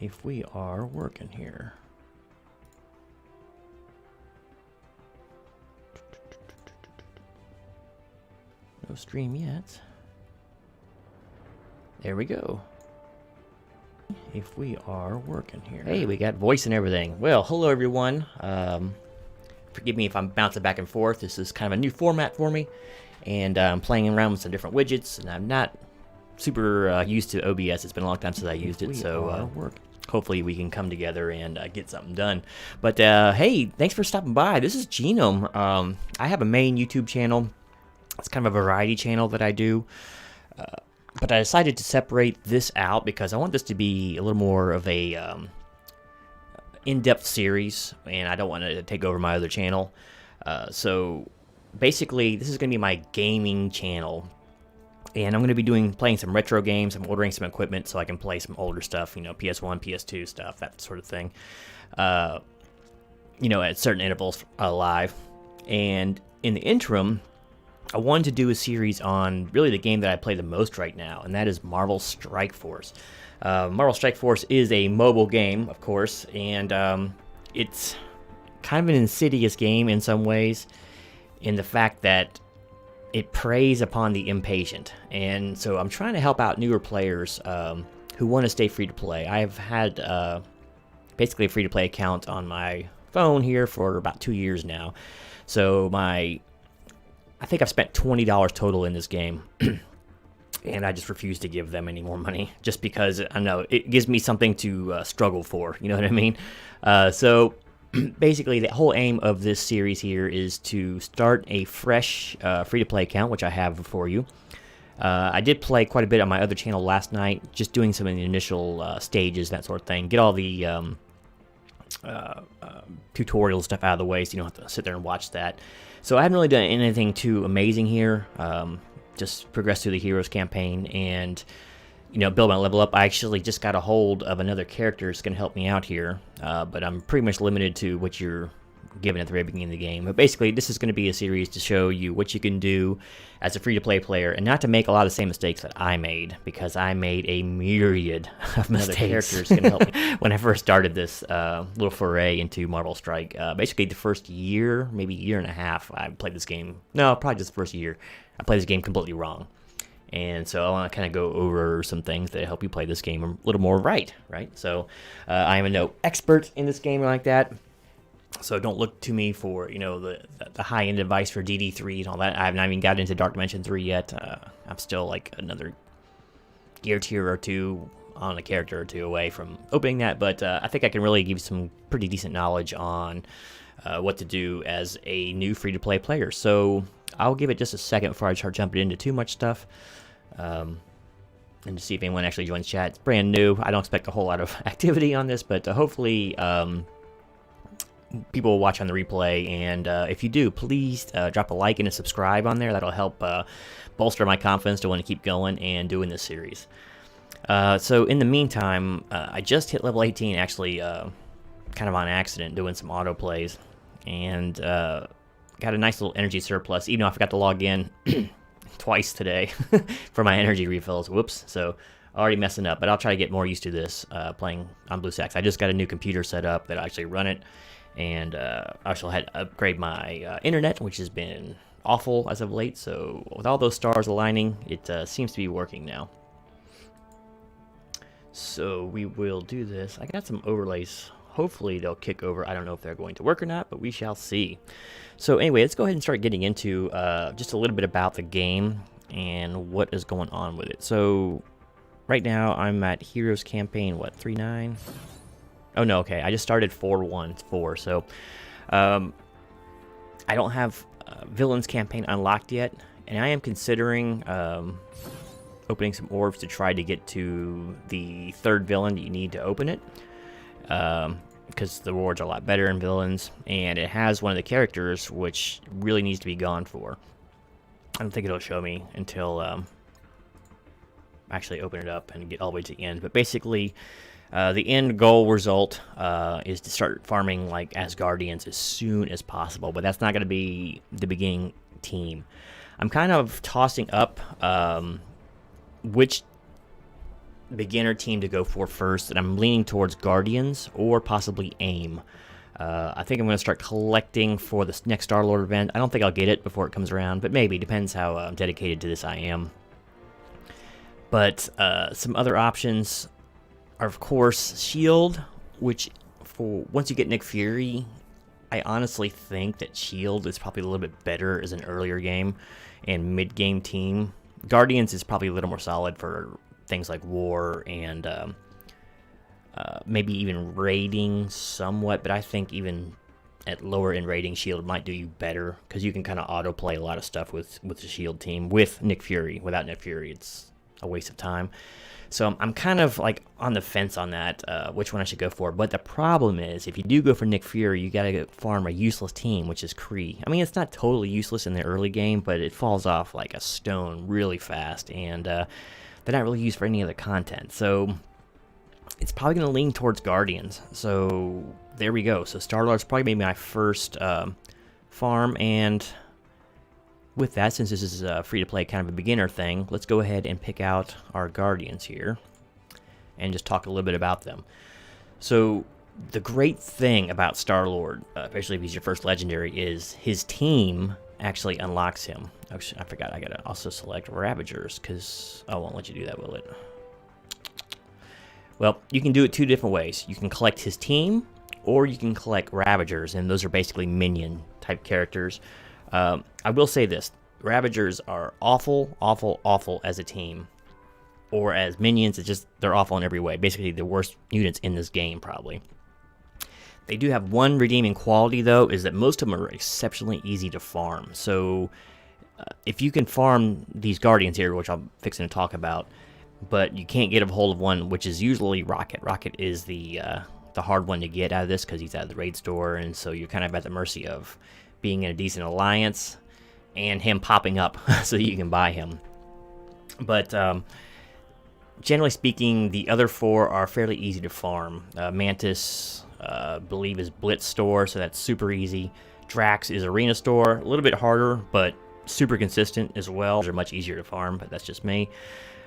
if we are working here. No stream yet. There we go. If we are working here. Hey, we got voice and everything. Well, hello everyone. Forgive me if I'm bouncing back and forth. This is kind of a new format for me. And I'm playing around with some different widgets, and I'm not super used to OBS. It's been a long time since I used it, so hopefully we can come together and get something done. But hey, thanks for stopping by. This is Genome. I have a main YouTube channel. It's kind of a variety channel that I do. But I decided to separate this out because I want this to be a little more of a in-depth series, and I don't want it to take over my other channel. So basically, this is going to be my gaming channel, and I'm going to be playing some retro games. I'm ordering some equipment so I can play some older stuff, you know, PS1, PS2 stuff, that sort of thing. You know, at certain intervals live. And in the interim, I wanted to do a series on really the game that I play the most right now, and that is Marvel Strike Force. Marvel Strike Force is a mobile game, of course, and it's kind of an insidious game in some ways, in the fact that it preys upon the impatient. And so I'm trying to help out newer players who want to stay free to play. I've had basically a free to play account on my phone here for about 2 years now. So I think I've spent $20 total in this game, and I just refuse to give them any more money, just because I know it gives me something to struggle for, you know what I mean? So basically, the whole aim of this series here is to start a fresh free-to-play account, which I have for you. I did play quite a bit on my other channel last night, just doing some of the initial stages, that sort of thing, get all the tutorial stuff out of the way so you don't have to sit there and watch that. So I haven't really done anything too amazing here. Just progress through the Heroes campaign and, you know, build my level up. I actually just got a hold of another character that's going to help me out here, but I'm pretty much limited to what you're given at the very beginning of the game. But basically, this is going to be a series to show you what you can do as a free-to-play player, and not to make a lot of the same mistakes that I made, because I made a myriad of mistakes. Another character's going to help me. When I first started this little foray into Marvel Strike, basically the first year, maybe year and a half, I played this game. No, probably just the first year. I played this game completely wrong. And so I want to kind of go over some things that help you play this game a little more right? So I am no expert in this game like that. So don't look to me for, you know, the high-end advice for DD3 and all that. I haven't even got into Dark Dimension 3 yet. I'm still like another gear tier or two on a character or two away from opening that. But I think I can really give you some pretty decent knowledge on what to do as a new free-to-play player. So I'll give it just a second before I start jumping into too much stuff. And to see if anyone actually joins chat. It's brand new. I don't expect a whole lot of activity on this, but hopefully people will watch on the replay, and if you do, please drop a like and a subscribe on there. That'll help bolster my confidence to want to keep going and doing this series. So in the meantime, I just hit level 18, actually kind of on accident, doing some auto plays, and got a nice little energy surplus, even though I forgot to log in twice today for my energy refills. Whoops. So already messing up, but I'll try to get more used to this playing on Blue Stacks. I just got a new computer set up that I actually run it. And I also had to upgrade my internet, which has been awful as of late. So with all those stars aligning, it seems to be working now. So we will do this. I got some overlays. Hopefully they'll kick over. I don't know if they're going to work or not, but we shall see. So anyway, let's go ahead and start getting into just a little bit about the game and what is going on with it. So right now I'm at Heroes Campaign, what, 3.9? Oh, no, okay. I just started 4.1.4, so I don't have Villains campaign unlocked yet, and I am considering opening some orbs to try to get to the third villain that you need to open it, because the rewards are a lot better in Villains, and it has one of the characters which really needs to be gone for. I don't think it'll show me until I actually open it up and get all the way to the end, but basically the end goal result is to start farming like Asgardians as soon as possible, but that's not going to be the beginning team. I'm kind of tossing up which beginner team to go for first, and I'm leaning towards Guardians or possibly AIM. I think I'm going to start collecting for this next Star-Lord event. I don't think I'll get it before it comes around, but maybe. Depends how dedicated to this I am. But some other options are, of course, S.H.I.E.L.D., which for once you get Nick Fury, I honestly think that S.H.I.E.L.D. is probably a little bit better as an earlier game and mid-game team. Guardians is probably a little more solid for things like war and maybe even raiding somewhat, but I think even at lower end rating, S.H.I.E.L.D. might do you better because you can kind of auto-play a lot of stuff with the S.H.I.E.L.D. team with Nick Fury. Without Nick Fury, it's a waste of time. So I'm kind of like on the fence on that, which one I should go for. But the problem is, if you do go for Nick Fury, you got to farm a useless team, which is Kree. I mean, it's not totally useless in the early game, but it falls off like a stone really fast, and they're not really used for any other content. So it's probably going to lean towards Guardians. So there we go. So Star-Lord's probably maybe my first farm, and with that, since this is a free-to-play kind of a beginner thing, let's go ahead and pick out our Guardians here and just talk a little bit about them. So the great thing about Star-Lord, especially if he's your first legendary, is his team actually unlocks him. Actually, I forgot, I gotta also select Ravagers, because I won't let you do that, will it? Well, you can do it two different ways. You can collect his team, or you can collect Ravagers, and those are basically minion-type characters. I will say this, Ravagers are awful, awful, awful as a team. Or as minions, they're awful in every way. Basically, the worst units in this game, probably. They do have one redeeming quality, though, is that most of them are exceptionally easy to farm. So, if you can farm these Guardians here, which I'm fixing to talk about, but you can't get a hold of one, which is usually Rocket. Rocket is the hard one to get out of this, because he's out of the raid store, and so you're kind of at the mercy of being in a decent alliance and him popping up so you can buy him. But generally speaking, the other four are fairly easy to farm. Mantis, I believe, is Blitz store, so that's super easy. Drax is Arena store, a little bit harder, but super consistent as well. They're much easier to farm, but that's just me.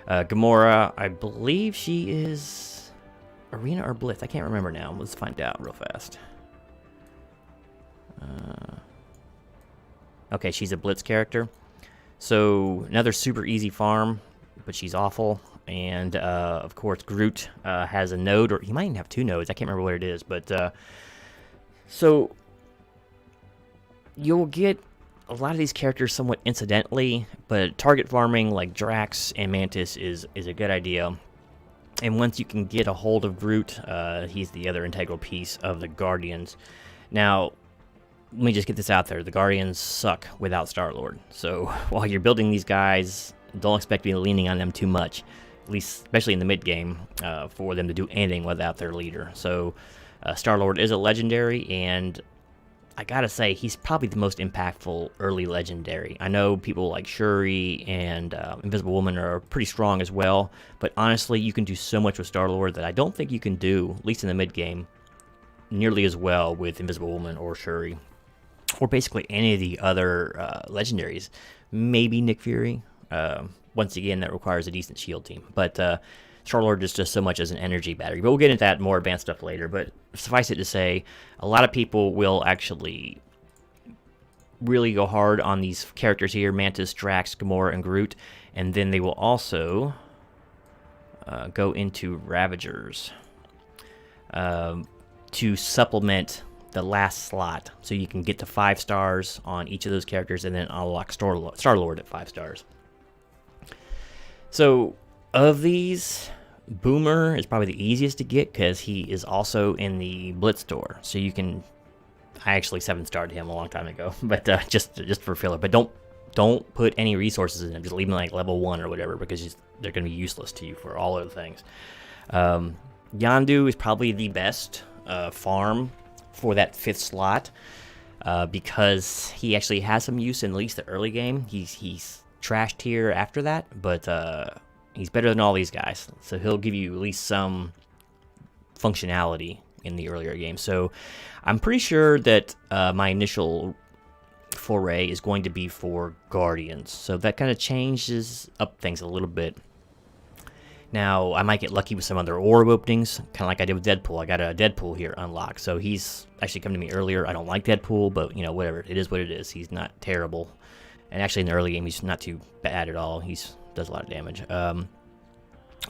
Gamora, I believe she is Arena or Blitz. I can't remember now. Let's find out real fast. Okay, she's a Blitz character. So, another super easy farm, but she's awful. And, of course, Groot has a node, or he might even have two nodes. I can't remember what it is. But, so, you'll get a lot of these characters somewhat incidentally, but target farming like Drax and Mantis is a good idea. And once you can get a hold of Groot, he's the other integral piece of the Guardians. Now, let me just get this out there. The Guardians suck without Star-Lord. So while you're building these guys, don't expect to be leaning on them too much, at least especially in the mid-game, for them to do anything without their leader. So Star-Lord is a legendary, and I gotta say, he's probably the most impactful early legendary. I know people like S.T.R.I.K.E. and Invisible Woman are pretty strong as well, but honestly, you can do so much with Star-Lord that I don't think you can do, at least in the mid-game, nearly as well with Invisible Woman or S.T.R.I.K.E. or basically any of the other legendaries. Maybe Nick Fury. Once again, that requires a decent shield team. But Star-Lord is just so much as an energy battery. But we'll get into that more advanced stuff later. But suffice it to say, a lot of people will actually really go hard on these characters here, Mantis, Drax, Gamora, and Groot. And then they will also go into Ravagers to supplement the last slot, so you can get to 5 stars on each of those characters, and then unlock Star-Lord at 5 stars. So, of these, Boomer is probably the easiest to get, because he is also in the Blitz store, so you can... I actually 7-starred him a long time ago, but just for filler. But don't put any resources in him, just leave him like level 1 or whatever, because they're going to be useless to you for all other things. Yondu is probably the best farm for that 5th slot, because he actually has some use in at least the early game. He's trash tier after that, but he's better than all these guys, so he'll give you at least some functionality in the earlier game. So I'm pretty sure that my initial foray is going to be for Guardians, so that kind of changes up things a little bit. Now, I might get lucky with some other orb openings, kind of like I did with Deadpool. I got a Deadpool here unlocked, so he's actually come to me earlier. I don't like Deadpool, but, you know, whatever. It is what it is. He's not terrible. And actually, in the early game, he's not too bad at all. He does a lot of damage. I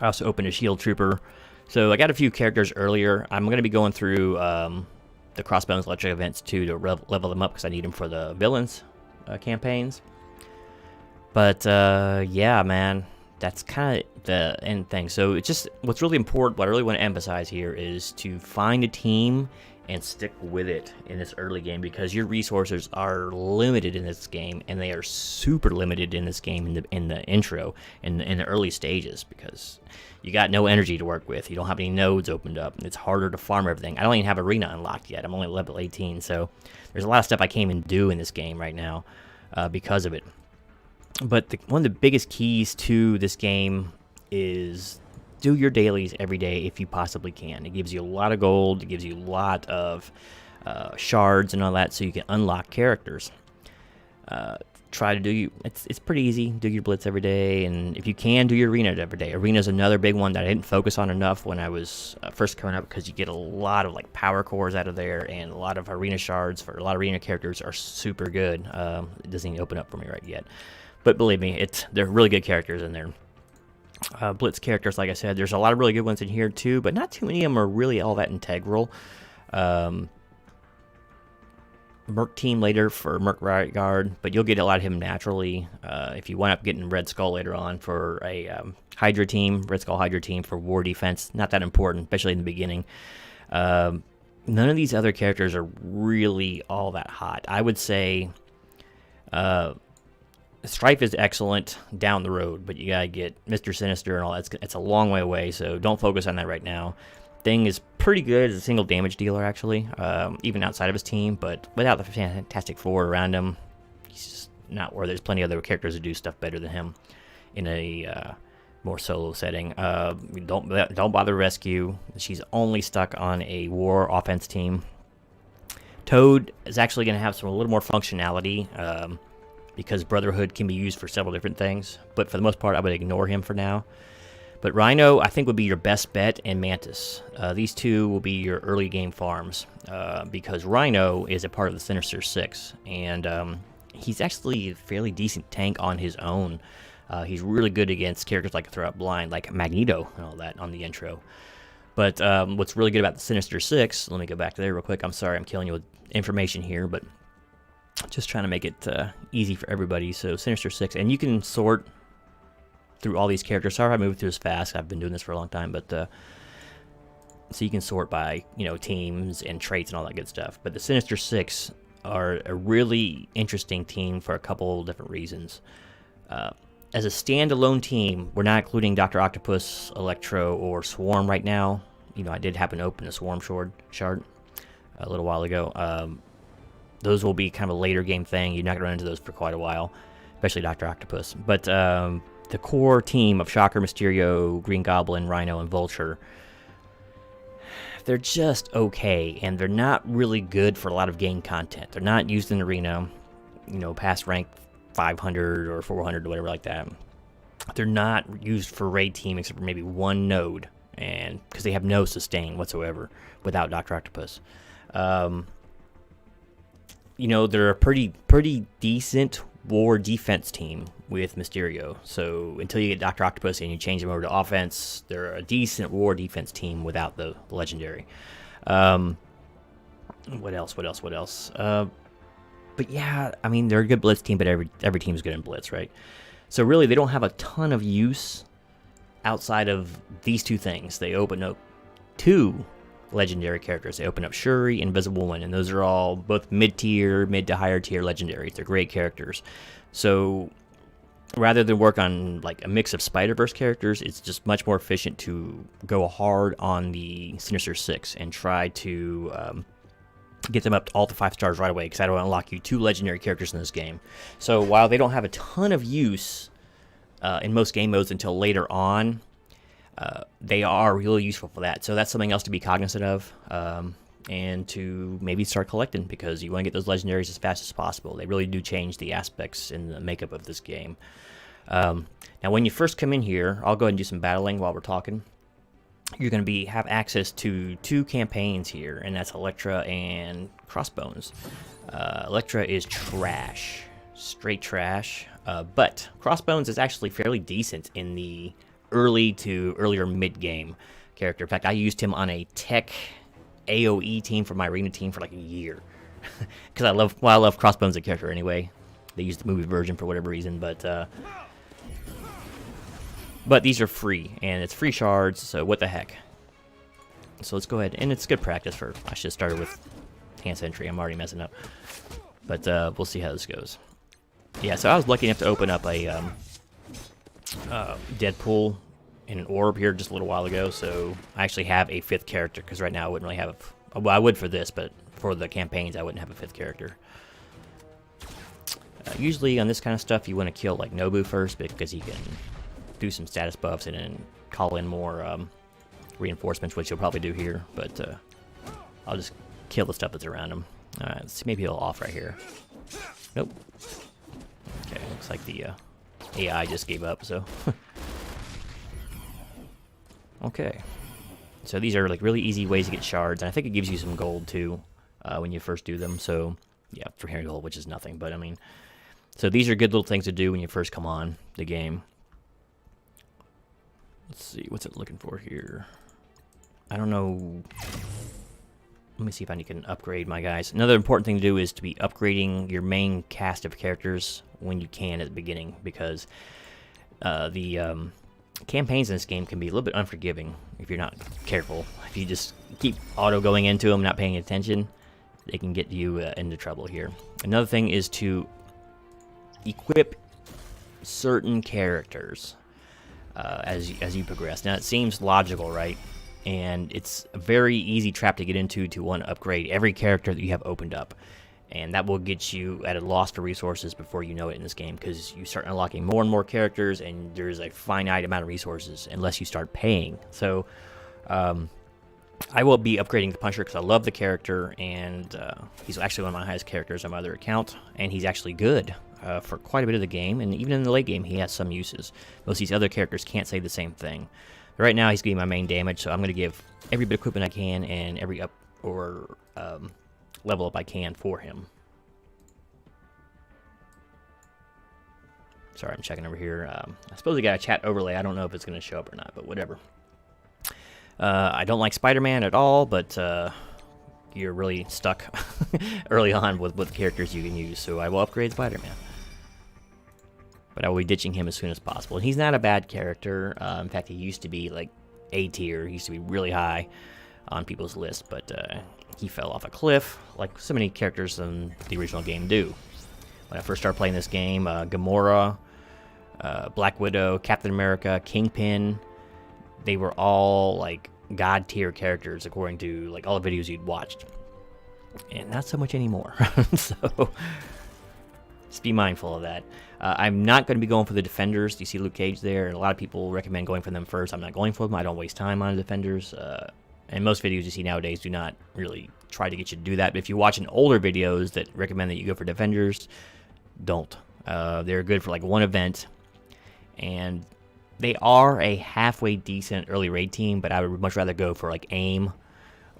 also opened a Shield Trooper. So I got a few characters earlier. I'm going to be going through the Crossbones Electric events, too, to level them up, because I need them for the villains campaigns. But, yeah, man. That's kind of the end thing. So it's just, what's really important, what I really want to emphasize here is to find a team and stick with it in this early game, because your resources are limited in this game, and they are super limited in this game in the intro, in the early stages, because you got no energy to work with. You don't have any nodes opened up. It's harder to farm everything. I don't even have Arena unlocked yet. I'm only level 18, so there's a lot of stuff I can't even do in this game right now because of it. But one of the biggest keys to this game is do your dailies every day if you possibly can. It gives you a lot of gold. It gives you a lot of shards and all that, so you can unlock characters. Try to do it's pretty easy. Do your blitz every day, and if you can, do your arena every day. Arena is another big one that I didn't focus on enough when I was first coming up, because you get a lot of like power cores out of there, and a lot of arena shards for a lot of arena characters are super good. It doesn't even open up for me right yet. But believe me, they're really good characters in there. Blitz characters, like I said, there's a lot of really good ones in here too, but not too many of them are really all that integral. Merc team later for Merc Riot Guard, but you'll get a lot of him naturally. If you wind up getting Red Skull later on for a Hydra team, Red Skull Hydra team for war defense, not that important, especially in the beginning. None of these other characters are really all that hot. I would say Strife is excellent down the road, but you gotta get Mr. Sinister and all that. It's a long way away, so don't focus on that right now. Thing is pretty good as a single damage dealer, actually, even outside of his team, but without the Fantastic Four around him, he's just not where there's plenty of other characters who do stuff better than him in a more solo setting. Don't bother Rescue. She's only stuck on a war offense team. Toad is actually going to have a little more functionality, because Brotherhood can be used for several different things, but for the most part, I would ignore him for now. But Rhino, I think, would be your best bet, and Mantis. These two will be your early game farms, because Rhino is a part of the Sinister Six, and he's actually a fairly decent tank on his own. He's really good against characters like Throw Out Blind, like Magneto and all that on the intro. But what's really good about the Sinister Six, let me go back to there real quick. I'm sorry I'm killing you with information here, but just trying to make it easy for everybody. So Sinister Six, and you can sort through all these characters. Sorry if I moved through this fast. I've been doing this for a long time, but so you can sort by teams and traits and all that good stuff. But the Sinister Six are a really interesting team for a couple different reasons. As a standalone team, we're not including Dr. Octopus, Electro, or Swarm right now. I did happen to open a Swarm shard a little while ago. Those will be kind of a later game thing. You're not going to run into those for quite a while, especially Dr. Octopus. But the core team of Shocker, Mysterio, Green Goblin, Rhino, and Vulture, they're just okay, and they're not really good for a lot of game content. They're not used in Arena, past rank 500 or 400 or whatever like that. They're not used for raid team except for maybe one node, and because they have no sustain whatsoever without Dr. Octopus. They're a pretty decent war defense team with Mysterio. So until you get Dr. Octopus and you change them over to offense, they're a decent war defense team without the legendary. What else? But yeah, I mean, they're a good blitz team, but every team's good in blitz, right? So really, they don't have a ton of use outside of these two things. They open up two legendary characters. They open up Shuri and Invisible Woman, and those are all both mid to higher tier legendaries. They're great characters. So rather than work on like a mix of Spider-Verse characters, it's just much more efficient to go hard on the Sinister Six and try to get them up to all the 5 stars right away, because I don't unlock you 2 legendary characters in this game. So while they don't have a ton of use in most game modes until later on, they are really useful for that. So that's something else to be cognizant of, and to maybe start collecting, because you want to get those legendaries as fast as possible. They really do change the aspects and the makeup of this game. Now, when you first come in here, I'll go ahead and do some battling while we're talking. You're going to have access to 2 campaigns here, and that's Electra and Crossbones. Electra is trash, straight trash, but Crossbones is actually fairly decent in the early to earlier mid-game character. In fact, I used him on a tech AoE team for my arena team for like a year. Because I love Crossbones as a character anyway. They used the movie version for whatever reason, but these are free, and it's free shards, so what the heck. So let's go ahead, and it's good practice for, I should have started with hand sentry, I'm already messing up. But we'll see how this goes. Yeah, so I was lucky enough to open up a Deadpool in an orb here just a little while ago, so I actually have a 5th character, because right now I wouldn't really have well, I would for this, but for the campaigns I wouldn't have a 5th character. Usually on this kind of stuff you want to kill like Nobu first, because he can do some status buffs and then call in more reinforcements, which you'll probably do here, but I'll just kill the stuff that's around him. Alright, let's see, maybe he'll off right here. Nope. Okay, looks like the AI just gave up, so. Okay. So these are like really easy ways to get shards, and I think it gives you some gold too when you first do them, so yeah, 300 gold, which is nothing, but I mean, so these are good little things to do when you first come on the game. Let's see, what's it looking for here? I don't know. Let me see if I can upgrade my guys. Another important thing to do is to be upgrading your main cast of characters when you can at the beginning, because the campaigns in this game can be a little bit unforgiving if you're not careful. If you just keep auto going into them, not paying attention, they can get you into trouble here. Another thing is to equip certain characters as you progress. Now, it seems logical, right? And it's a very easy trap to get into to want to upgrade every character that you have opened up. And that will get you at a loss for resources before you know it in this game, because you start unlocking more and more characters, and there's a finite amount of resources unless you start paying. So I will be upgrading the Puncher because I love the character, and he's actually one of my highest characters on my other account, and he's actually good for quite a bit of the game, and even in the late game he has some uses. Most of these other characters can't say the same thing. Right now he's getting my main damage, so I'm going to give every bit of equipment I can and every up or level up I can for him. Sorry, I'm checking over here. I suppose I got a chat overlay. I don't know if it's going to show up or not, but whatever. I don't like Spider-Man at all, but you're really stuck early on with what characters you can use, so I will upgrade Spider-Man. But I will be ditching him as soon as possible. And he's not a bad character. In fact, he used to be like A tier. He used to be really high on people's list, but he fell off a cliff, like so many characters in the original game do. When I first started playing this game, Gamora, Black Widow, Captain America, Kingpin, they were all like god tier characters according to like all the videos you'd watched, and not so much anymore. So just be mindful of that. I'm not going to be going for the defenders. You see Luke Cage there, and a lot of people recommend going for them first. I'm not going for them. I don't waste time on the defenders. And most videos you see nowadays do not really try to get you to do that. But if you're watching older videos that recommend that you go for defenders, don't. They're good for like one event, and they are a halfway decent early raid team, but I would much rather go for like AIM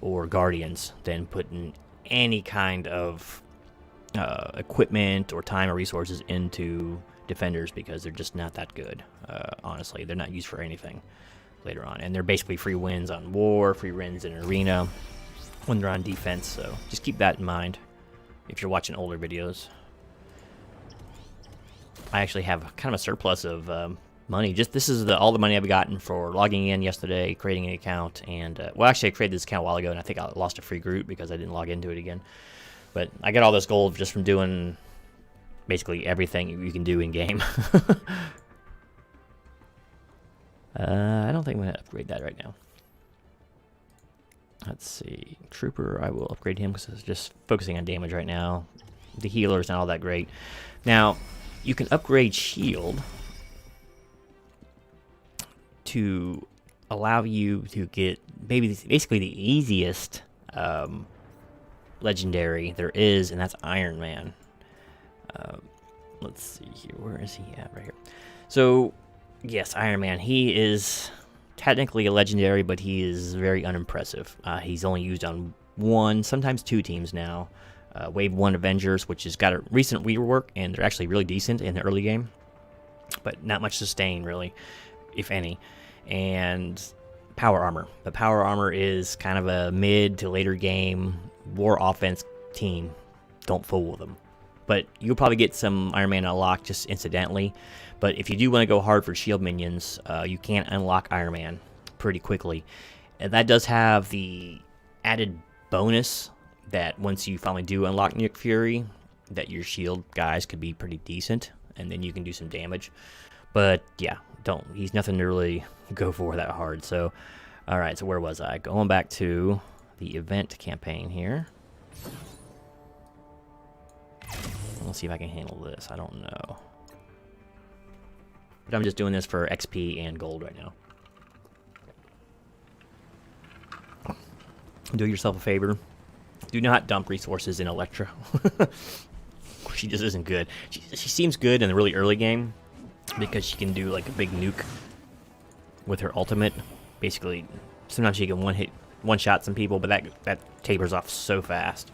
or Guardians than putting any kind of equipment or time or resources into defenders, because they're just not that good. Honestly, they're not used for anything later on, and they're basically free wins on war, free wins in arena when they're on defense, so just keep that in mind if you're watching older videos. I actually have kind of a surplus of money. Just this is all the money I've gotten for logging in yesterday, creating an account, and well, actually I created this account a while ago, and I think I lost a free group because I didn't log into it again. But I got all this gold just from doing basically everything you can do in game. I don't think I'm going to upgrade that right now. Let's see. Trooper, I will upgrade him because it's just focusing on damage right now. The healer's not all that great. Now, you can upgrade shield to allow you to get basically the easiest legendary there is, and that's Iron Man. Let's see here. Where is he at? Right here. So, yes, Iron Man, he is technically a legendary, but he is very unimpressive. He's only used on one, sometimes two teams now. Wave 1 Avengers, which has got a recent rework, and they're actually really decent in the early game, but not much sustain, really, if any. And Power Armor. But Power Armor is kind of a mid to later game war offense team. Don't fool with them. But you'll probably get some Iron Man unlocked just incidentally. But if you do want to go hard for shield minions, you can unlock Iron Man pretty quickly. And that does have the added bonus that once you finally do unlock Nick Fury, that your shield guys could be pretty decent, and then you can do some damage. But yeah, he's nothing to really go for that hard. So, alright, so where was I? Going back to the event campaign here. Let's see if I can handle this. I don't know. But I'm just doing this for XP and gold right now. Do yourself a favor. Do not dump resources in Elektra. She just isn't good. She seems good in the really early game because she can do like a big nuke with her ultimate. Basically, sometimes she can one-shot some people, but that tapers off so fast.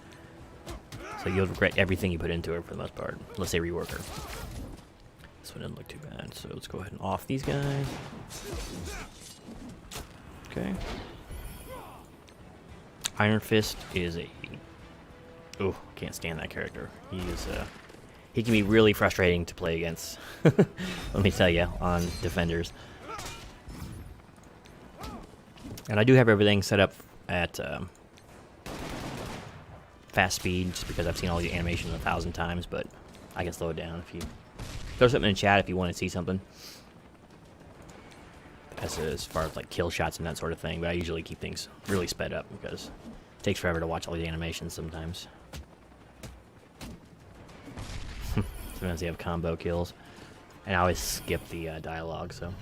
So you'll regret everything you put into her for the most part, unless they rework her. This one doesn't look too bad, so let's go ahead and off these guys. Okay. Iron Fist is a... Oh, can't stand that character. He can be really frustrating to play against. Let me tell you, on defenders. And I do have everything set up at fast speed, just because I've seen all the animations 1,000 times, but I can slow it down if you... Throw something in chat if you want to see something. As far as like kill shots and that sort of thing, but I usually keep things really sped up because it takes forever to watch all the animations sometimes. Sometimes they have combo kills, and I always skip the dialogue, so...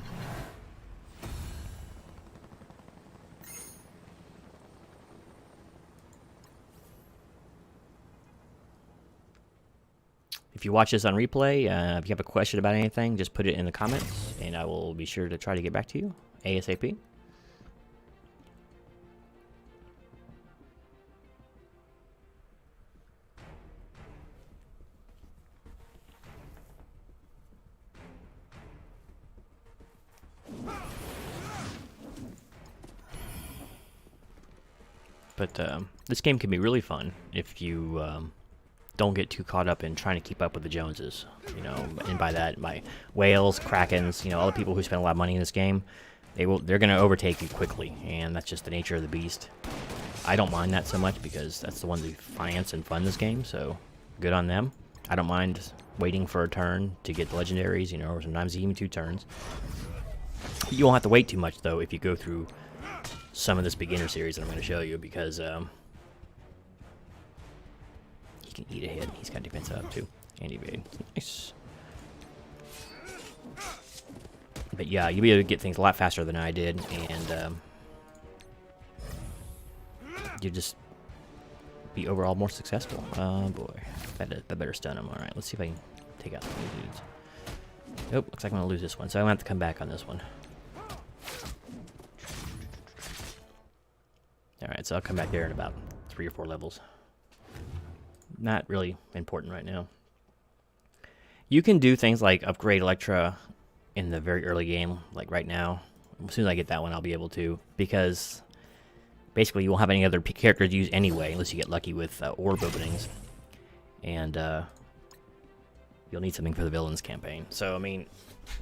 If you watch this on replay, if you have a question about anything, just put it in the comments, and I will be sure to try to get back to you ASAP. But this game can be really fun if you... don't get too caught up in trying to keep up with the Joneses, you know, and by that, by whales, krakens, you know, all the people who spend a lot of money in this game, they're going to overtake you quickly, and that's just the nature of the beast. I don't mind that so much because that's the ones who finance and fund this game, so good on them. I don't mind waiting for a turn to get the legendaries, you know, or sometimes even 2 turns. You won't have to wait too much, though, if you go through some of this beginner series that I'm going to show you, because, can eat a hit. He's got defense up too. And evade. Nice. But yeah, you'll be able to get things a lot faster than I did, and you just be overall more successful. Oh boy. That better stun him. Alright, let's see if I can take out the dudes. Nope, looks like I'm gonna lose this one, so I'm gonna have to come back on this one. Alright, so I'll come back there in about 3 or 4 levels. Not really important right now. You can do things like upgrade Elektra in the very early game, like right now. As soon as I get that one, I'll be able to, because basically you won't have any other characters to use anyway, unless you get lucky with orb openings. And you'll need something for the villains campaign. So, I mean,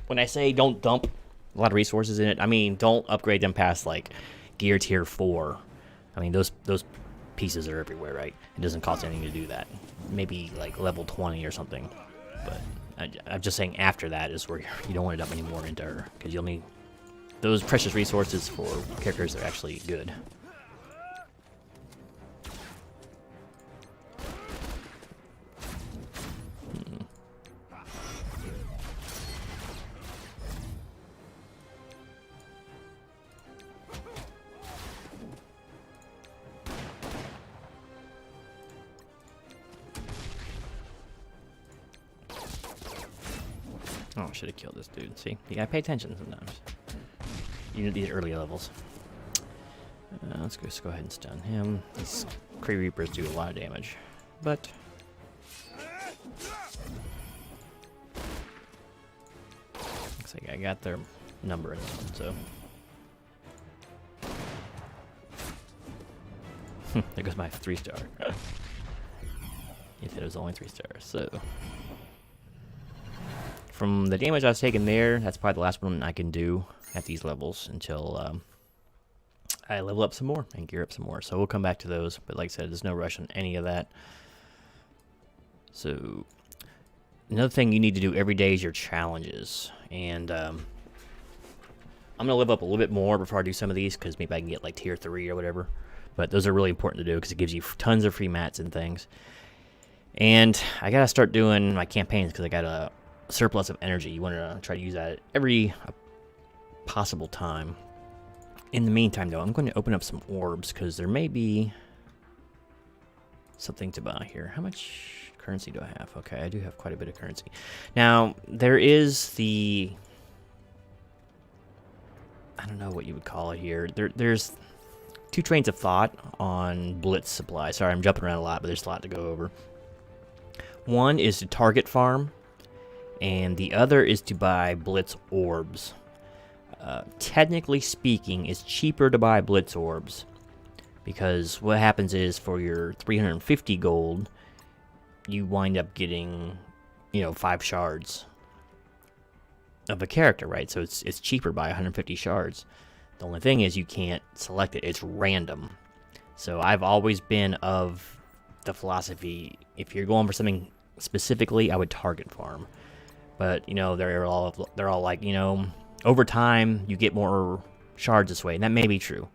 when I say don't dump a lot of resources in it, I mean don't upgrade them past, like, gear tier 4. I mean, those pieces are everywhere, right? It doesn't cost anything to do that. Maybe like level 20 or something. But I'm just saying after that is where you don't want to dump any more into her, because you'll need those precious resources for characters that are actually good. Oh, I should have killed this dude. See, you gotta pay attention sometimes. Even at these early levels. Let's go ahead and stun him. These Kree Reapers do a lot of damage, but looks like I got their number in this one, so. There goes my 3-star. If it was only 3 stars, so. From the damage I was taking there, that's probably the last one I can do at these levels until I level up some more and gear up some more. So we'll come back to those, but like I said, there's no rush on any of that. So another thing you need to do every day is your challenges. And I'm going to live up a little bit more before I do some of these, because maybe I can get like tier 3 or whatever. But those are really important to do because it gives you tons of free mats and things. And I got to start doing my campaigns because I got a surplus of energy. You want to try to use that every possible time. In the meantime, though, I'm going to open up some orbs because there may be something to buy here. How much currency do I have? Okay, I do have quite a bit of currency. Now, there is the... I don't know what you would call it here. There's 2 trains of thought on Blitz supply. Sorry, I'm jumping around a lot, but there's a lot to go over. One is to target farm, and the other is to buy Blitz orbs. Technically speaking, it's cheaper to buy Blitz orbs, because what happens is for your 350 gold, you wind up getting, 5 shards of a character, right? So it's cheaper by 150 shards. The only thing is you can't select it. It's random. So I've always been of the philosophy, if you're going for something specifically, I would target farm. But, they're all like, over time, you get more shards this way, and that may be true.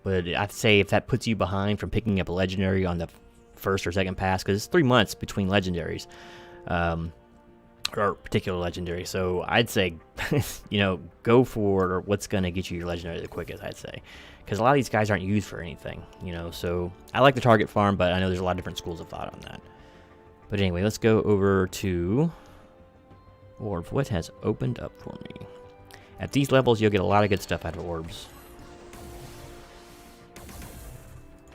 But I'd say if that puts you behind from picking up a legendary on the first or second pass, because it's 3 months between legendaries, or particular legendary. So I'd say, go for what's going to get you your legendary the quickest, I'd say. Because a lot of these guys aren't used for anything, So I like the target farm, but I know there's a lot of different schools of thought on that. But anyway, let's go over to Orb. What has opened up for me? At these levels, you'll get a lot of good stuff out of orbs.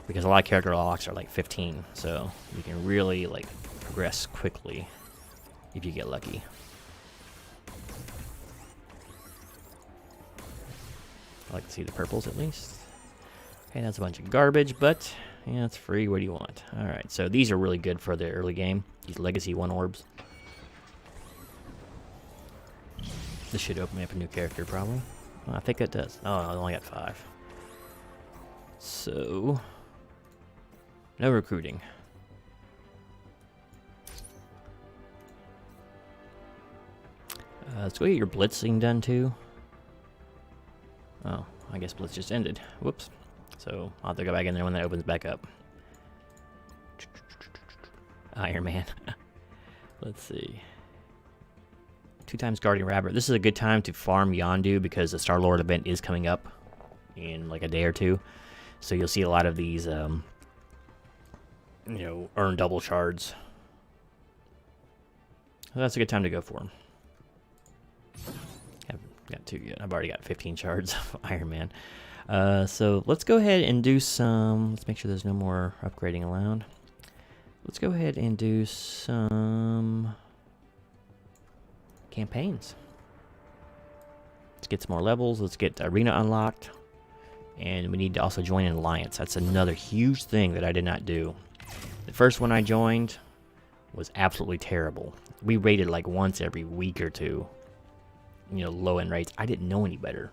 Because a lot of character locks are like 15, so you can really progress quickly if you get lucky. I like to see the purples at least. Okay, that's a bunch of garbage, but yeah, it's free. What do you want? Alright, so these are really good for the early game. These Legacy 1 orbs. This should open me up a new character, probably. Well, I think it does. Oh, I only got 5. So, no recruiting. Let's go get your blitzing done, too. Oh, I guess blitz just ended. Whoops. So, I'll have to go back in there when that opens back up. Iron Man. Let's see. 2 times Guardian Rabbit. This is a good time to farm Yondu because the Star-Lord event is coming up in like a day or 2. So you'll see a lot of these, earn double shards. So that's a good time to go for them. Haven't got 2 yet. I've already got 15 shards of Iron Man. So let's go ahead and do some... Let's make sure there's no more upgrading allowed. Let's go ahead and do some campaigns. Let's get some more levels. Let's get Arena unlocked. And we need to also join an alliance. That's another huge thing that I did not do. The first one I joined was absolutely terrible. We raided like once every week or 2. Low end rates. I didn't know any better.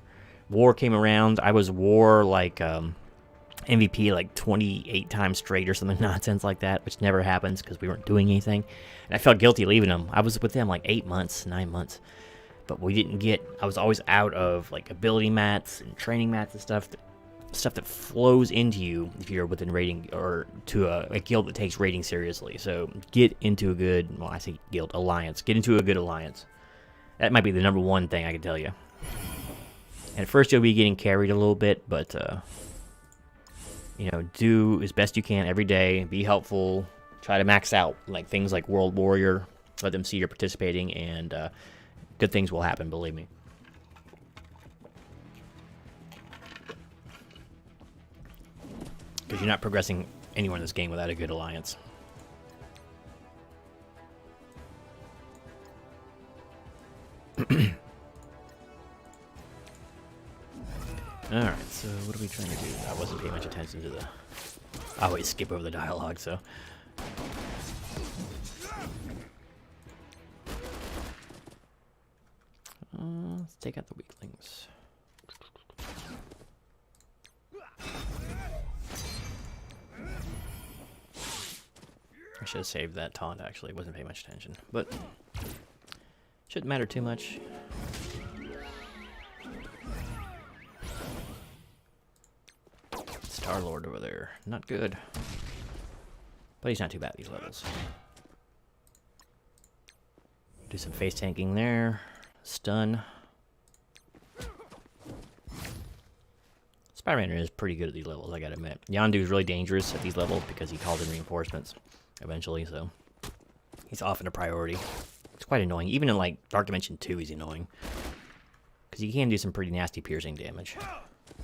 War came around. I was war like MVP like 28 times straight or something nonsense like that, which never happens because we weren't doing anything. And I felt guilty leaving them. I was with them like 8 months, 9 months. But we didn't get... I was always out of like ability mats and training mats and stuff that flows into you if you're within raiding or to a guild that takes raiding seriously. So get into a good... Well, I say guild. Alliance. Get into a good alliance. That might be the number 1 thing I can tell you. And at first you'll be getting carried a little bit, but... do as best you can every day. Be helpful. Try to max out like things like World Warrior. Let them see you're participating, and good things will happen, believe me. Because you're not progressing anywhere in this game without a good alliance. Alright, so what are we trying to do? I wasn't paying much attention to the... I always skip over the dialogue, so... let's take out the weaklings. I should have saved that taunt, actually. Wasn't paying much attention. But... shouldn't matter too much. Star-Lord over there. Not good. But he's not too bad at these levels. Do some face tanking there. Stun. Spider-Man is pretty good at these levels, I gotta admit. Yondu is really dangerous at these levels because he calls in reinforcements eventually, so he's often a priority. It's quite annoying. Even in like Dark Dimension 2 he's annoying. Because he can do some pretty nasty piercing damage.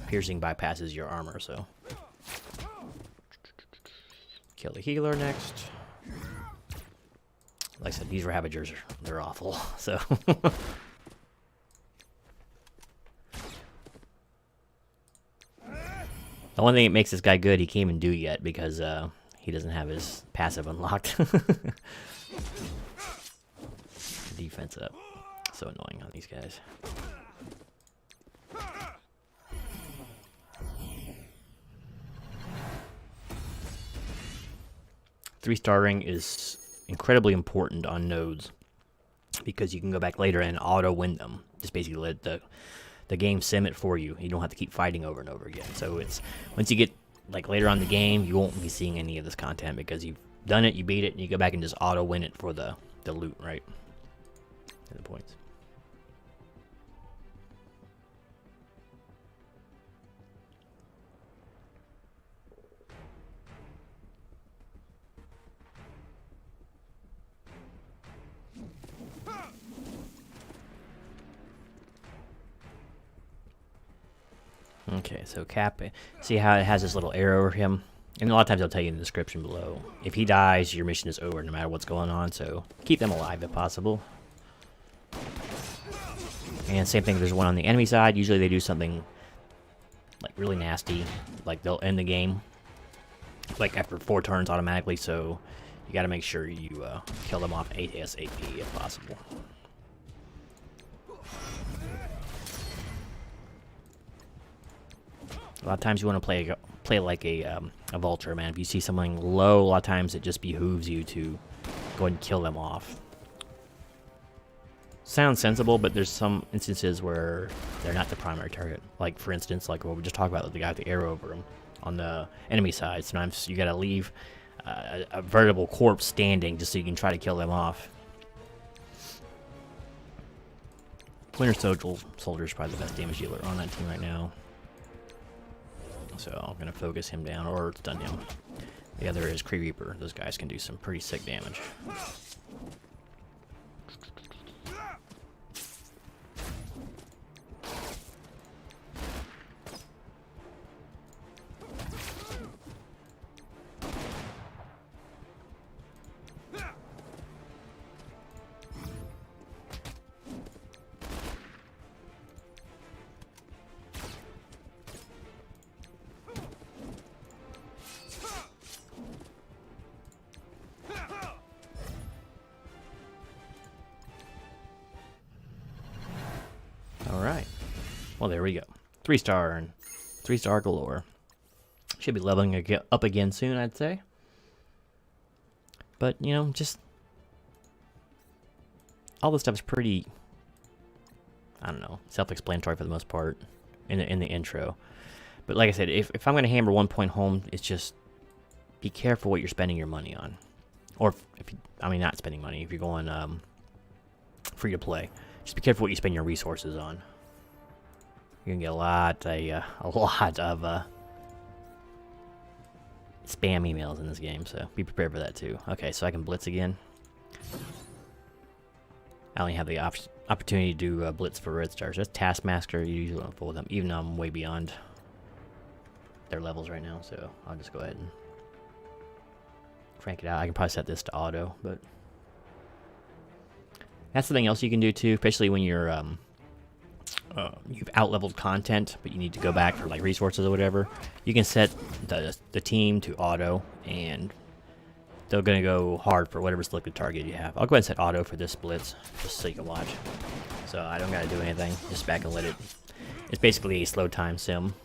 Piercing bypasses your armor, so. Kill the healer next. Like I said, these Ravagers, they're awful, so. The one thing that makes this guy good, he can't even do yet because he doesn't have his passive unlocked. Defense up. So annoying on these guys. Three-star ring is incredibly important on nodes because you can go back later and auto-win them. Just basically let the game sim it for you. You don't have to keep fighting over and over again. So it's once you get like later on in the game, you won't be seeing any of this content because you've done it, you beat it, and you go back and just auto-win it for the loot, right? And the points. Okay, so Cap, see how it has this little arrow over him? And a lot of times they'll tell you in the description below. If he dies, your mission is over no matter what's going on, so keep them alive if possible. And same thing, there's one on the enemy side. Usually they do something like really nasty, like they'll end the game like after 4 turns automatically, so you gotta make sure you kill them off ASAP if possible. A lot of times you want to play like a vulture, man. If you see something low, a lot of times it just behooves you to go ahead and kill them off. Sounds sensible, but there's some instances where they're not the primary target. Like, for instance, like what we just talked about, the guy with the arrow over him on the enemy side. Sometimes you gotta leave a veritable corpse standing just so you can try to kill them off. Winter Soldier is probably the best damage dealer on that team right now. So I'm going to focus him down, or stun him. The other is Kree Reaper. Those guys can do some pretty sick damage. Alright. Well, there we go. 3-star and 3-star galore. Should be leveling up again soon, I'd say. But, you know, just... all this stuff is pretty... I don't know, self-explanatory for the most part in the intro. But like I said, if I'm going to hammer one point home, it's just... be careful what you're spending your money on. Or, if you, I mean, not spending money. If you're going free to play. Just be careful what you spend your resources on. You're gonna get a lot of spam emails in this game, so be prepared for that too. Okay, so I can blitz again. I only have the opportunity to do blitz for red stars. That's Taskmaster. You usually don't fool them, even though I'm way beyond their levels right now. So I'll just go ahead and crank it out. I can probably set this to auto, but that's something else you can do too, especially when you're you've out-leveled content, but you need to go back for like resources or whatever. You can set the team to auto, and they're going to go hard for whatever selected target you have. I'll go ahead and set auto for this blitz, just so you can watch. So I don't got to do anything, just back and let it. It's basically a slow time sim.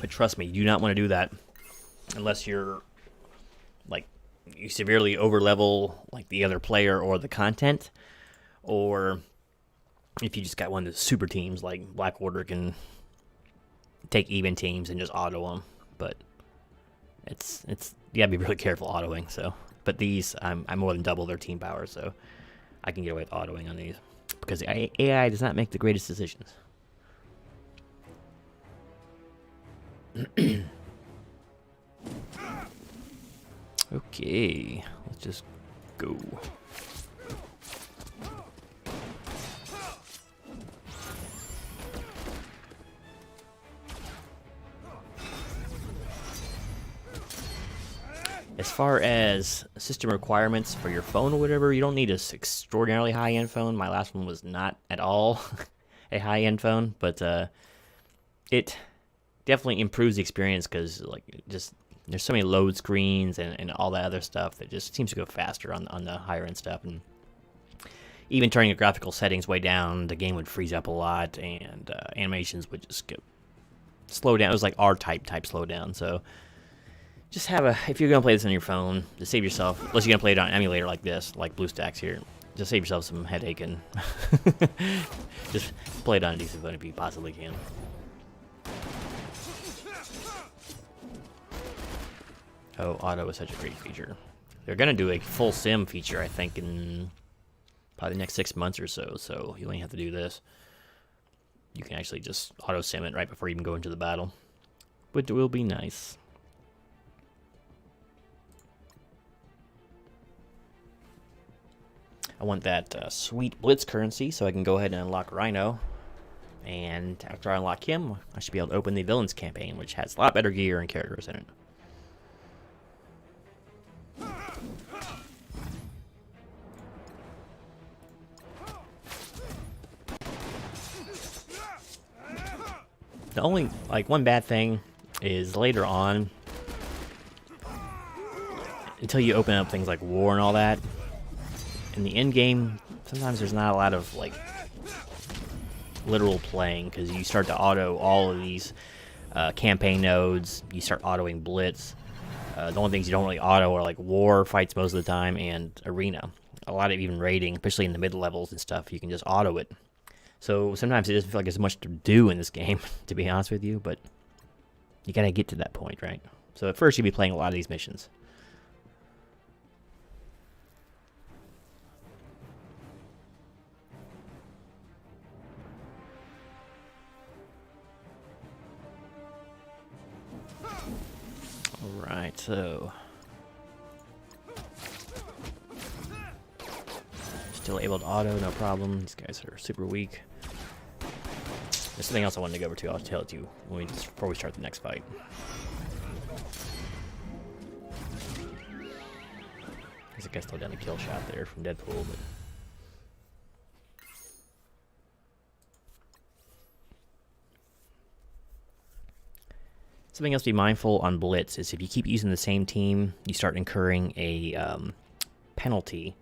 But trust me, you do not want to do that unless you're like you severely overlevel like the other player or the content, or if you just got one of the super teams like Black Order can take even teams and just auto them. But it's you gotta be really careful autoing. So, but these I'm more than double their team power, so I can get away with autoing on these because the AI does not make the greatest decisions. Okay, let's just go. As far as system requirements for your phone or whatever, you don't need an extraordinarily high-end phone. My last one was not at all a high-end phone, but it definitely improves the experience because like just there's so many load screens and all that other stuff that just seems to go faster on the higher end stuff. And even turning the graphical settings way down, the game would freeze up a lot, and animations would just get slow down. It was like R-type slowdown. So just have if you're gonna play this on your phone, to save yourself, unless you're gonna play it on an emulator like this, like BlueStacks here, just save yourself some headache and just play it on a decent phone if you possibly can. Oh, auto is such a great feature. They're gonna do a full sim feature, I think, in probably the next 6 months or so. So you only have to do this. You can actually just auto sim it right before you even go into the battle, which will be nice. I want that sweet blitz currency, so I can go ahead and unlock Rhino. And after I unlock him, I should be able to open the villains campaign, which has a lot better gear and characters in it. The only, like, one bad thing is later on, until you open up things like war and all that, in the end game, sometimes there's not a lot of, like, literal playing, because you start to auto all of these campaign nodes, you start autoing blitz. The only things you don't really auto are, like, war fights most of the time, and arena. A lot of even raiding, especially in the mid-levels and stuff, you can just auto it. So sometimes it doesn't feel like there's much to do in this game, to be honest with you, but you gotta get to that point, right? So at first you'll be playing a lot of these missions. Alright, so still able to auto, no problem. These guys are super weak. There's something else I wanted to go over to. I'll tell it to you before we start the next fight. There's a guy still down a kill shot there from Deadpool, but something else to be mindful on Blitz is if you keep using the same team, you start incurring a penalty,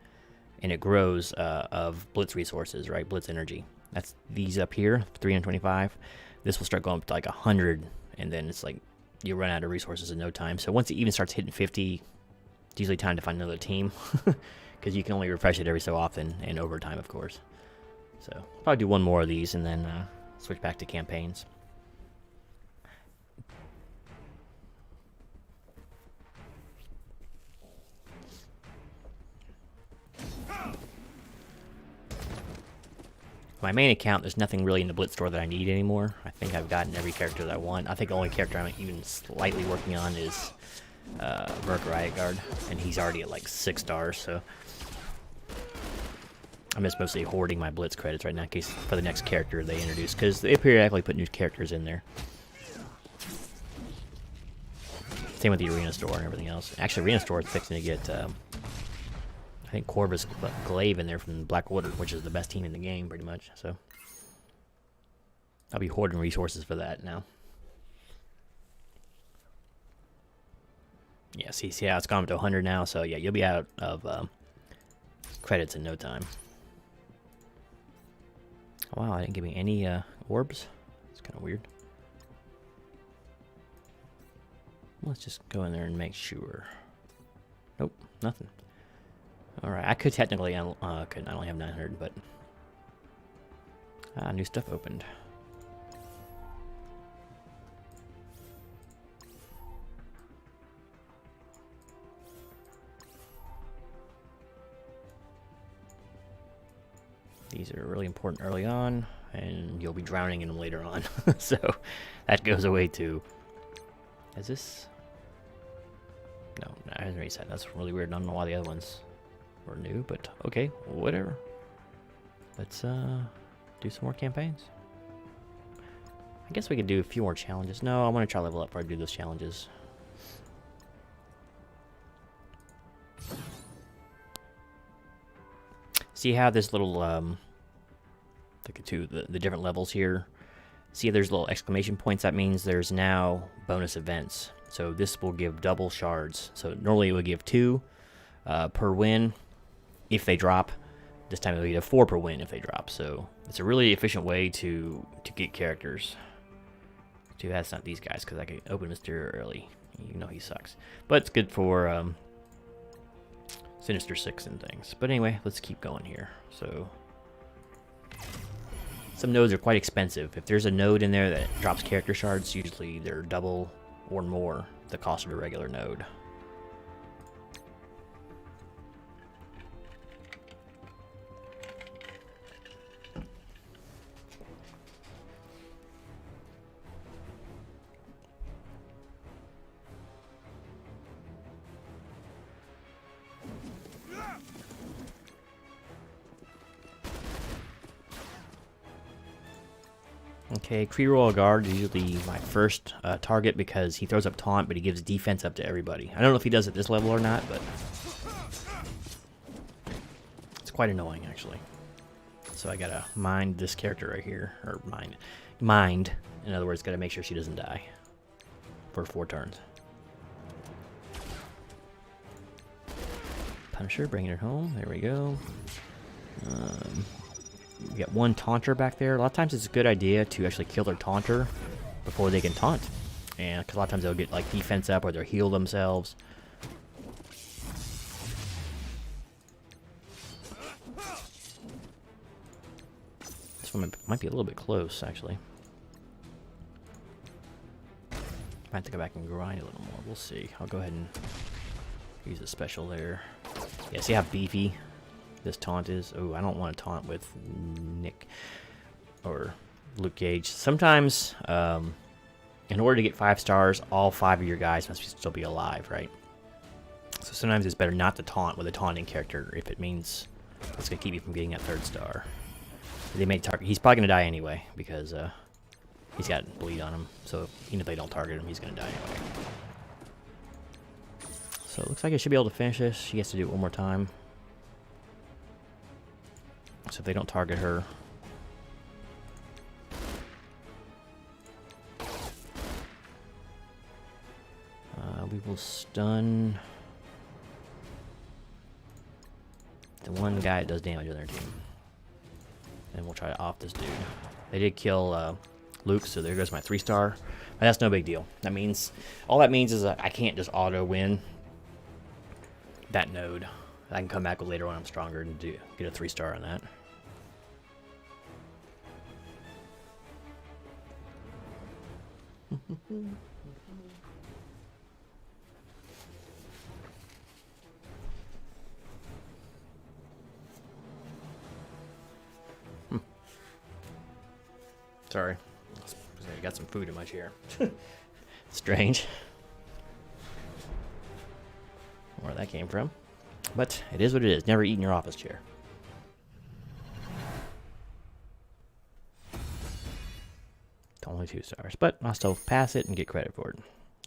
and it grows of Blitz resources, right? Blitz energy. That's these up here, 325. This will start going up to like 100, and then it's like you run out of resources in no time. So once it even starts hitting 50, it's usually time to find another team, because you can only refresh it every so often, and over time, of course. So probably do one more of these, and then switch back to campaigns. My main account, there's nothing really in the Blitz store that I need anymore. I think I've gotten every character that I want. I think the only character I'm even slightly working on is Merc Riot Guard, and he's already at like 6 stars, so I'm just mostly hoarding my Blitz credits right now in case for the next character they introduce, because they periodically put new characters in there. Same with the Arena Store and everything else. Actually, Arena Store is fixing to get, I think, Corvus Glaive in there from Black Order, which is the best team in the game, pretty much, so I'll be hoarding resources for that now. Yeah, see how it's gone up to 100 now, so yeah, you'll be out of credits in no time. Wow, I didn't give me any orbs. It's kind of weird. Let's just go in there and make sure. Nope, nothing. Alright, I could technically, I only have 900, but new stuff opened. These are really important early on, and you'll be drowning in them later on. So that goes away too. Is this? No, I haven't reset. That's really weird. I don't know why the other ones were new, but okay, whatever. Let's do some more campaigns. I guess we could do a few more challenges. No, I want to try level up before I do those challenges. See how this little, the different levels here. See if there's little exclamation points. That means there's now bonus events. So this will give double shards. So normally it would give 2 per win if they drop. This time it will give 4 per win if they drop. So it's a really efficient way to get characters. Too bad it's not these guys, because I can open Mysterio early. You know he sucks. But it's good for Sinister 6 and things. But anyway, let's keep going here. So some nodes are quite expensive. If there's a node in there that drops character shards, usually they're double or more the cost of a regular node. Okay, Kree Royal Guard is usually my first target because he throws up taunt, but he gives defense up to everybody. I don't know if he does at this level or not, but it's quite annoying, actually. So I gotta mind this character right here, or mind. In other words, gotta make sure she doesn't die for 4 turns. Punisher, bringing it home. There we go. We got 1 taunter back there. A lot of times it's a good idea to actually kill their taunter before they can taunt. And because a lot of times they'll get like defense up or they'll heal themselves. This one might be a little bit close, actually. Might have to go back and grind a little more. We'll see. I'll go ahead and use a special there. Yeah, see how beefy this taunt is? Oh, I don't want to taunt with Nick or Luke Cage. Sometimes, in order to get 5 stars, all 5 of your guys must still be alive, right? So sometimes it's better not to taunt with a taunting character if it means it's going to keep you from getting that 3rd star. They may target. He's probably going to die anyway because he's got bleed on him. So even if they don't target him, he's going to die anyway. So it looks like I should be able to finish this. She has to do it one more time. So if they don't target her, we will stun the one guy that does damage on their team. And we'll try to off this dude. They did kill Luke, so there goes my 3-star. But that's no big deal. That means, all that means is that I can't just auto win that node. I can come back with later when I'm stronger and get a 3-star on that. Sorry. I got some food in my chair. Strange. where that came from. But it is what it is. Never eat in your office chair. It's only 2 stars, but I'll still pass it and get credit for it.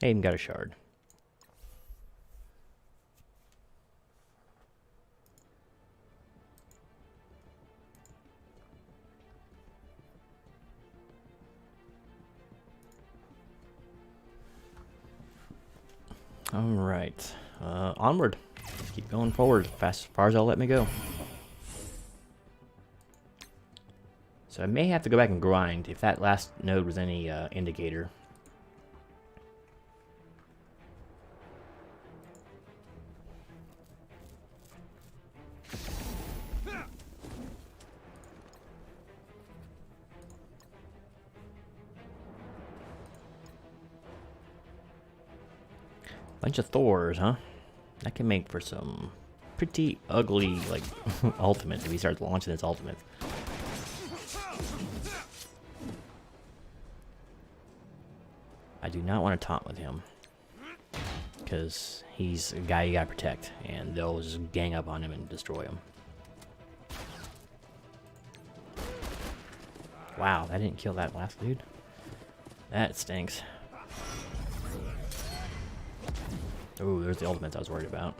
I even got a shard. Alright, onward. Let's keep going forward as far as they'll let me go. So I may have to go back and grind if that last node was any indicator. Bunch of Thors, huh? That can make for some pretty ugly, like, ultimates if he starts launching his ultimates. I do not want to taunt with him, because he's a guy you gotta protect, and they'll just gang up on him and destroy him. Wow, that didn't kill that last dude. That stinks. Ooh, there's the ultimates I was worried about.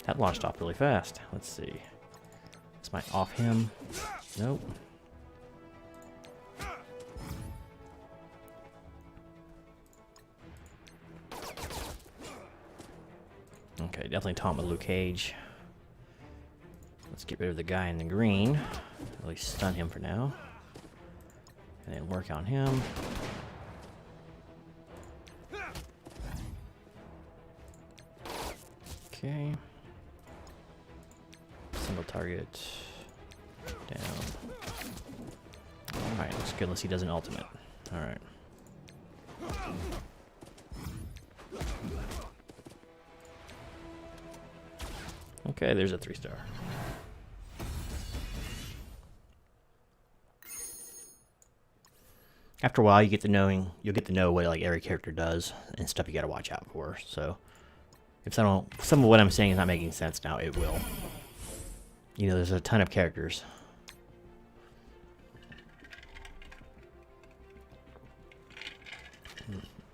That launched off really fast. Let's see. This might off him. Nope. Okay, definitely taunt with Luke Cage. Let's get rid of the guy in the green. At least stun him for now. And then work on him. Okay. Single target. Down. Alright, looks good unless he does an ultimate. Alright. Okay, there's a 3-star. After a while, you'll get to know what like every character does and stuff you got to watch out for. So, if some of what I'm saying is not making sense now, it will. You know, there's a ton of characters.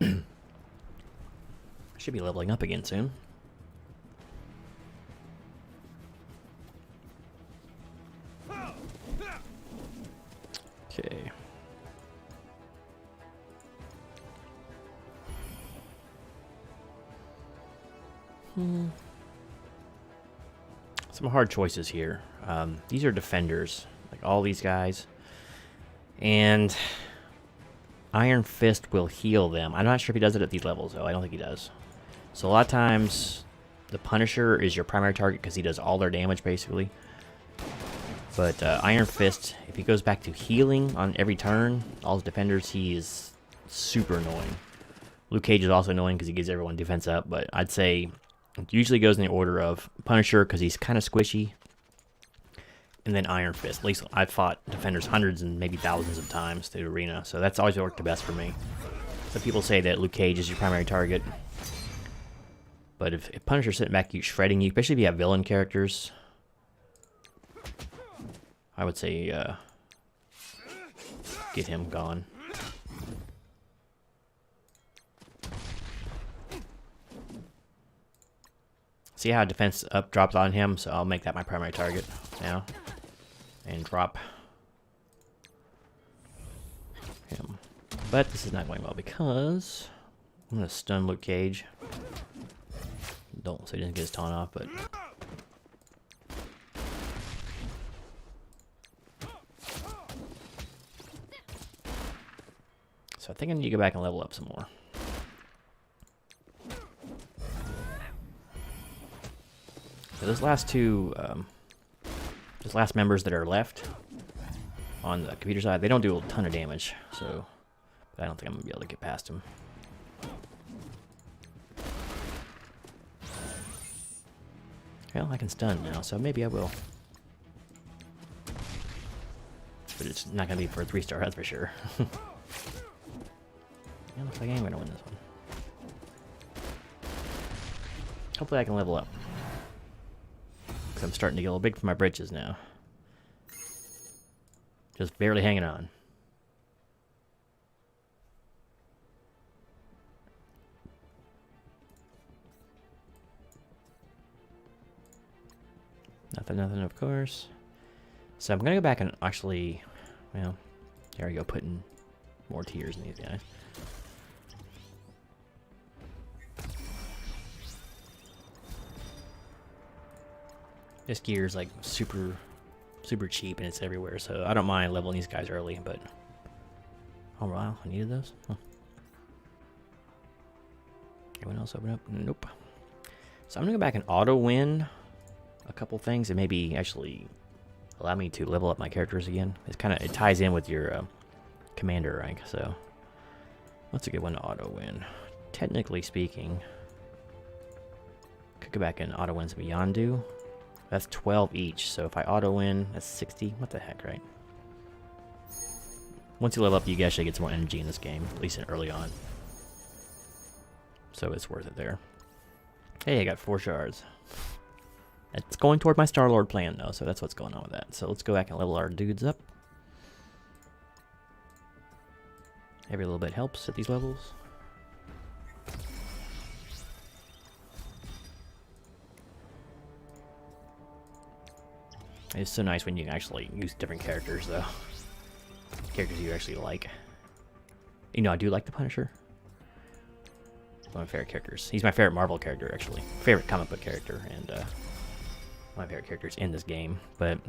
I should be leveling up again soon. Okay. Some hard choices here. These are defenders, like all these guys. And Iron Fist will heal them. I'm not sure if he does it at these levels, though. I don't think he does. So a lot of times, the Punisher is your primary target because he does all their damage, basically. But Iron Fist, if he goes back to healing on every turn, all his defenders, he is super annoying. Luke Cage is also annoying because he gives everyone defense up, but I'd say it usually goes in the order of Punisher because he's kind of squishy, and then Iron Fist. At least I've fought defenders hundreds and maybe thousands of times through the arena, so that's always worked the best for me. Some people say that Luke Cage is your primary target, but if Punisher's sitting back, he's shredding you, especially if you have villain characters, I would say get him gone. See how defense up drops on him, so I'll make that my primary target now. And drop him. But this is not going well because I'm going to stun Luke Cage. So he doesn't get his taunt off, but... So I think I need to go back and level up some more. So those last two, those last members that are left on the computer side, they don't do a ton of damage, so but I don't think I'm gonna be able to get past them. Well, I can stun now, so maybe I will. But it's not gonna be for a 3-star, that's for sure. Yeah, looks like I am gonna win this one. Hopefully I can level up. Because I'm starting to get a little big for my britches now. Just barely hanging on. Nothing, of course. So I'm gonna go back and actually, well, there we go, putting more tiers in these guys. This gear is like super cheap and it's everywhere, so I don't mind leveling these guys early, but... Oh wow, I needed those? Huh. Anyone else open up? Nope. So I'm gonna go back and auto-win a couple things and maybe actually allow me to level up my characters again. It ties in with your commander rank, so... What's a good one to auto-win? Technically speaking... Could go back and auto-win some Yondu. That's 12 each, so if I auto-win, that's 60. What the heck, right? Once you level up, you actually get some more energy in this game, at least early on. So it's worth it there. Hey, I got 4 shards. It's going toward my Star-Lord plan, though, so that's what's going on with that. So let's go back and level our dudes up. Every little bit helps at these levels. It's so nice when you can actually use different characters, though. Characters you actually like. You know, I do like the Punisher. One of my favorite characters. He's my favorite Marvel character, actually. Favorite comic book character, and my favorite characters in this game. But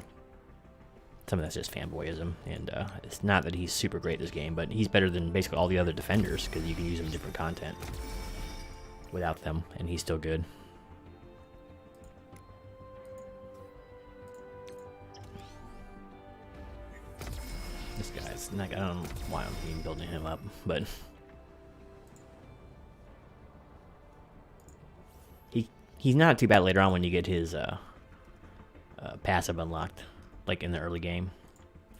some of that's just fanboyism, and it's not that he's super great in this game, but he's better than basically all the other defenders, because you can use him in different content without them, and he's still good. This guy's not, I don't know why I'm even building him up, but he's not too bad later on when you get his passive unlocked, like in the early game.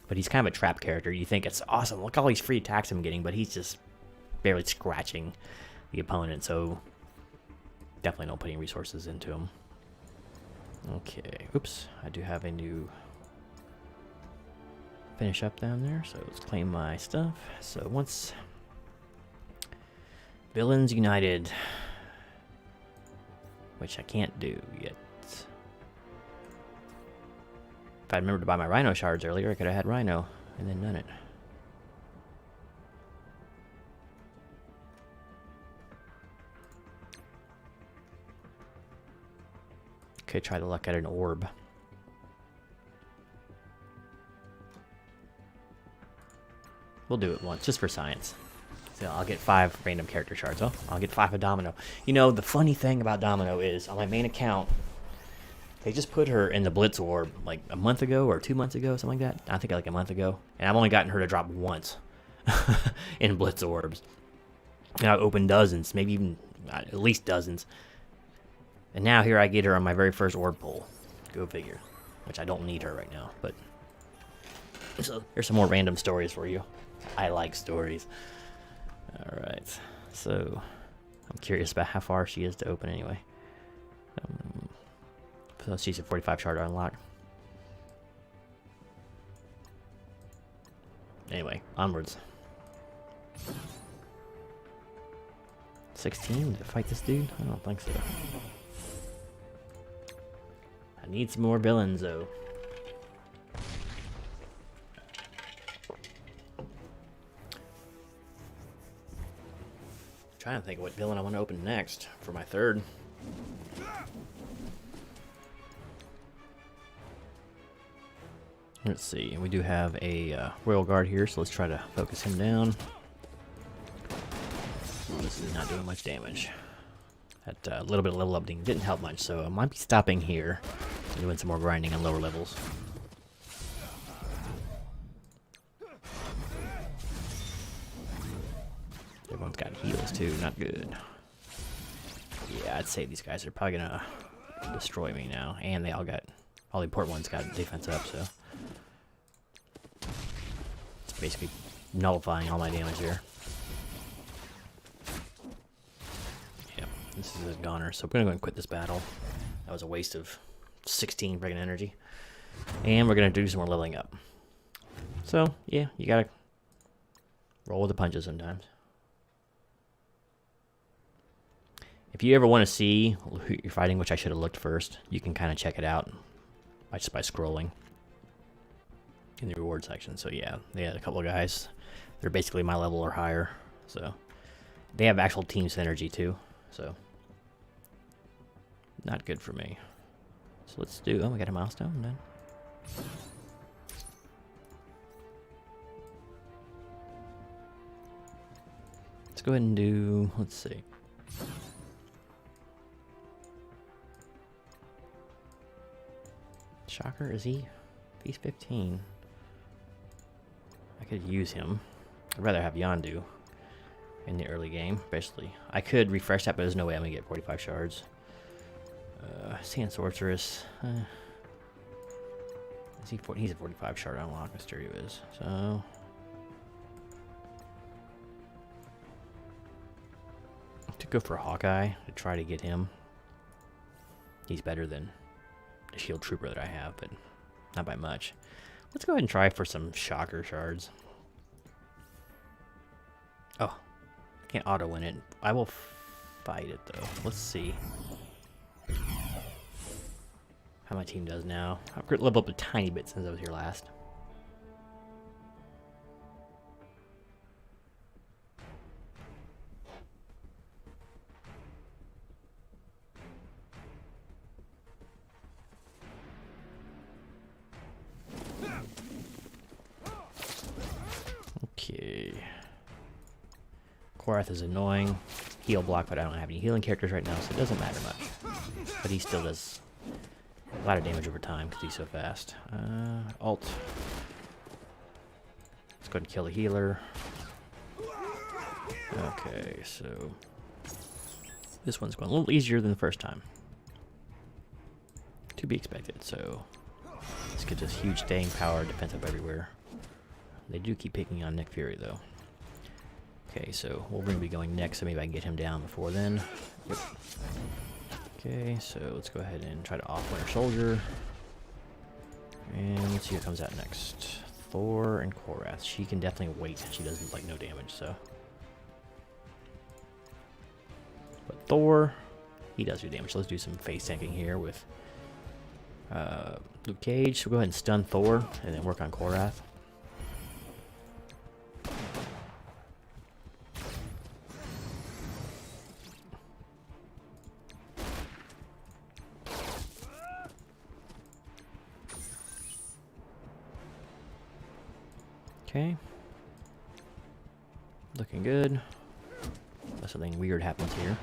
But he's kind of a trap character. You think it's awesome, look all these free attacks I'm getting, but he's just barely scratching the opponent, so definitely don't put any resources into him. Okay, oops, I do have a new finish up down there, so let's claim my stuff. So once Villains United, which I can't do yet. If I remembered to buy my Rhino shards earlier, I could have had Rhino and then done it. Could try the luck at an orb. We'll do it once, just for science. So I'll get 5 random character shards. Oh, I'll get 5 of Domino. You know, the funny thing about Domino is, on my main account, they just put her in the Blitz Orb like a month ago or 2 months ago, something like that. I think like a month ago. And I've only gotten her to drop once in Blitz Orbs. And I've opened dozens, maybe even at least dozens. And now here I get her on my very first orb pull. Go figure. Which I don't need her right now, but... So here's some more random stories for you. I like stories. Alright, so I'm curious about how far she is to open anyway. So she's a 45 shard unlock. Anyway, onwards. 16 to fight this dude? I don't think so. I need some more villains though. Trying to think of what villain I want to open next for my third. Let's see, we do have a Royal Guard here, so let's try to focus him down. This is not doing much damage. That little bit of level up didn't help much, so I might be stopping here and doing some more grinding on lower levels. Everyone's got heals too, not good. Yeah, I'd say these guys are probably gonna destroy me now, and they all the important ones got defense up, so it's basically nullifying all my damage here. Yeah, this is a goner, so I'm gonna go and quit this battle. That was a waste of 16 friggin' energy. And we're going to do some more leveling up. So, yeah, you got to roll with the punches sometimes. If you ever want to see who you're fighting, which I should have looked first, you can kind of check it out just by scrolling in the reward section. So yeah, they had a couple of guys. They're basically my level or higher. So they have actual team synergy too. So not good for me. So let's do, oh, we got a milestone then. Let's go ahead and do, let's see. Shocker, is he? He's 15. I could use him. I'd rather have Yondu in the early game, especially. I could refresh that, but there's no way I'm gonna get 45 shards. Sand Sorceress. Is he? He's a 45 shard unlock. Mysterio is. So. To go for Hawkeye to try to get him. He's better than the Shield Trooper that I have, but not by much. Let's go ahead and try for some Shocker shards. Oh, I can't auto win it. I will fight it though. Let's see how my team does now. I've leveled up a tiny bit since I was here last. Okay. Korath is annoying. Heal block, but I don't have any healing characters right now, so it doesn't matter much. But he still does a lot of damage over time because he's so fast. Alt. Let's go ahead and kill the healer. Okay, so this one's going a little easier than the first time. To be expected, so let's get this huge staying power defense up everywhere. They do keep picking on Nick Fury, though. Okay, so Wolverine will be going next, so maybe I can get him down before then. Yep. Okay, so let's go ahead and try to off Winter Soldier. And let's see what comes out next. Thor and Korath. She can definitely wait. She does like no damage, so. But Thor, he does do damage. So let's do some face tanking here with Luke Cage. So we'll go ahead and stun Thor and then work on Korath. Okay. Looking good. Unless something weird happens here.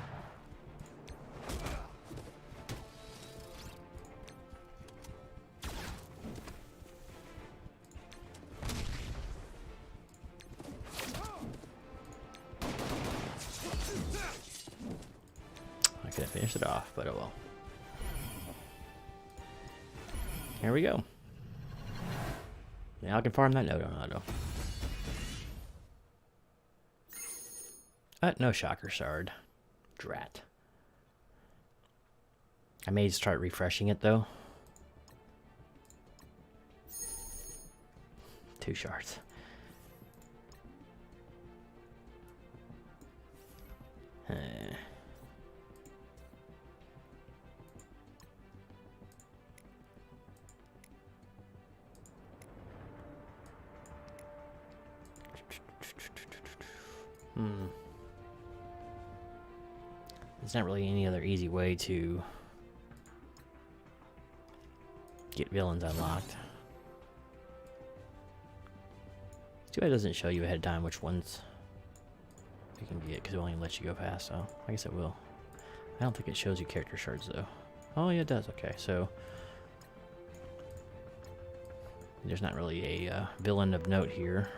I could have finished it off, but oh well. Here we go. Now I can farm that note on auto. No Shocker Shard. Drat. I may just start refreshing it though. 2 shards. There's not really any other easy way to get villains unlocked. Too bad it doesn't show you ahead of time which ones you can get, because it only lets you go fast, so I guess it will. I don't think it shows you character shards though. Oh yeah, it does. Okay, so there's not really a villain of note here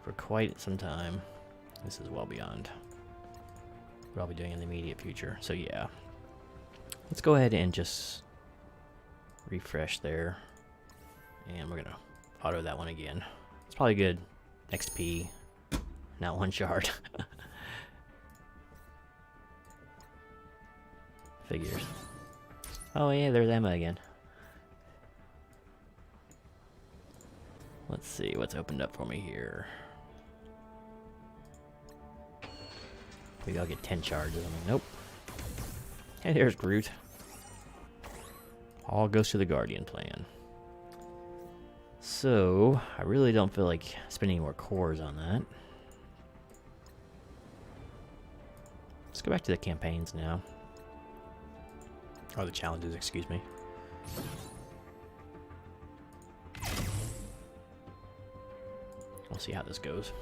for quite some time. This is well beyond what I'll be doing in the immediate future. So yeah, let's go ahead and just refresh there, and we're gonna auto that one again. It's probably good XP, not 1 shard. Figures. Oh yeah, there's Emma again. Let's see what's opened up for me here. Maybe I'll get 10 charges. I mean, nope. Hey, there's Groot. All goes to the Guardian plan. So, I really don't feel like spending more cores on that. Let's go back to the campaigns now. Or the challenges, excuse me. We'll see how this goes.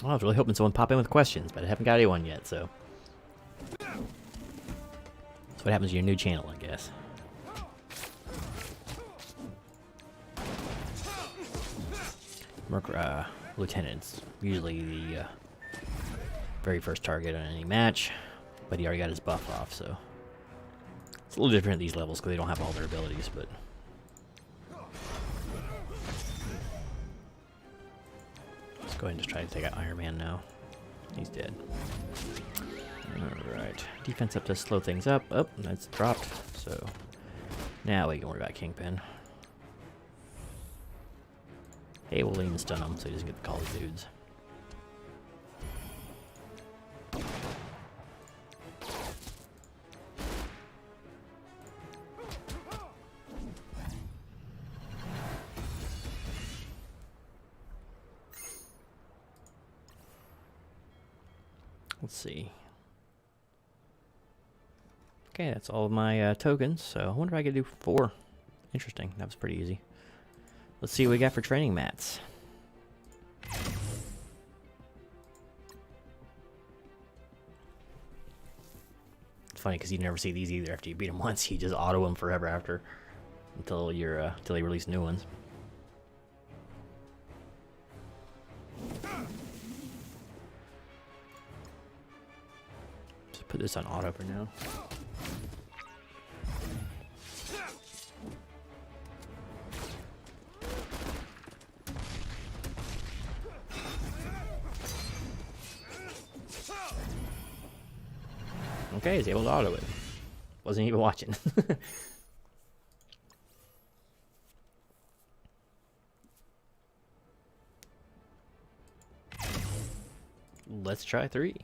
Well, I was really hoping someone would pop in with questions, but I haven't got anyone yet, so. That's what happens to your new channel, I guess. Lieutenant's usually the very first target on any match, but he already got his buff off, so. It's a little different at these levels because they don't have all their abilities, but. Let's go ahead and just try to take out Iron Man now. He's dead. Alright. Defense up to slow things up. Oh, that's dropped. So now we can worry about Kingpin. Hey, we'll even stun him so he doesn't get the call of dudes. Let's see. Okay, that's all of my tokens, so I wonder if I could do 4. Interesting, that was pretty easy. Let's see what we got for training mats. It's funny because you never see these either after you beat them once. You just auto them forever after, until you're until they release new ones. Just put this on auto for now. Okay, he's able to auto it. Wasn't even watching. Let's try 3.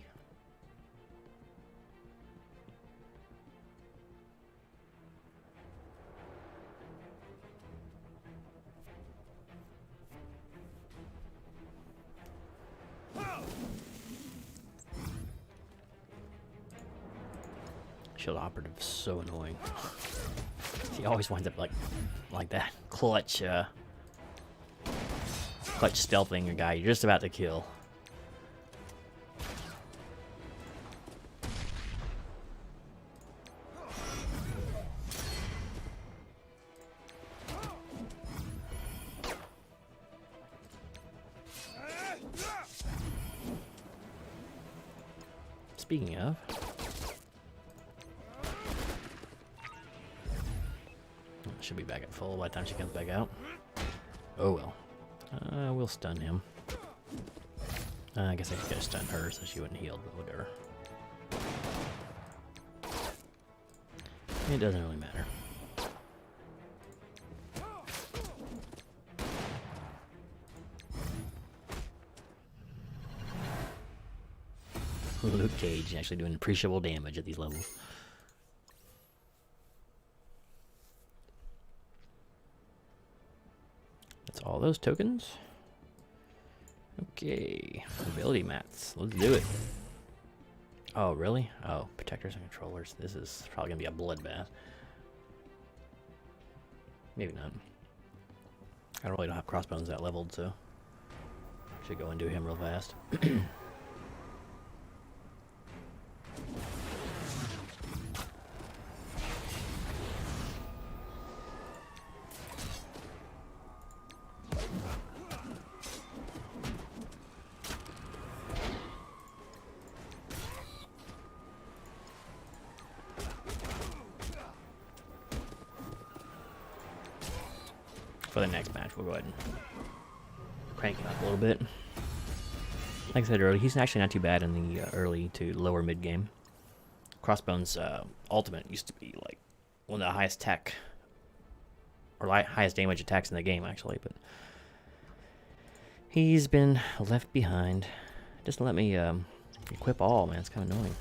Shield operative is so annoying. He always winds up like that. Clutch stealthing your guy you're just about to kill. Speaking of, should be back at full by the time she comes back out. Oh well. We'll stun him. I guess I could have stunned her so she wouldn't heal, but whatever. It doesn't really matter. Luke Cage actually doing appreciable damage at these levels. That's all those tokens. Okay, ability mats. Let's do it. Oh, really? Oh, protectors and controllers. This is probably gonna be a bloodbath. Maybe not. I really don't have crossbones that leveled, so should go and do him real fast. For the next match, we'll go ahead and crank him up a little bit. Like I said earlier, he's actually not too bad in the early to lower mid game. Crossbone's ultimate used to be like one of the highest tech or highest damage attacks in the game, actually, but he's been left behind. Just let me equip all, man. It's kind of annoying.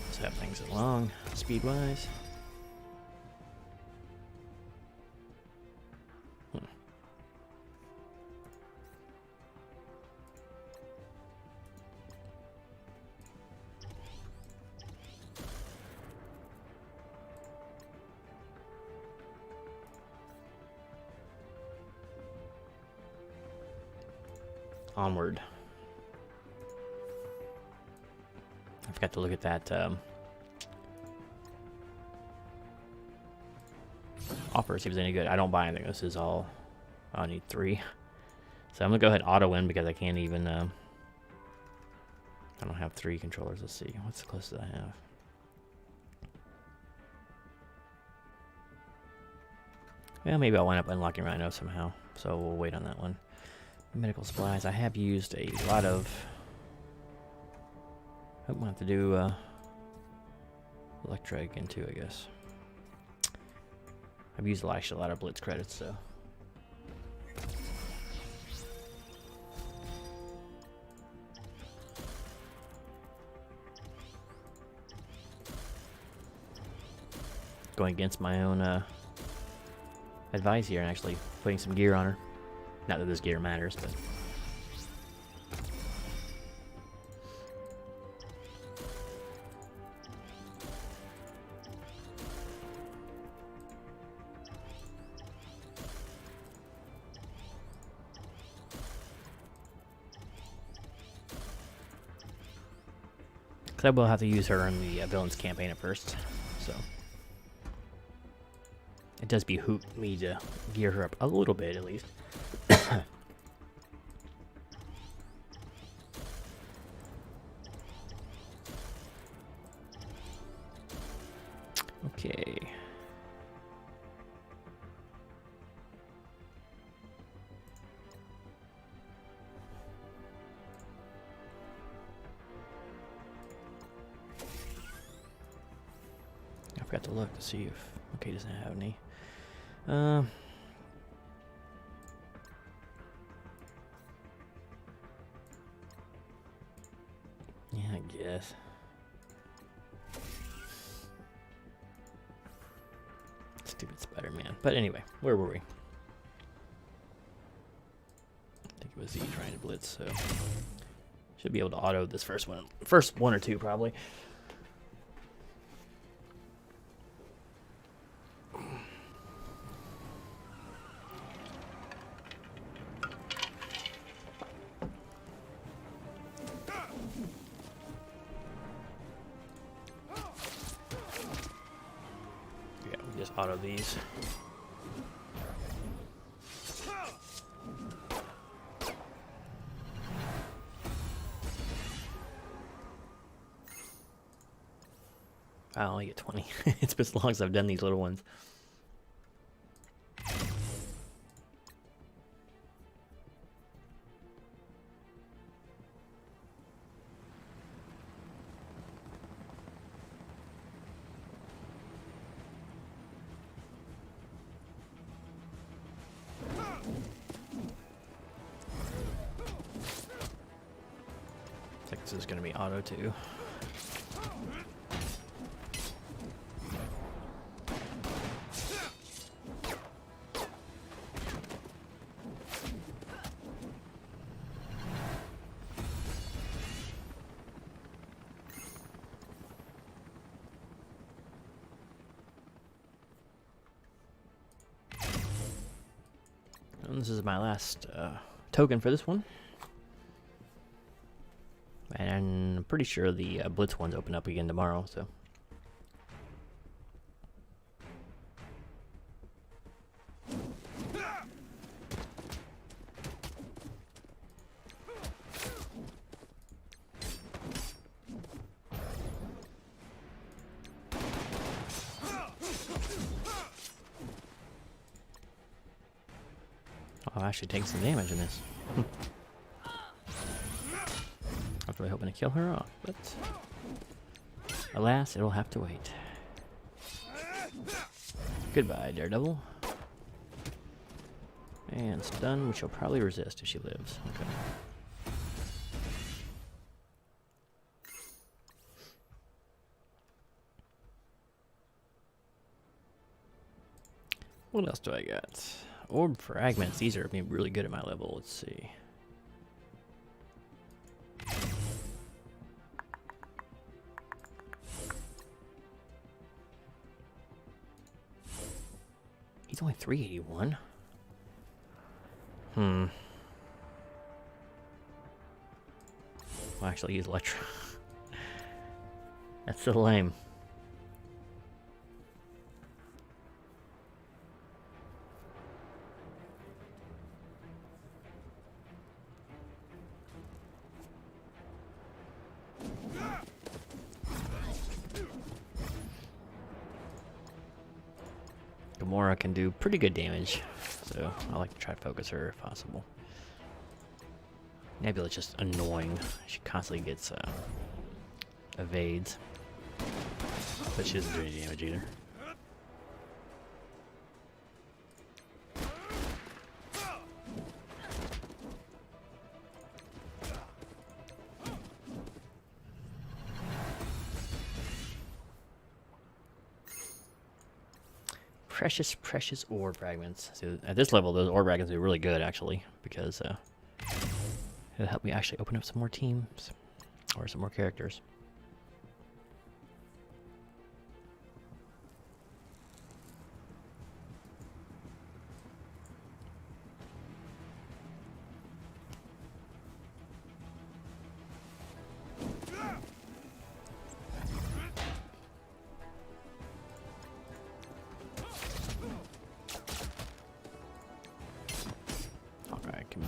Let's have things along speed-wise. Onward. I forgot to look at that offer, see if it's any good. I don't buy anything. This is all. I need 3. So I'm gonna go ahead and auto win because I can't even. I don't have 3 controllers. Let's see. What's the closest I have? Well, maybe I'll wind up unlocking Rhino somehow. So we'll wait on that one. Medical supplies. I have used a lot of. I might have to do Electra again too, I guess. I've used actually a lot of Blitz credits, so. Going against my own advice here and actually putting some gear on her. Not that this gear matters, but. Because I will have to use her in the villain's campaign at first, so. It does behoove me to gear her up a little bit at least. Okay. I forgot to look to see if okay doesn't have any. Yeah, I guess. Stupid Spider-Man. But anyway, where were we? I think it was Z trying to blitz, so should be able to auto this first one or two probably. Just auto these. I only get 20. It's been as long as I've done these little ones. This is going to be auto too. And this is my last token for this one. And I'm pretty sure the Blitz ones open up again tomorrow, so. actually taking some damage in this. I was really hoping to kill her off, but alas, it'll have to wait. Goodbye, Daredevil. And stun, which she'll probably resist if she lives. Okay. What else do I got? Orb fragments. These are really good at my level. Let's see. He's only 381. Well, actually, he's Electro. That's so lame. Gamora can do pretty good damage, so I like to try to focus her if possible. Nebula's just annoying. She constantly gets evades, but she doesn't do any damage either. Precious, precious orb fragments. So at this level, those orb fragments are really good, actually, because it'll help me actually open up some more teams or some more characters.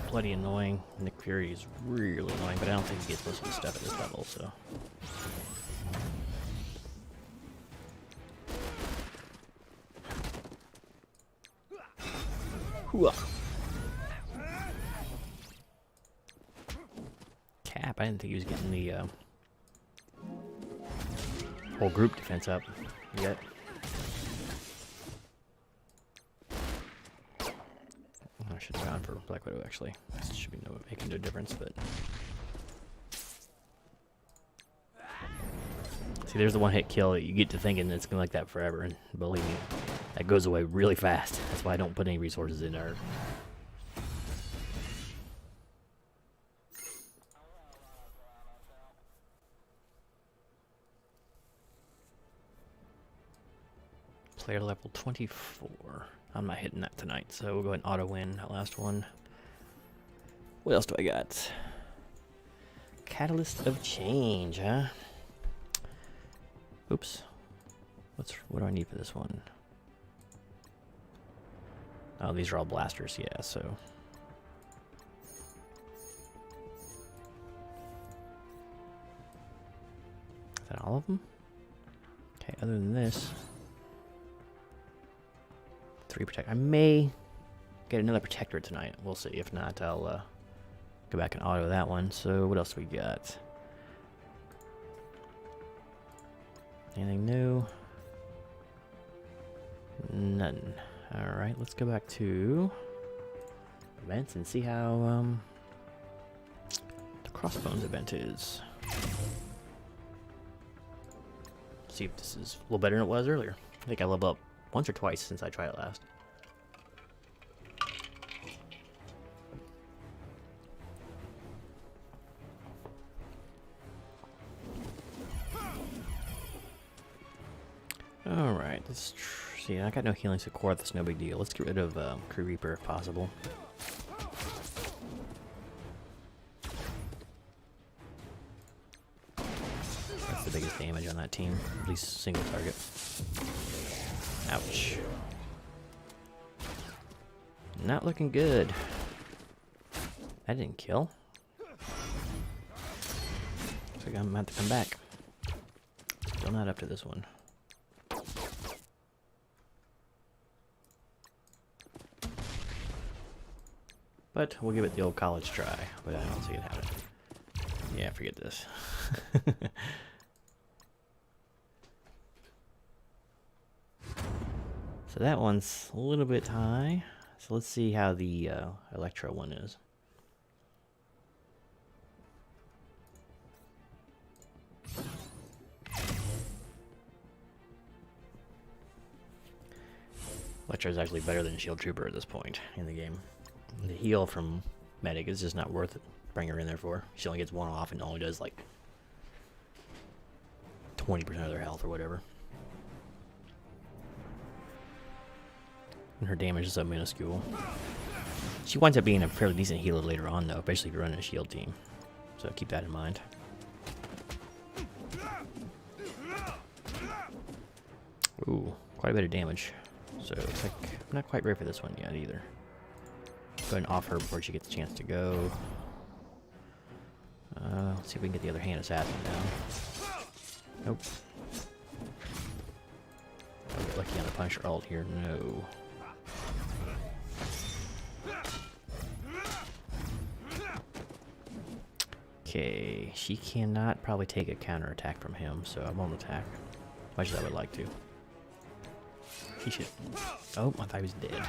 Bloody annoying. Nick Fury is really annoying, but I don't think he gets most of the stuff at this level, so. Hooah. Cap, I didn't think he was getting the whole group defense up yet. I should have gone for Black Widow, actually. This should be making no difference, but... See, there's the one-hit kill that you get to thinking it's going to like that forever, and believe me, that goes away really fast. That's why I don't put any resources in her. Player level 24. I'm not hitting that tonight, so we'll go ahead and auto-win that last one. What else do I got? Catalyst of Change, huh? Oops. What do I need for this one? Oh, these are all blasters, yeah, so... Is that all of them? Okay, other than this... 3 protect. I may get another protector tonight. We'll see. If not, I'll go back and auto that one. So what else we got? Anything new? None. All right, let's go back to events and see how the Crossbones event is. See if this is a little better than it was earlier. I think I leveled up once or twice since I tried it last. Alright, let's see. I got no healing support, that's no big deal. Let's get rid of Kree Reaper if possible. That's the biggest damage on that team, at least single target. Ouch. Not looking good. That didn't kill. Looks like I'm about to come back. Still not up to this one. But we'll give it the old college try, but I don't see it happening. Yeah, forget this. So that one's a little bit high. So let's see how the Electro one is. Electro is actually better than Shield Trooper at this point in the game. The heal from Medic is just not worth it. Bring her in there for. She only gets one off and only does like 20% of their health or whatever. And her damage is so minuscule. She winds up being a fairly decent healer later on though, especially if you're running a shield team. So keep that in mind. Ooh, quite a bit of damage. So it looks like I'm not quite ready for this one yet either. Go ahead and off her before she gets a chance to go. Let's see if we can get the other hand assassin down. Nope. I'll get lucky on the Punisher ult here. No. Okay, she cannot probably take a counterattack from him, so I won't attack. Much as I would like to. He should. Oh, I thought he was dead.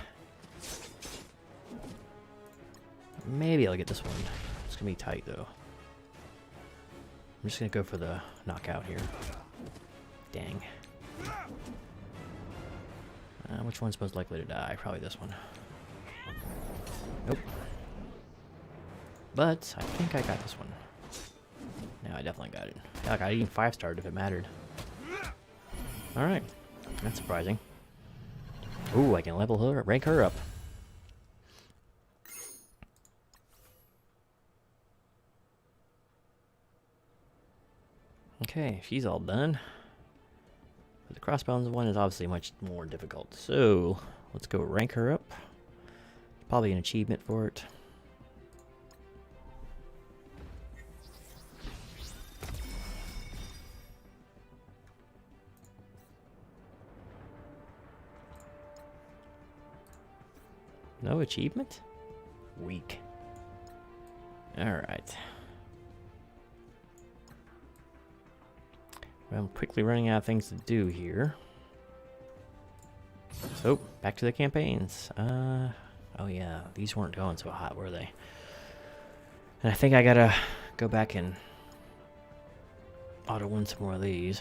Maybe I'll get this one. It's gonna be tight though. I'm just gonna go for the knockout here. Dang. Which one's most likely to die? Probably this one. Nope. But I think I got this one. No, I definitely got it. Heck, I even 5-starred if it mattered. Alright. That's surprising. Ooh, I can level her, rank her up. Okay, she's all done. But the crossbones one is obviously much more difficult. So, let's go rank her up. Probably an achievement for it. No achievement? Weak. Alright. I'm quickly running out of things to do here. So, back to the campaigns. Oh yeah, these weren't going so hot, were they? And I think I gotta go back and auto-win some more of these.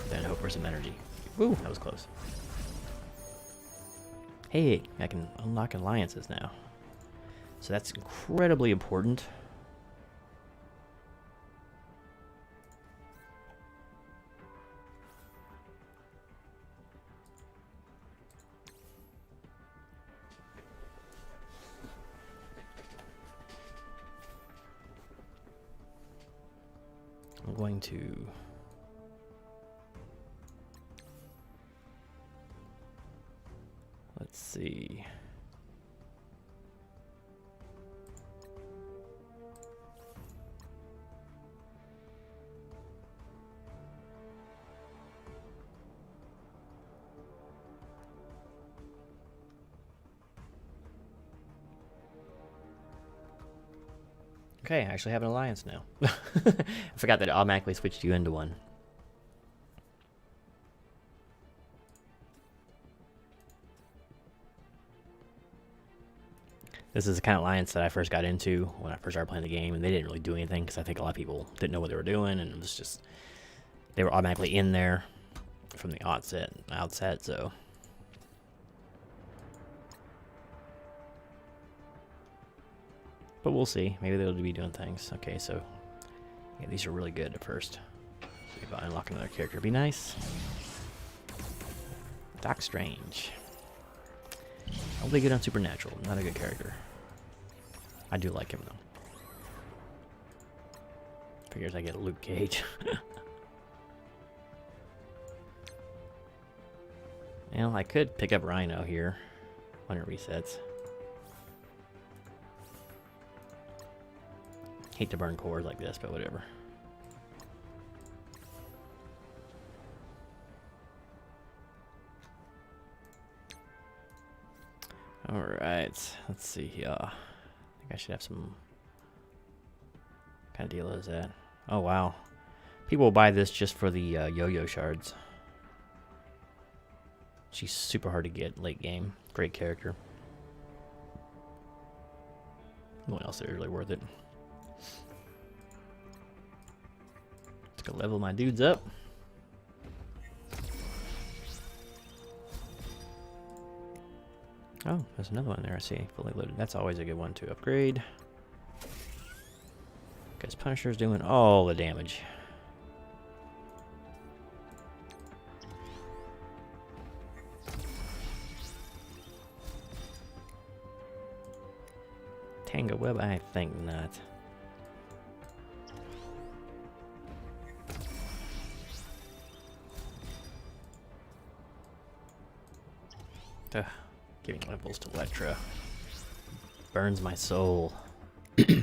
Then hope for some energy. Woo, that was close. Hey, I can unlock alliances now. So that's incredibly important. I'm going to let's see. Okay, I actually have an alliance now. I forgot that it automatically switched you into one. This is the kind of alliance that I first got into when I first started playing the game, and they didn't really do anything because I think a lot of people didn't know what they were doing, and it was just they were automatically in there from the outset, so. But we'll see. Maybe they'll be doing things. Okay, so yeah, these are really good at first. So if I unlock another character, it'd be nice. Doc Strange. Probably good on Supernatural. Not a good character. I do like him though. Figures I get Luke Cage. Well, I could pick up Rhino here when it resets. Hate to burn cores like this, but whatever. Alright, let's see here. I think I should have some... What kind of deal is that? Oh, wow. People will buy this just for the yo-yo shards. She's super hard to get late game. Great character. No one else is really worth it. Let's go level my dudes up. Oh, there's another one there I see. Fully loaded. That's always a good one to upgrade. Because Punisher's doing all the damage. Tango Web? I think not. Ugh. Giving levels to Electra burns my soul. Yeah,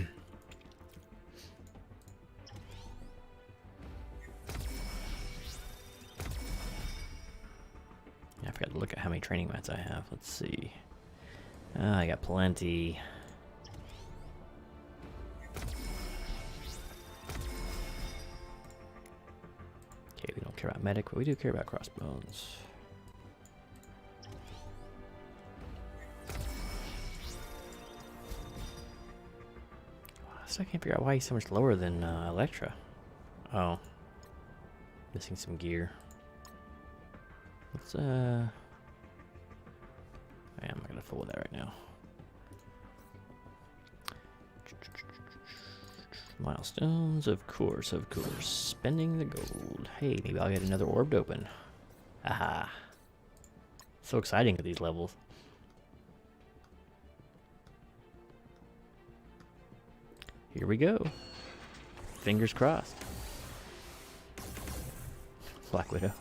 I forgot to look at how many training mats I have. Let's see. I got plenty. Okay, we don't care about medic, but we do care about crossbones. I can't figure out why he's so much lower than Electra. Oh. Missing some gear. Let's, I'm not gonna fool with that right now. Milestones, of course, of course. Spending the gold. Hey, maybe I'll get another orb to open. Aha. So exciting at these levels. Here we go. Fingers crossed. Black Widow.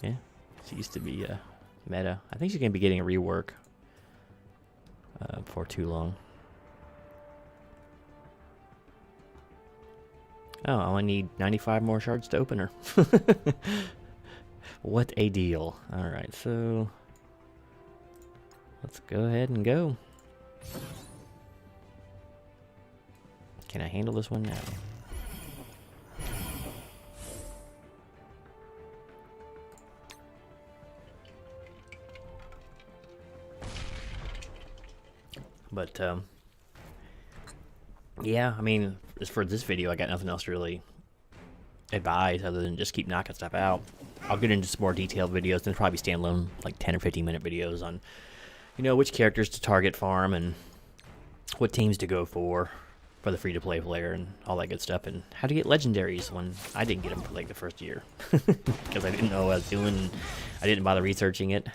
Yeah, she used to be meta. I think she's going to be getting a rework for too long. Oh, I only need 95 more shards to open her. What a deal. Alright, so... let's go ahead and go. Can I handle this one now? But, yeah, I mean, as for this video, I got nothing else to really advise other than just keep knocking stuff out. I'll get into some more detailed videos, then probably standalone, like 10 or 15 minute videos on, you know, which characters to target farm and what teams to go for the free-to-play player and all that good stuff, and how to get legendaries when I didn't get them for like the first year because I didn't know what I was doing and I didn't bother researching it.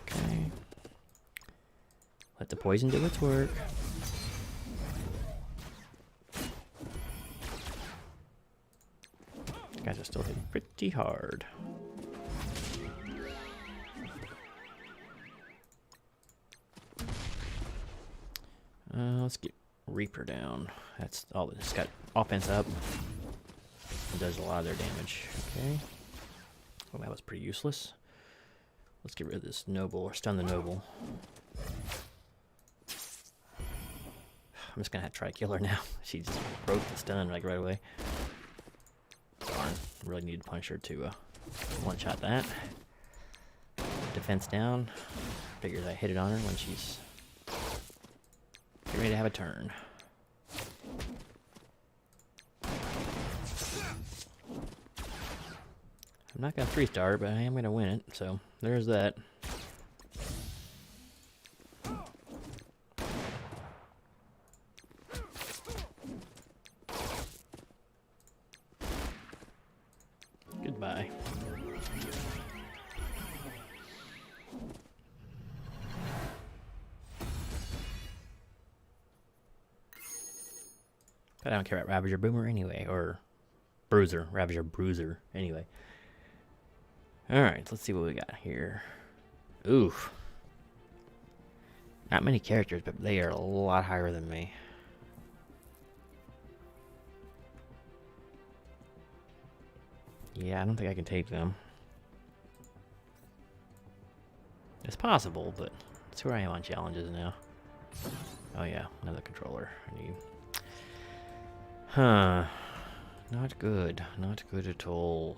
Okay, let the poison do its work. You guys are still hitting pretty hard. Let's get Reaper down. That's all. It's got offense up. It does a lot of their damage. Okay. Well, that was pretty useless. Let's get rid of this noble, or stun the noble. I'm just gonna have to try to kill her now. She just broke the stun like right away. Darn. Really need to punch her to one-shot that. Defense down. Figures I hit it on her when she's getting ready to have a turn. I'm not gonna 3-star, but I am gonna win it, so there's that. Goodbye. But I don't care about Ravager Boomer anyway, or Bruiser, Ravager Bruiser anyway. Alright, let's see what we got here. Oof. Not many characters, but they are a lot higher than me. Yeah, I don't think I can take them. It's possible, but that's where I am on challenges now. Oh yeah, another controller. I need. Huh. Not good. Not good at all.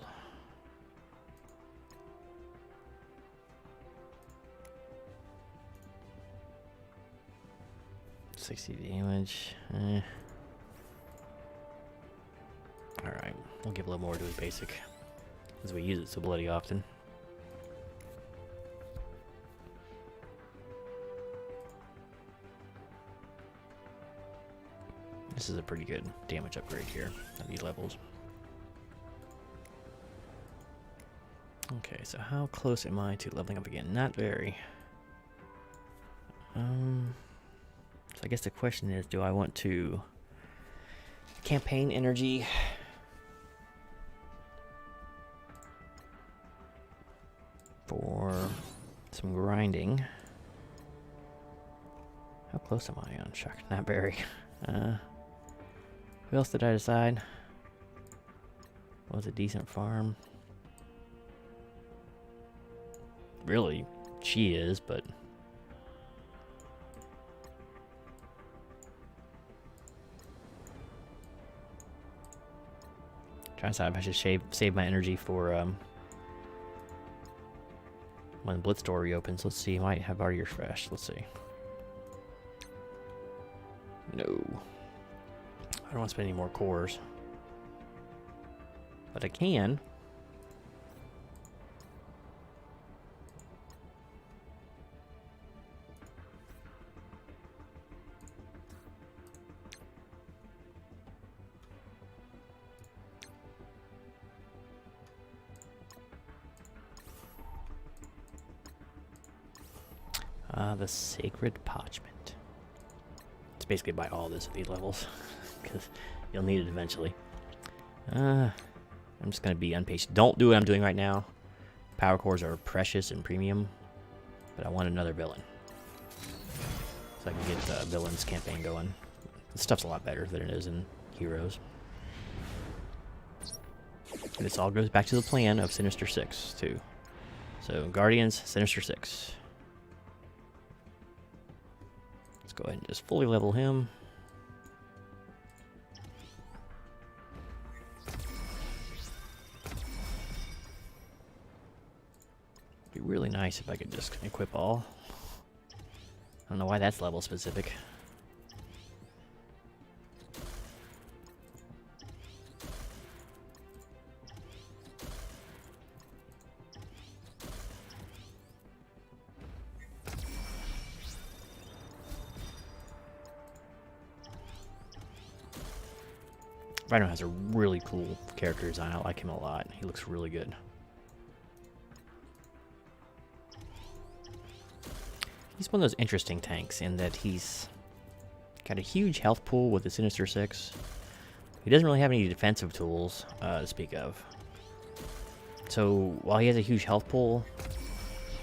60 damage. Alright, we'll give a little more to his basic, as we use it so bloody often. This is a pretty good damage upgrade here at these levels. Okay, so how close am I to leveling up again? Not very. So I guess the question is, do I want to campaign energy for some grinding? How close am I on Shock? Not very. Who else did I decide? Was a decent farm? Really, she is, but trying to decide if I should save my energy for when the Blitz door reopens. Let's see, I might have already refreshed. Let's see. No. I don't want to spend any more cores. But I can. The Sacred Parchment. It's basically buy all this at these levels, because you'll need it eventually. I'm just going to be impatient. Don't do what I'm doing right now. Power cores are precious and premium, but I want another villain. So I can get the villains campaign going. This stuff's a lot better than it is in Heroes. And this all goes back to the plan of Sinister-6, too. So, Guardians, Sinister-6. Let's go ahead and just fully level him. It'd be really nice if I could just equip all. I don't know why that's level specific. Rhino has a really cool character design. I like him a lot. He looks really good. He's one of those interesting tanks in that he's got a huge health pool with the Sinister-6. He doesn't really have any defensive tools to speak of. So while he has a huge health pool,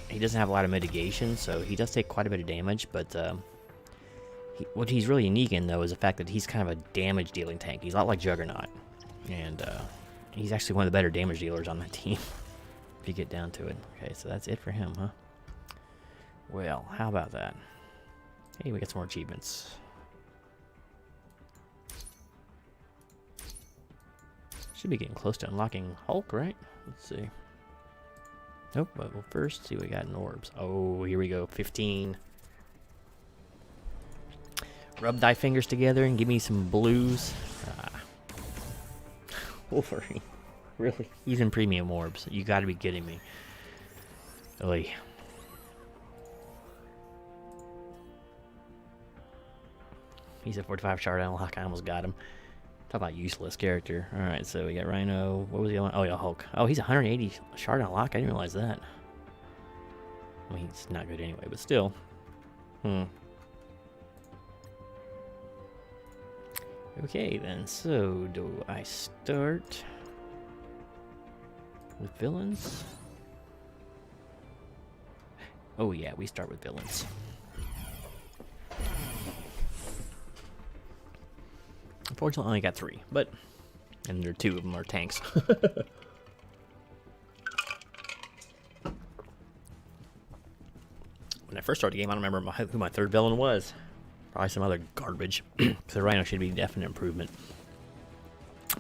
he doesn't have a lot of mitigation, so he does take quite a bit of damage, but what he's really unique in, though, is the fact that he's kind of a damage-dealing tank. He's a lot like Juggernaut, and he's actually one of the better damage dealers on that team, if you get down to it. Okay, so that's it for him, huh? Well, how about that? Hey, we got some more achievements. Should be getting close to unlocking Hulk, right? Let's see. Nope, but we'll first see what we got in orbs. Oh, here we go, 15. Rub thy fingers together and give me some blues. Wolverine. Really? He's in premium orbs. You gotta be kidding me. Oy. He's a 45 shard unlock. I almost got him. Talk about useless character. Alright, so we got Rhino. What was the other one? Oh, yeah, Hulk. Oh, he's 180 shard unlock. I didn't realize that. I mean, he's not good anyway, but still. Okay, then. So, do I start with villains? Oh, yeah, we start with villains. Unfortunately, I only got 3, but... And there 2 of them are tanks. when I first started the game, I don't remember who my third villain was. Probably some other garbage. So Rhino should be a definite improvement.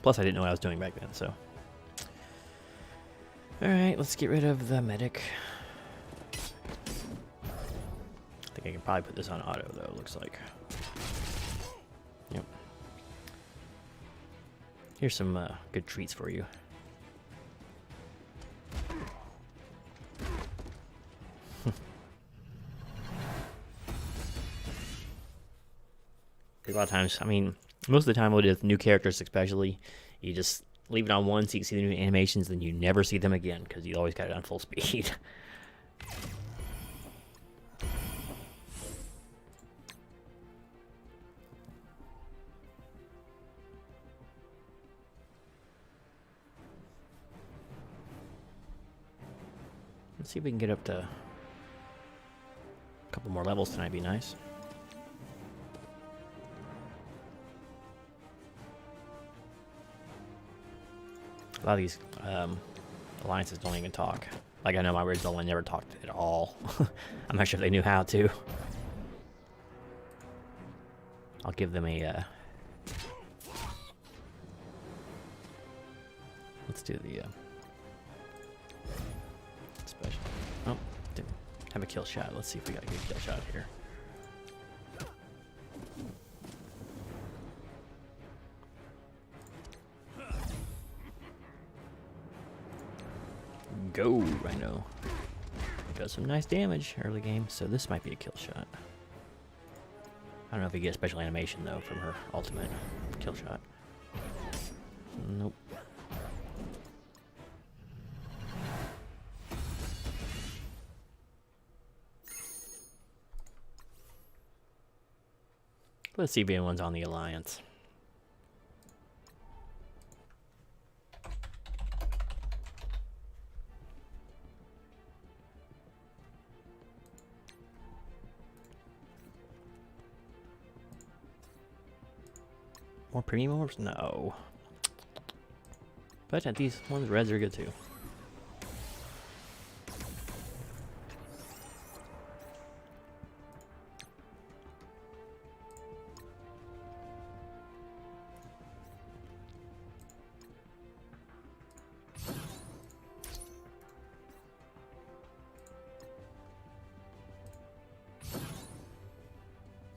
Plus, I didn't know what I was doing back then, so. Alright, let's get rid of the medic. I think I can probably put this on auto, though, it looks like. Yep. Here's some good treats for you. A lot of times, I mean, most of the time with new characters especially, you just leave it on one so you can see the new animations, then you never see them again because you always got it on full speed. Let's see if we can get up to a couple more levels tonight, be nice. A lot of these alliances don't even talk. Like, I know my original one never talked at all. I'm not sure if they knew how to. I'll give them a... let's do the... special... Oh, didn't have a kill shot. Let's see if we got a good kill shot here. Go, Rhino. Does some nice damage early game, so this might be a kill shot. I don't know if you get a special animation, though, from her ultimate kill shot. Nope. Let's see if anyone's on the Alliance. More premium orbs? No. But these ones, reds are good too.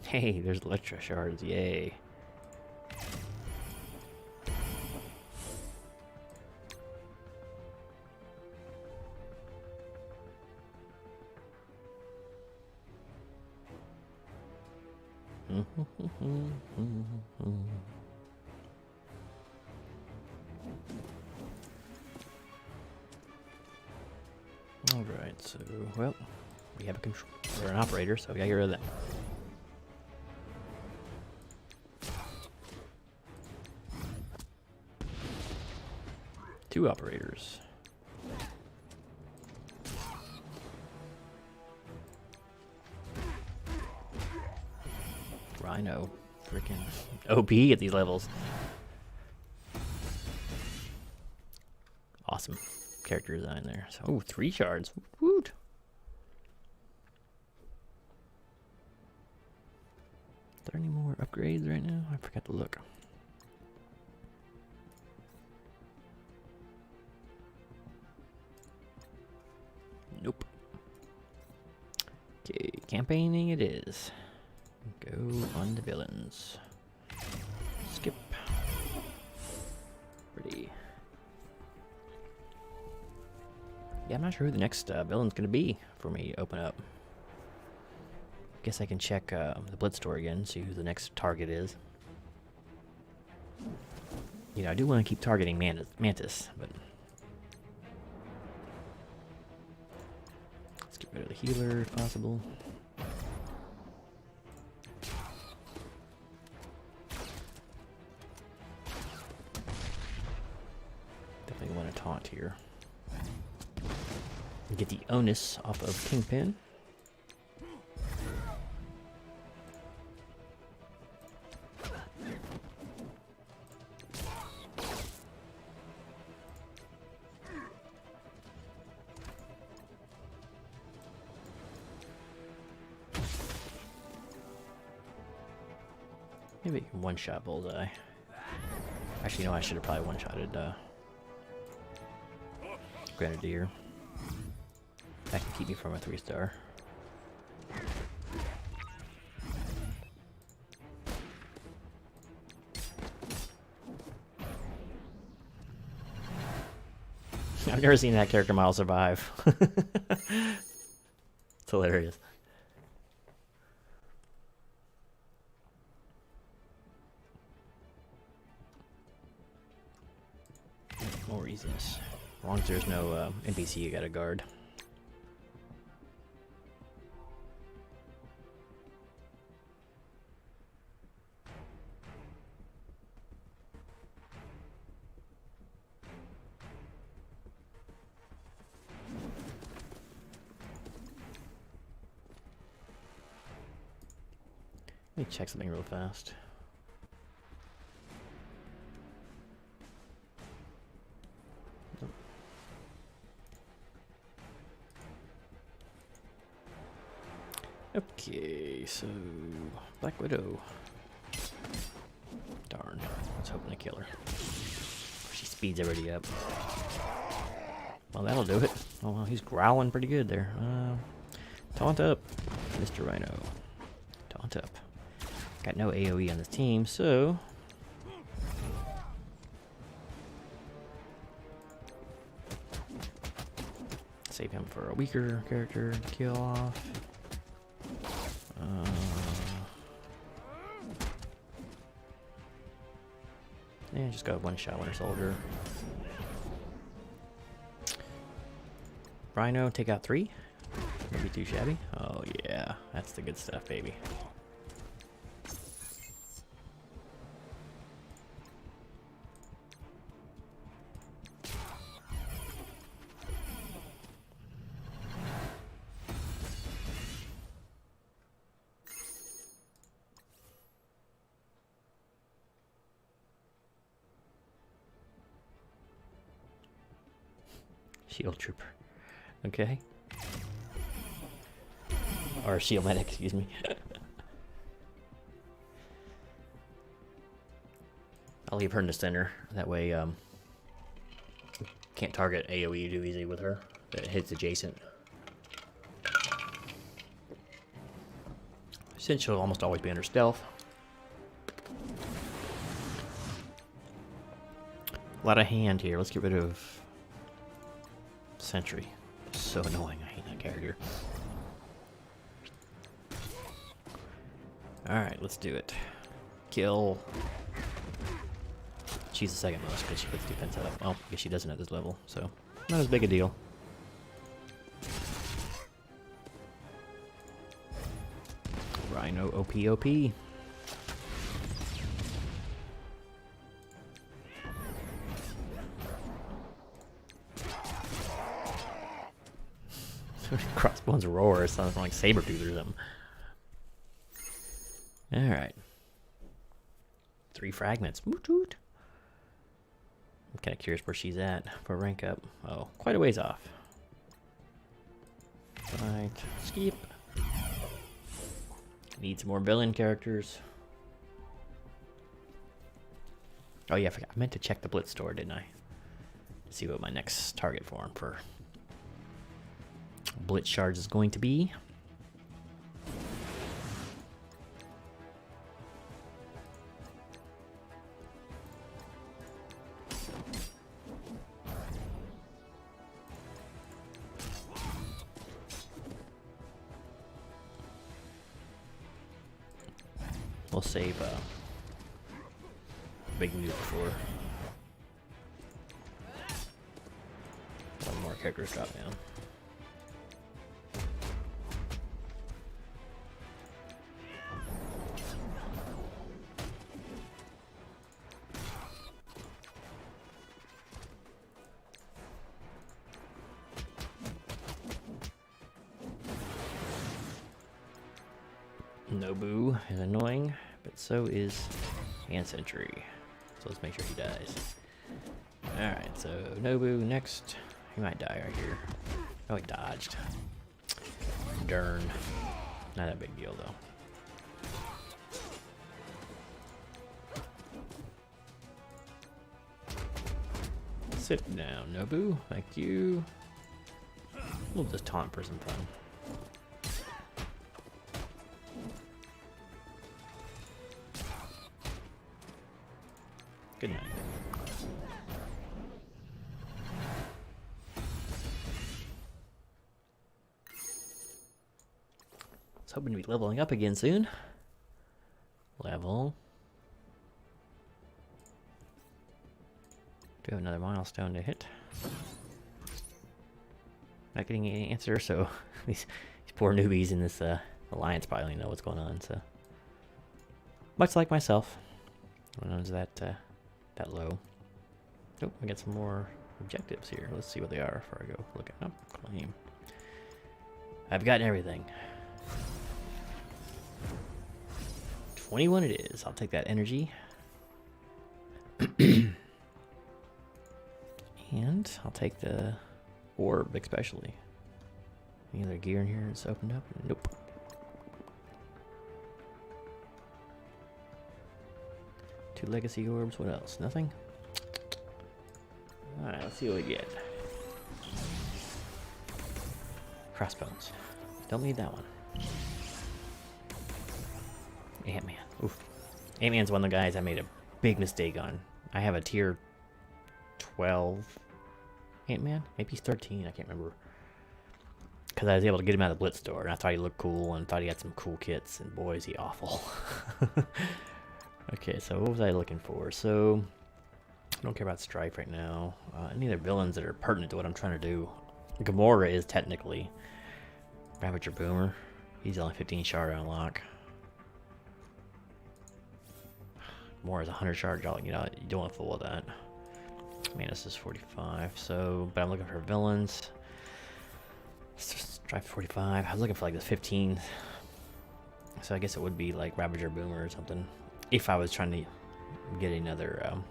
Hey, there's Electro Shards, yay. Alright, so, well, we have a control, or an operator, so we gotta get rid of that. Two operators. Rhino. Freaking OP at these levels. Awesome character design there. So, oh, 3 shards. Woot. Are there any more upgrades right now? I forgot to look. Nope. Okay, campaigning it is. Go on the villains. Skip. Pretty. Yeah, I'm not sure who the next villain's gonna be for me to open up. Guess I can check the Blitz store again, see who the next target is. You know, I do want to keep targeting Mantis, but let's get rid of the healer if possible. Definitely want to taunt here. Get the onus off of Kingpin. Maybe I can one-shot Bullseye. Actually, no, I should have probably one-shotted Grenadier. That can keep me from a 3-star. I've never seen that character model survive. It's hilarious. More reasons. As long as there's no NPC you gotta guard. Let me check something real fast. Okay, so Black Widow. Darn, I was hoping to kill her. She speeds everybody up. Well, that'll do it. Oh, well, he's growling pretty good there. Taunt up, Mr. Rhino. Taunt up. Got no AoE on this team, so save him for a weaker character to kill off. Yeah, just got one shot Winter Soldier. Rhino, take out 3. Maybe too shabby. Oh yeah, that's the good stuff, baby. Shield Trooper. Okay. Or Shield Medic, excuse me. I'll leave her in the center. That way, can't target AoE too easy with her. It hits adjacent. Since she'll almost always be under stealth. A lot of hand here. Let's get rid of Sentry. So annoying. I hate that character. Alright, let's do it. Kill. She's the second most because she puts defense up. Well, I guess she doesn't at this level, so not as big a deal. Rhino OP. Crossbones roar, sounds like Sabretooth or something. Alright. 3 fragments. Woot woot. I'm kind of curious where she's at for rank up. Oh, quite a ways off. Right. Skip. Need some more villain characters. Oh yeah, I forgot. I meant to check the Blitz store, didn't I? To see what my next target form for Blitz shards is going to be. We'll save big nuke for one more characters drop down. Nobu is annoying, but so is Hand Sentry. So let's make sure he dies. Alright, so Nobu next. He might die right here. Oh, he dodged. Darn. Not a big deal, though. Sit down, Nobu. Thank you. We'll just taunt for some fun. Good night. I was hoping to be leveling up again soon. Level. Do have another milestone to hit. Not getting any answer, so these poor newbies in this alliance probably don't know what's going on. So much like myself, when I was that low. Oh, we got some more objectives here. Let's see what they are before I go look at them. Claim. I've gotten everything. 21 it is. I'll take that energy. And I'll take the orb, especially. Any other gear in here that's opened up? Nope. Two legacy orbs. What else? Nothing? Alright, let's see what we get. Crossbones. Don't need that one. Ant-Man. Oof. Ant-Man's one of the guys I made a big mistake on. I have a tier 12 Ant-Man? Maybe he's 13, I can't remember. Because I was able to get him out of the Blitz store, and I thought he looked cool, and thought he had some cool kits, and boy is he awful. Okay, so what was I looking for? So, I don't care about Strife right now. Any other villains that are pertinent to what I'm trying to do? Gamora is technically Ravager Boomer. He's only 15 shard to unlock. More is 100 shard, you know, you don't want to fool with that. Manus is 45, so, but I'm looking for villains. Strive 45. I was looking for like the 15. So I guess it would be like Ravager Boomer or something. If I was trying to get another,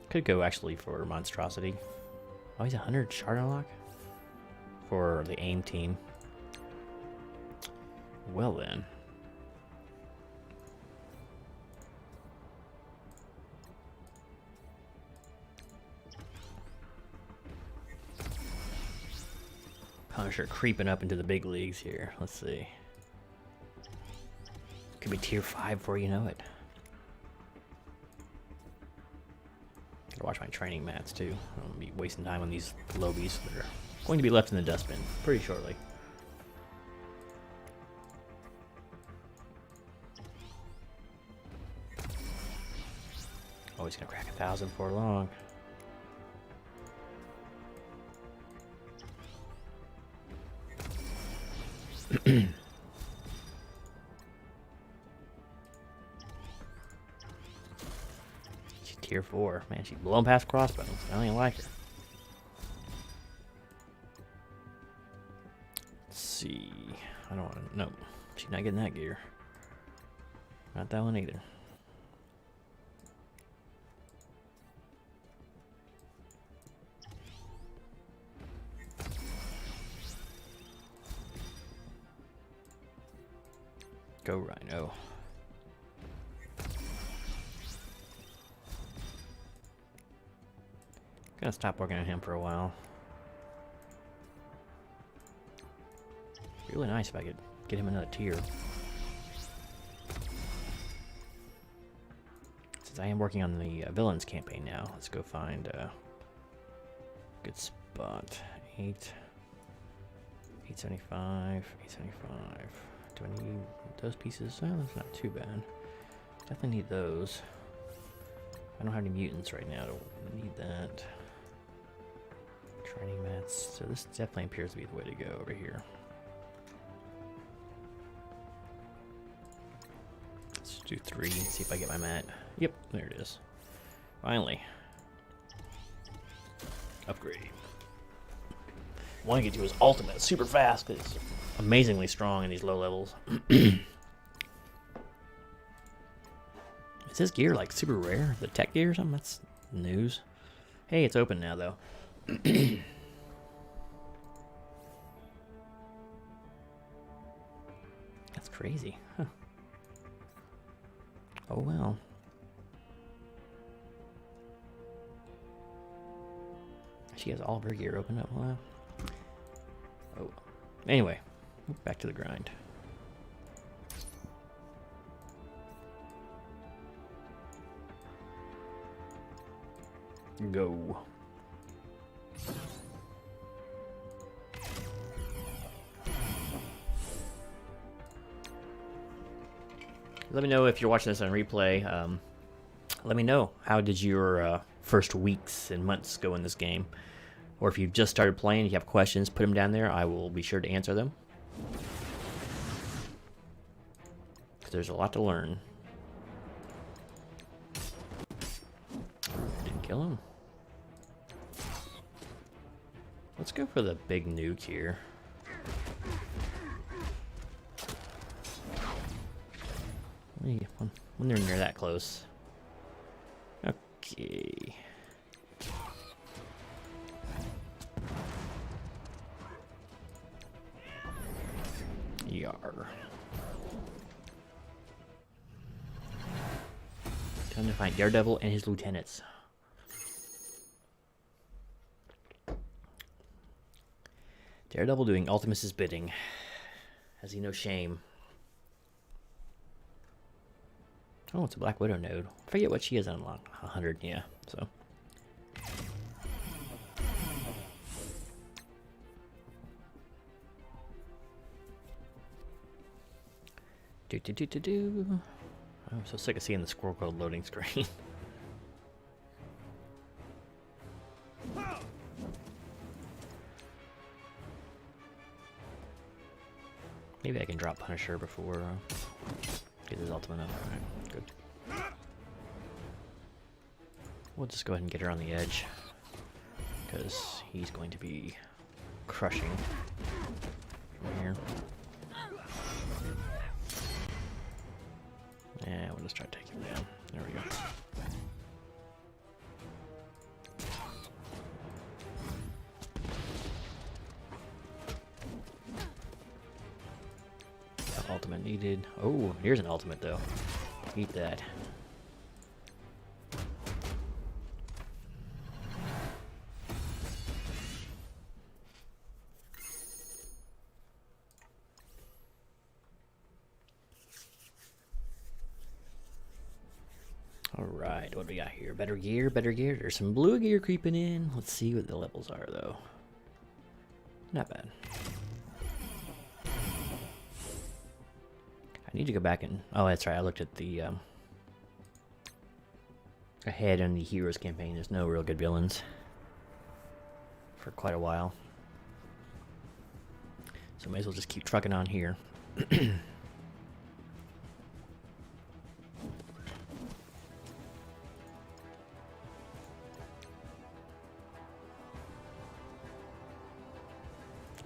could go actually for Monstrosity. Oh, he's 100 shard unlock for the AIM team. Well then. Punisher creeping up into the big leagues here. Let's see. Could be tier 5 before you know it. Gotta watch my training mats too. I'm gonna be wasting time on these lobies that are going to be left in the dustbin pretty shortly. Oh, he's gonna crack 1,000 before long. She's tier 4. Man, she's blowing past crossbones. I don't even like her. Let's see. I don't want to. Nope. She's not getting that gear. Not that one either. Go Rhino. Gonna stop working on him for a while. Really nice if I could get him another tier. Since I am working on the villains campaign now, let's go find a good spot. 875, 875. Do I need those pieces? Oh, that's not too bad. Definitely need those. I don't have any mutants right now. I don't need that. Training mats. So this definitely appears to be the way to go over here. Let's do 3 and see if I get my mat. Yep, there it is. Finally. Upgrade. I want to get to his ultimate super fast because it's amazingly strong in these low levels. Is this gear like super rare? The tech gear or something? That's news. Hey, it's open now though. That's crazy. Huh. Oh well. She has all of her gear open up. Wow. Oh. Anyway, back to the grind. Go. Let me know if you're watching this on replay. Let me know, how did your first weeks and months go in this game? Or if you've just started playing, if you have questions, put them down there. I will be sure to answer them. Because there's a lot to learn. Didn't kill him. Let's go for the big nuke here. When they're near that close. Okay. Yar. Time to find Daredevil and his lieutenants. Daredevil doing Ultimus's bidding. Has he no shame? Oh, it's a Black Widow node. I forget what she has unlocked. 100, yeah. So. Do. I'm so sick of seeing the squirrel code loading screen. Maybe I can drop Punisher before get his ultimate up. Alright, good. We'll just go ahead and get her on the edge, because he's going to be crushing from here. Yeah, we'll just try to take him down. There we go. Ultimate needed. Oh, here's an ultimate though. Eat that. Alright, what do we got here? Better gear, better gear. There's some blue gear creeping in. Let's see what the levels are though. Not bad. I need to go back and... Oh, that's right. I looked at the ahead on the Heroes campaign. There's no real good villains for quite a while. So may as well just keep trucking on here. Let's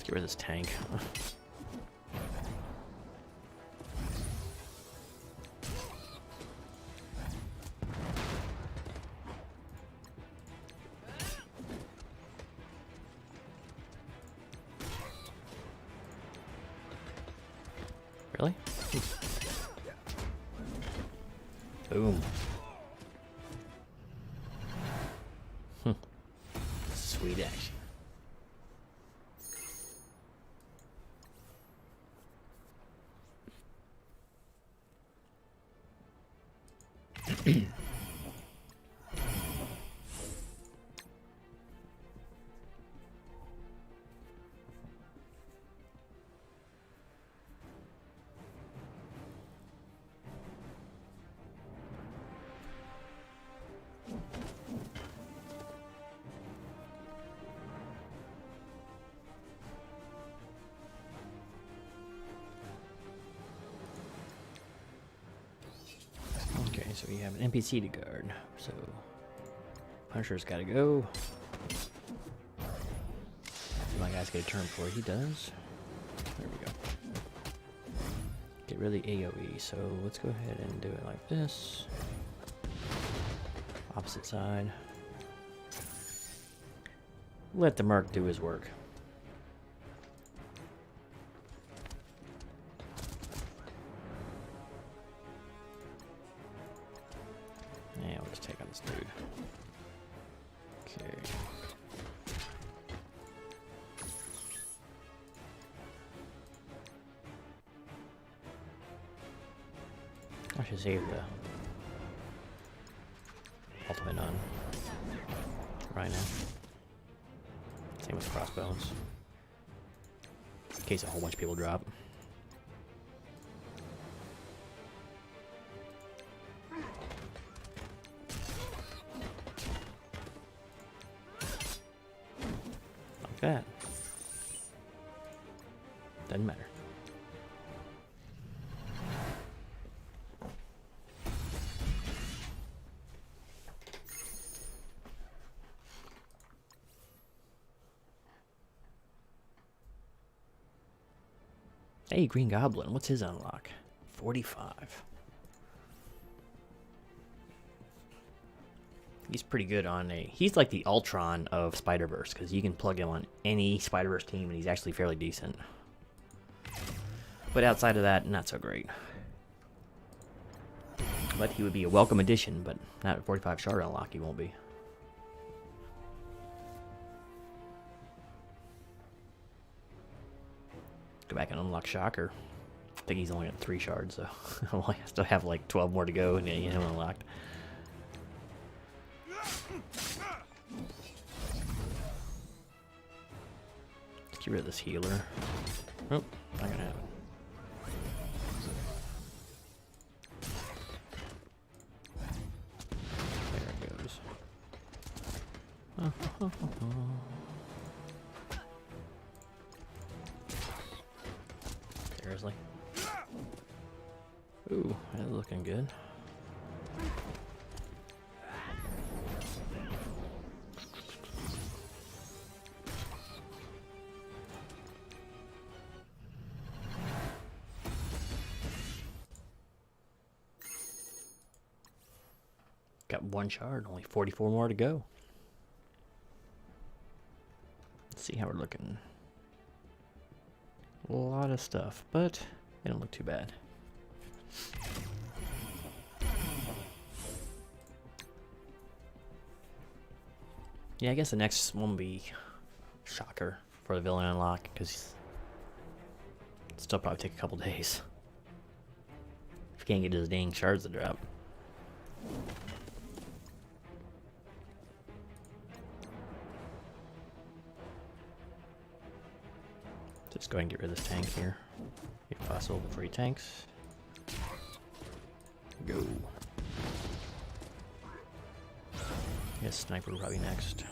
get rid of this tank. Really? Boom. Sweet action. Okay, so we have an NPC to guard. So Punisher's gotta go. My guys get a turn before he does. There we go. Get rid of the AoE, so let's go ahead and do it like this. Opposite side. Let the Merc do his work. Yeah, we'll just take on this dude. Okay. I should save the ultimate on right now. Same with crossbones. In case a whole bunch of people drop. Like that. Doesn't matter. Hey, Green Goblin, what's his unlock? 45. He's pretty good on a... He's like the Ultron of Spider-Verse, because you can plug him on any Spider-Verse team, and he's actually fairly decent. But outside of that, not so great. But he would be a welcome addition, but not at 45 shard unlock, he won't be. Go back and unlock Shocker. I think he's only at 3 shards, so I still have like 12 more to go and get him unlocked. Let's get rid of this healer. Oh, not gonna happen. There it goes. Seriously? Ooh, that's looking good. Got 1 shard, only 44 more to go. Let's see how we're looking. A lot of stuff, but they don't look too bad. Yeah, I guess the next one will be Shocker for the villain unlock, because it'll still probably take a couple days. If you can't get his dang shards to drop. Just go ahead and get rid of this tank here, if possible, before he tanks. Go. Yes, sniper probably next.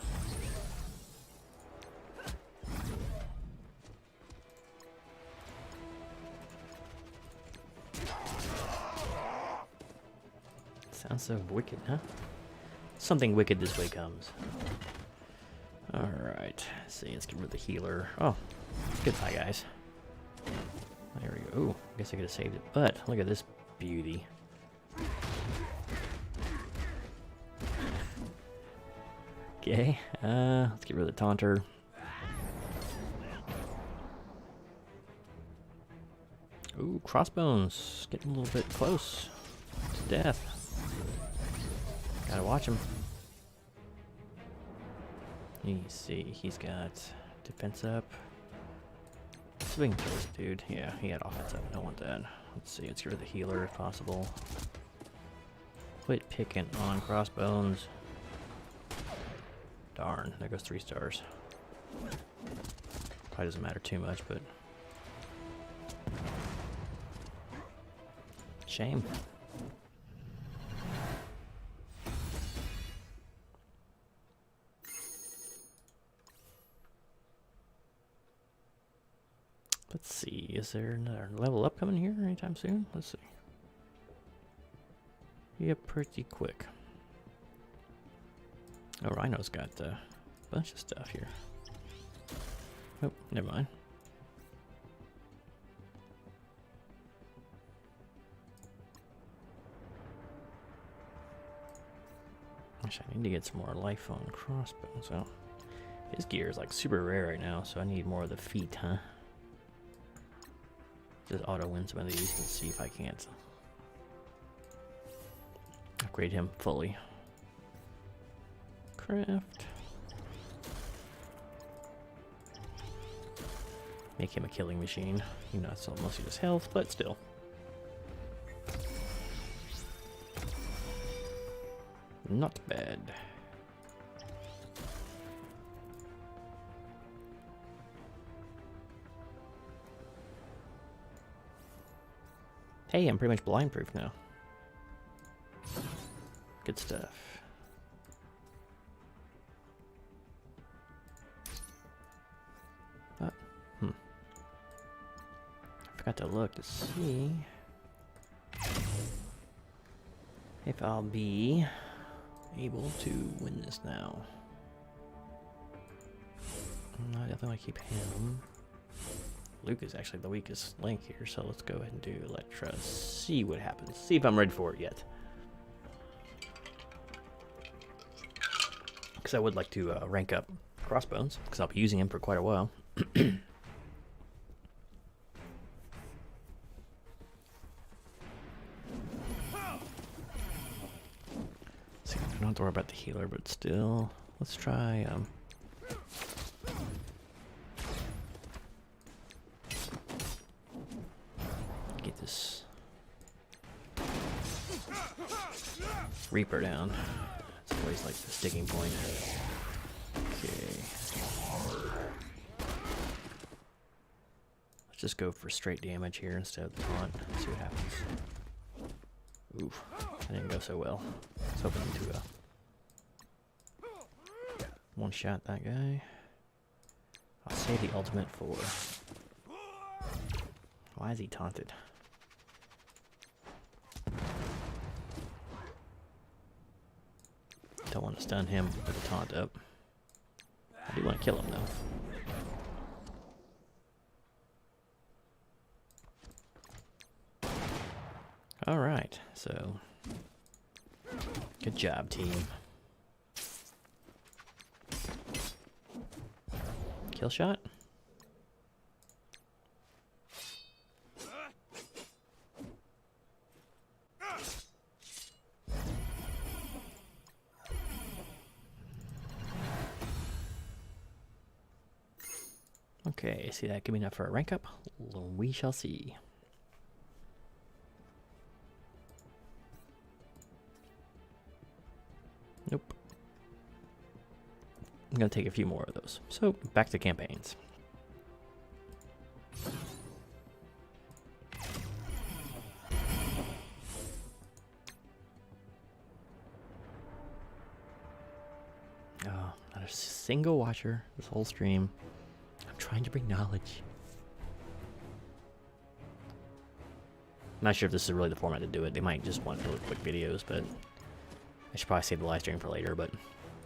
Sounds so wicked, huh? Something wicked this way comes. Alright, let's see, let's get rid of the healer. Oh, goodbye, guys. There we go. Ooh, I guess I could have saved it, but look at this beauty. Okay, let's get rid of the taunter. Ooh, crossbones, getting a little bit close to death. Gotta watch him. You see, he's got defense up. Swing through this dude. Yeah, he had offense up. I don't want that. Let's see, let's get rid of the healer if possible. Quit picking on crossbones. Darn, there goes 3 stars. Probably doesn't matter too much, but... shame. Let's see, is there another level up coming here anytime soon? Let's see. Yeah, pretty quick. Oh, Rhino's got a bunch of stuff here. Oh, never mind. Actually, I need to get some more life on crossbows. So his gear is like super rare right now, so I need more of the feet, huh? Just auto win some of these. Let's see if I can't upgrade him fully. Craft. Make him a killing machine. You know, it's mostly just health, but still. Not bad. Hey, I'm pretty much blind proof now. Good stuff. But, I forgot to look to see if I'll be able to win this now. I definitely want to keep him. Luke is actually the weakest link here, so let's go ahead and do Electra. See what happens. See if I'm ready for it yet. Because I would like to rank up Crossbones, because I'll be using him for quite a while. See, I don't have to worry about the healer, but still, let's try. Get this Reaper down. It's always like the sticking point. Okay. Let's just go for straight damage here instead of the taunt. See what happens. Oof, that didn't go so well. I was hoping to one-shot that guy. I'll save the ultimate for... Why is he taunted? Don't want to stun him with a taunt up. I do want to kill him though. Alright, so good job, team. Kill shot? Okay, see that give me enough for a rank up? We shall see. Nope. I'm gonna take a few more of those. So, back to campaigns. Oh, not a single watcher this whole stream. I'm trying to bring knowledge. I'm not sure if this is really the format to do it. They might just want really quick videos, but I should probably save the live stream for later, but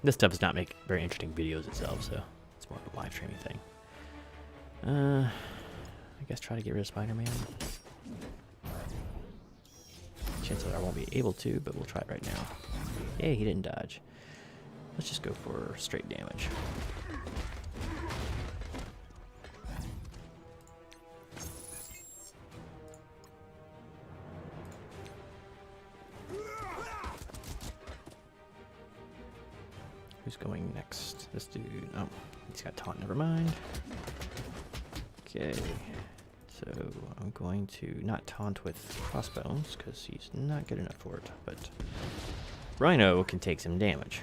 this stuff does not make very interesting videos itself, so it's more of a live streaming thing. I guess try to get rid of Spider-Man. Chances are I won't be able to, but we'll try it right now. Yay, he didn't dodge. Let's just go for straight damage. Who's going next? This dude. Oh, he's got taunt. Never mind. Okay. So I'm going to not taunt with Crossbones because he's not good enough for it. But Rhino can take some damage.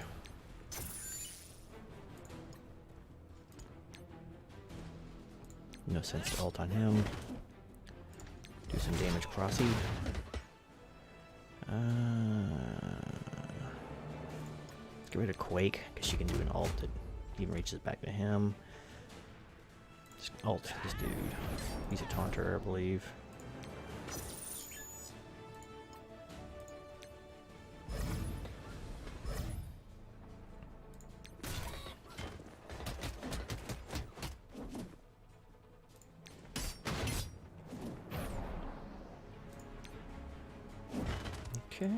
No sense to ult on him. Do some damage crossy. Get rid of Quake, because she can do an ult that even reaches back to him. Just ult this dude. He's a taunter, I believe. Okay.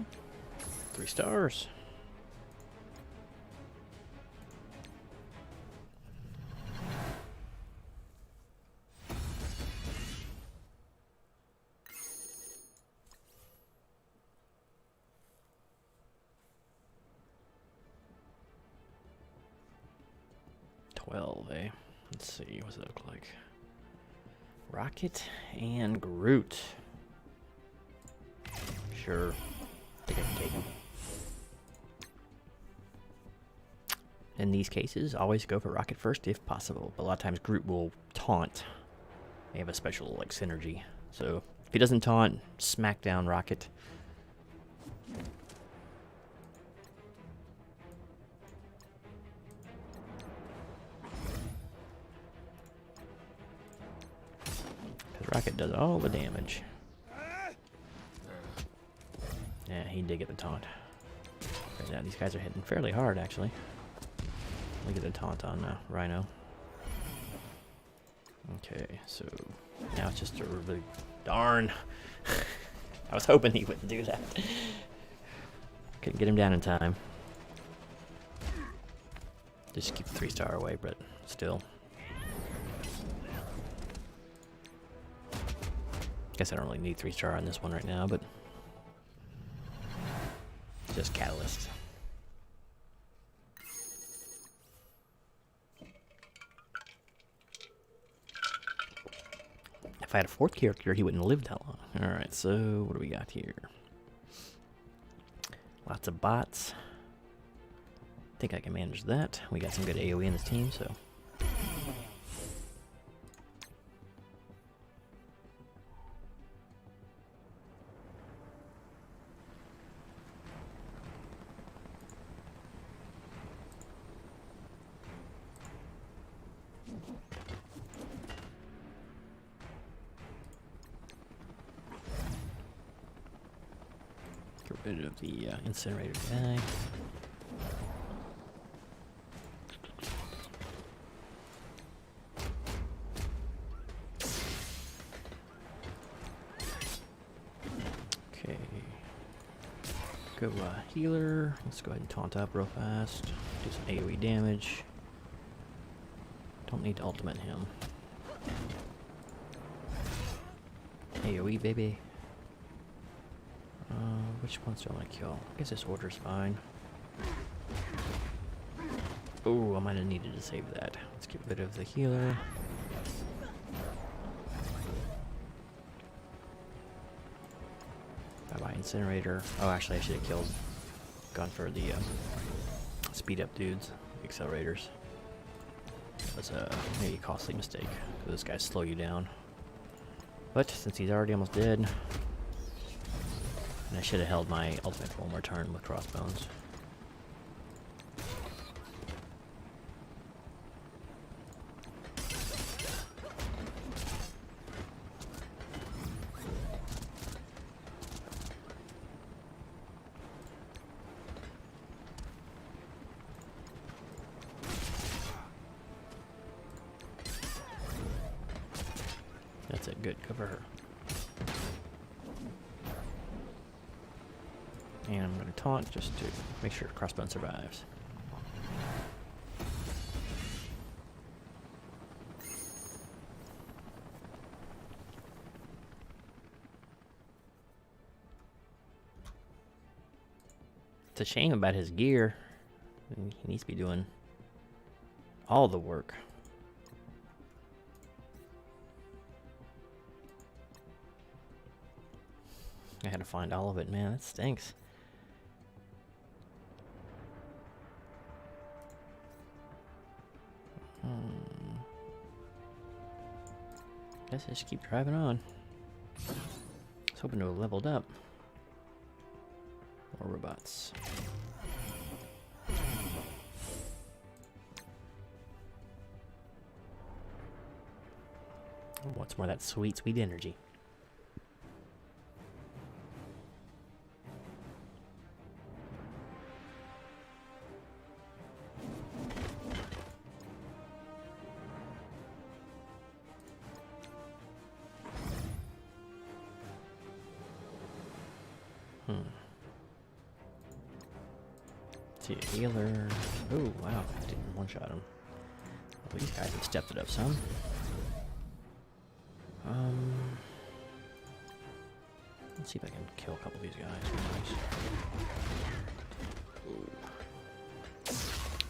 3 stars. Let's see, what does it look like? Rocket and Groot. Sure. I think I can take him. In these cases, always go for rocket first if possible. But a lot of times Groot will taunt. They have a special like synergy. So if he doesn't taunt, smack down rocket. Because rocket does all the damage. Yeah, he did get the taunt. Right now, these guys are hitting fairly hard, actually. Look at the taunt on Rhino. Okay, so now it's just a really... Darn! I was hoping he wouldn't do that. Couldn't get him down in time. Just keep the 3-star away, but still. Guess I don't really need 3-star on this one right now, but... just catalyst. If I had a 4th character, he wouldn't live that long. Alright, so what do we got here? Lots of bots. I think I can manage that. We got some good AoE in this team, so... Get rid of the incinerator guy. Okay. Go healer. Let's go ahead and taunt up real fast. Do some AoE damage. Don't need to ultimate him. AoE, baby. Which ones do I want to kill? I guess this order's fine. Oh, I might have needed to save that. Let's get rid of the healer. Bye-bye incinerator. Oh, actually I should have gone for the speed up dudes, accelerators. That was maybe a costly mistake, because those guys slow you down. But since he's already almost dead, and I should have held my ultimate for one more turn with crossbones. That's it, good, cover her. And I'm going to taunt just to make sure Crossbone survives. It's a shame about his gear. He needs to be doing all the work. I had to find all of it, man. That stinks. Guess I just keep driving on. I was hoping to have leveled up. More robots. What's more of that sweet, sweet energy? See a healer. Oh wow, I didn't one-shot him. Well, these guys have stepped it up some. Let's see if I can kill a couple of these guys. Nice.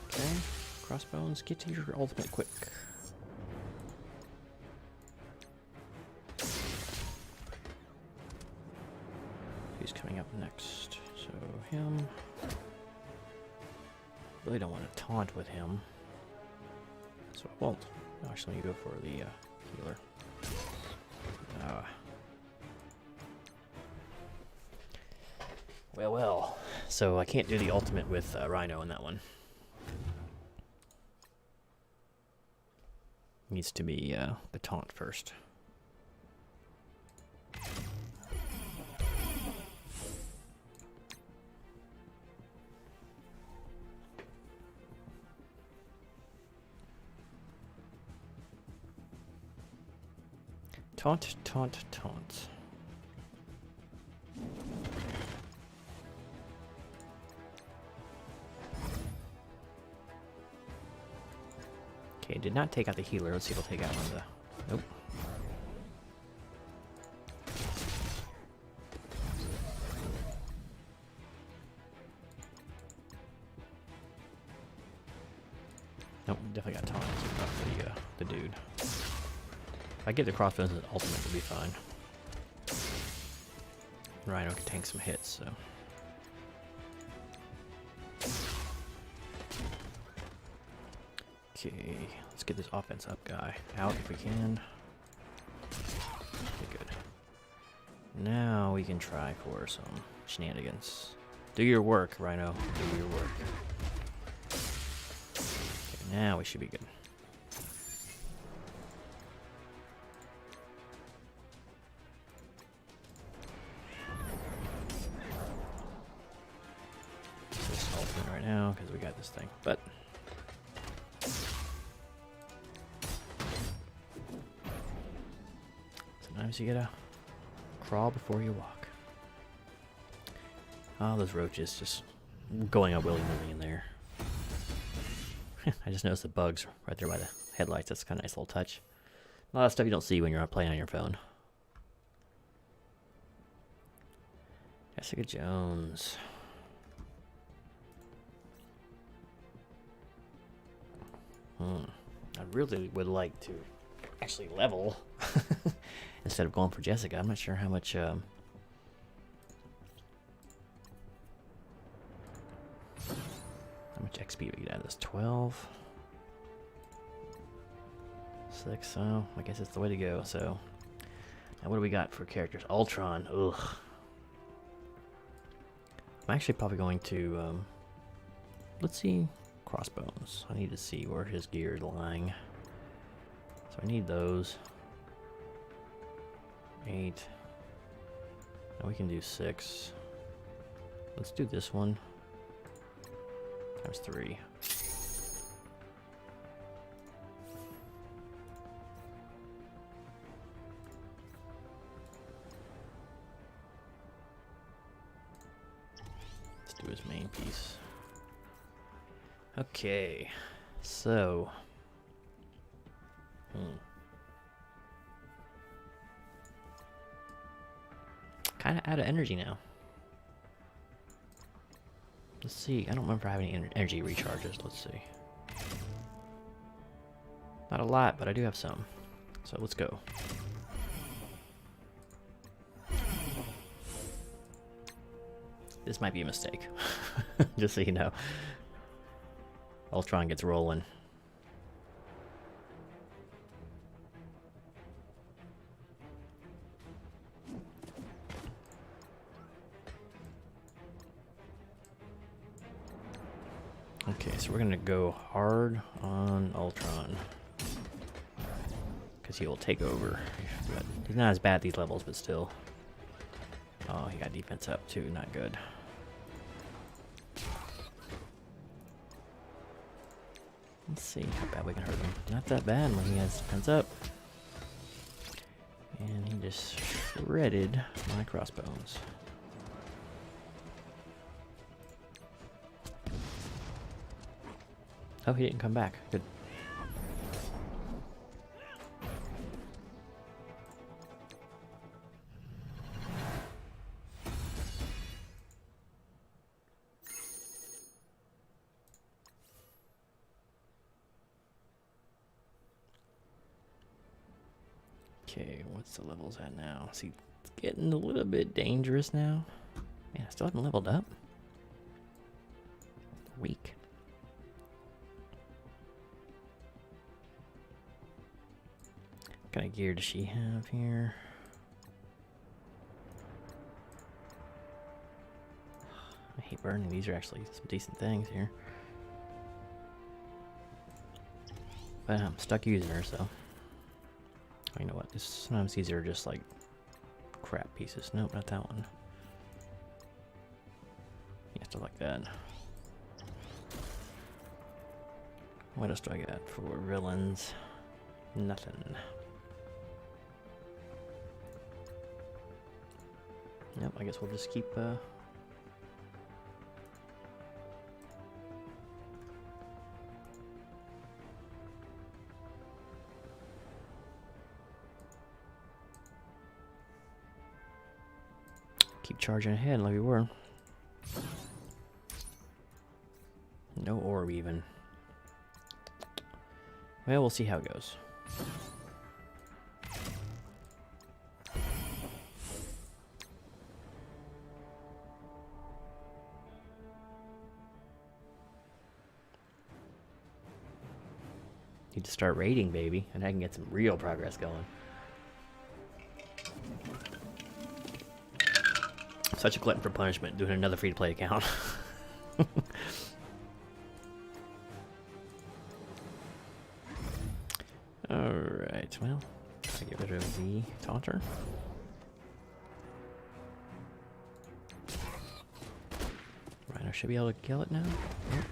Okay, crossbones, get to your ultimate quick. Who's coming up next? So him. Really don't want to taunt with him, so I won't. Actually, let me go for the healer. Well. So I can't do the ultimate with Rhino in that one. Needs to be the taunt first. Taunt, taunt, taunt. Okay, did not take out the healer. Let's see if it'll take out one of the... Nope. Nope, definitely got taunted off the dude. If I get the crossbows as ultimate, it'll be fine. Rhino can tank some hits, so... Okay, let's get this offense up guy out if we can. Okay, good. Now we can try for some shenanigans. Do your work, Rhino. Do your work. Okay, now we should be good. This ultimate right now because we got this thing, but. Sometimes you gotta crawl before you walk. Oh, those roaches just going up willy-nilly in there. I just noticed the bugs right there by the headlights. That's kind of a nice little touch. A lot of stuff you don't see when you're playing on your phone. Jessica Jones. I really would like to actually level instead of going for Jessica. I'm not sure how much XP we get out of this. 12, 6. Oh, I guess it's the way to go. So now what do we got for characters? Ultron. Ugh. I'm actually probably going to let's see. Crossbones. I need to see where his gear is lying. So I need those. 8. Now we can do 6. Let's do this one. Times 3. Let's do his main piece. Okay, so kind of out of energy now. Let's see. I don't remember having any energy recharges. Let's see. Not a lot, but I do have some. So let's go. This might be a mistake. Just so you know. Ultron gets rolling. Okay, so we're gonna go hard on Ultron because he will take over. But he's not as bad at these levels, but still. Oh, he got defense up too. Not good. Let's see how bad we can hurt him. Not that bad when he has defense up. And he just shredded my crossbones. Oh, he didn't come back. Good. Okay, what's the levels at now? See, it's getting a little bit dangerous now. Man, I still haven't leveled up. Weak. gear does she have here? I hate burning. These are actually some decent things here. But I'm stuck using her, so. You know what? Sometimes these are just like crap pieces. Nope, not that one. Yeah, stuff like that. What else do I got for villains? Nothing. Yep, I guess we'll just keep charging ahead like we were. No orb even. Well, we'll see how it goes. Need to start raiding, baby, and I can get some real progress going. Such a glutton for punishment, doing another free-to-play account. Alright, well, I get rid of the taunter. Rhino should be able to kill it now. Yep.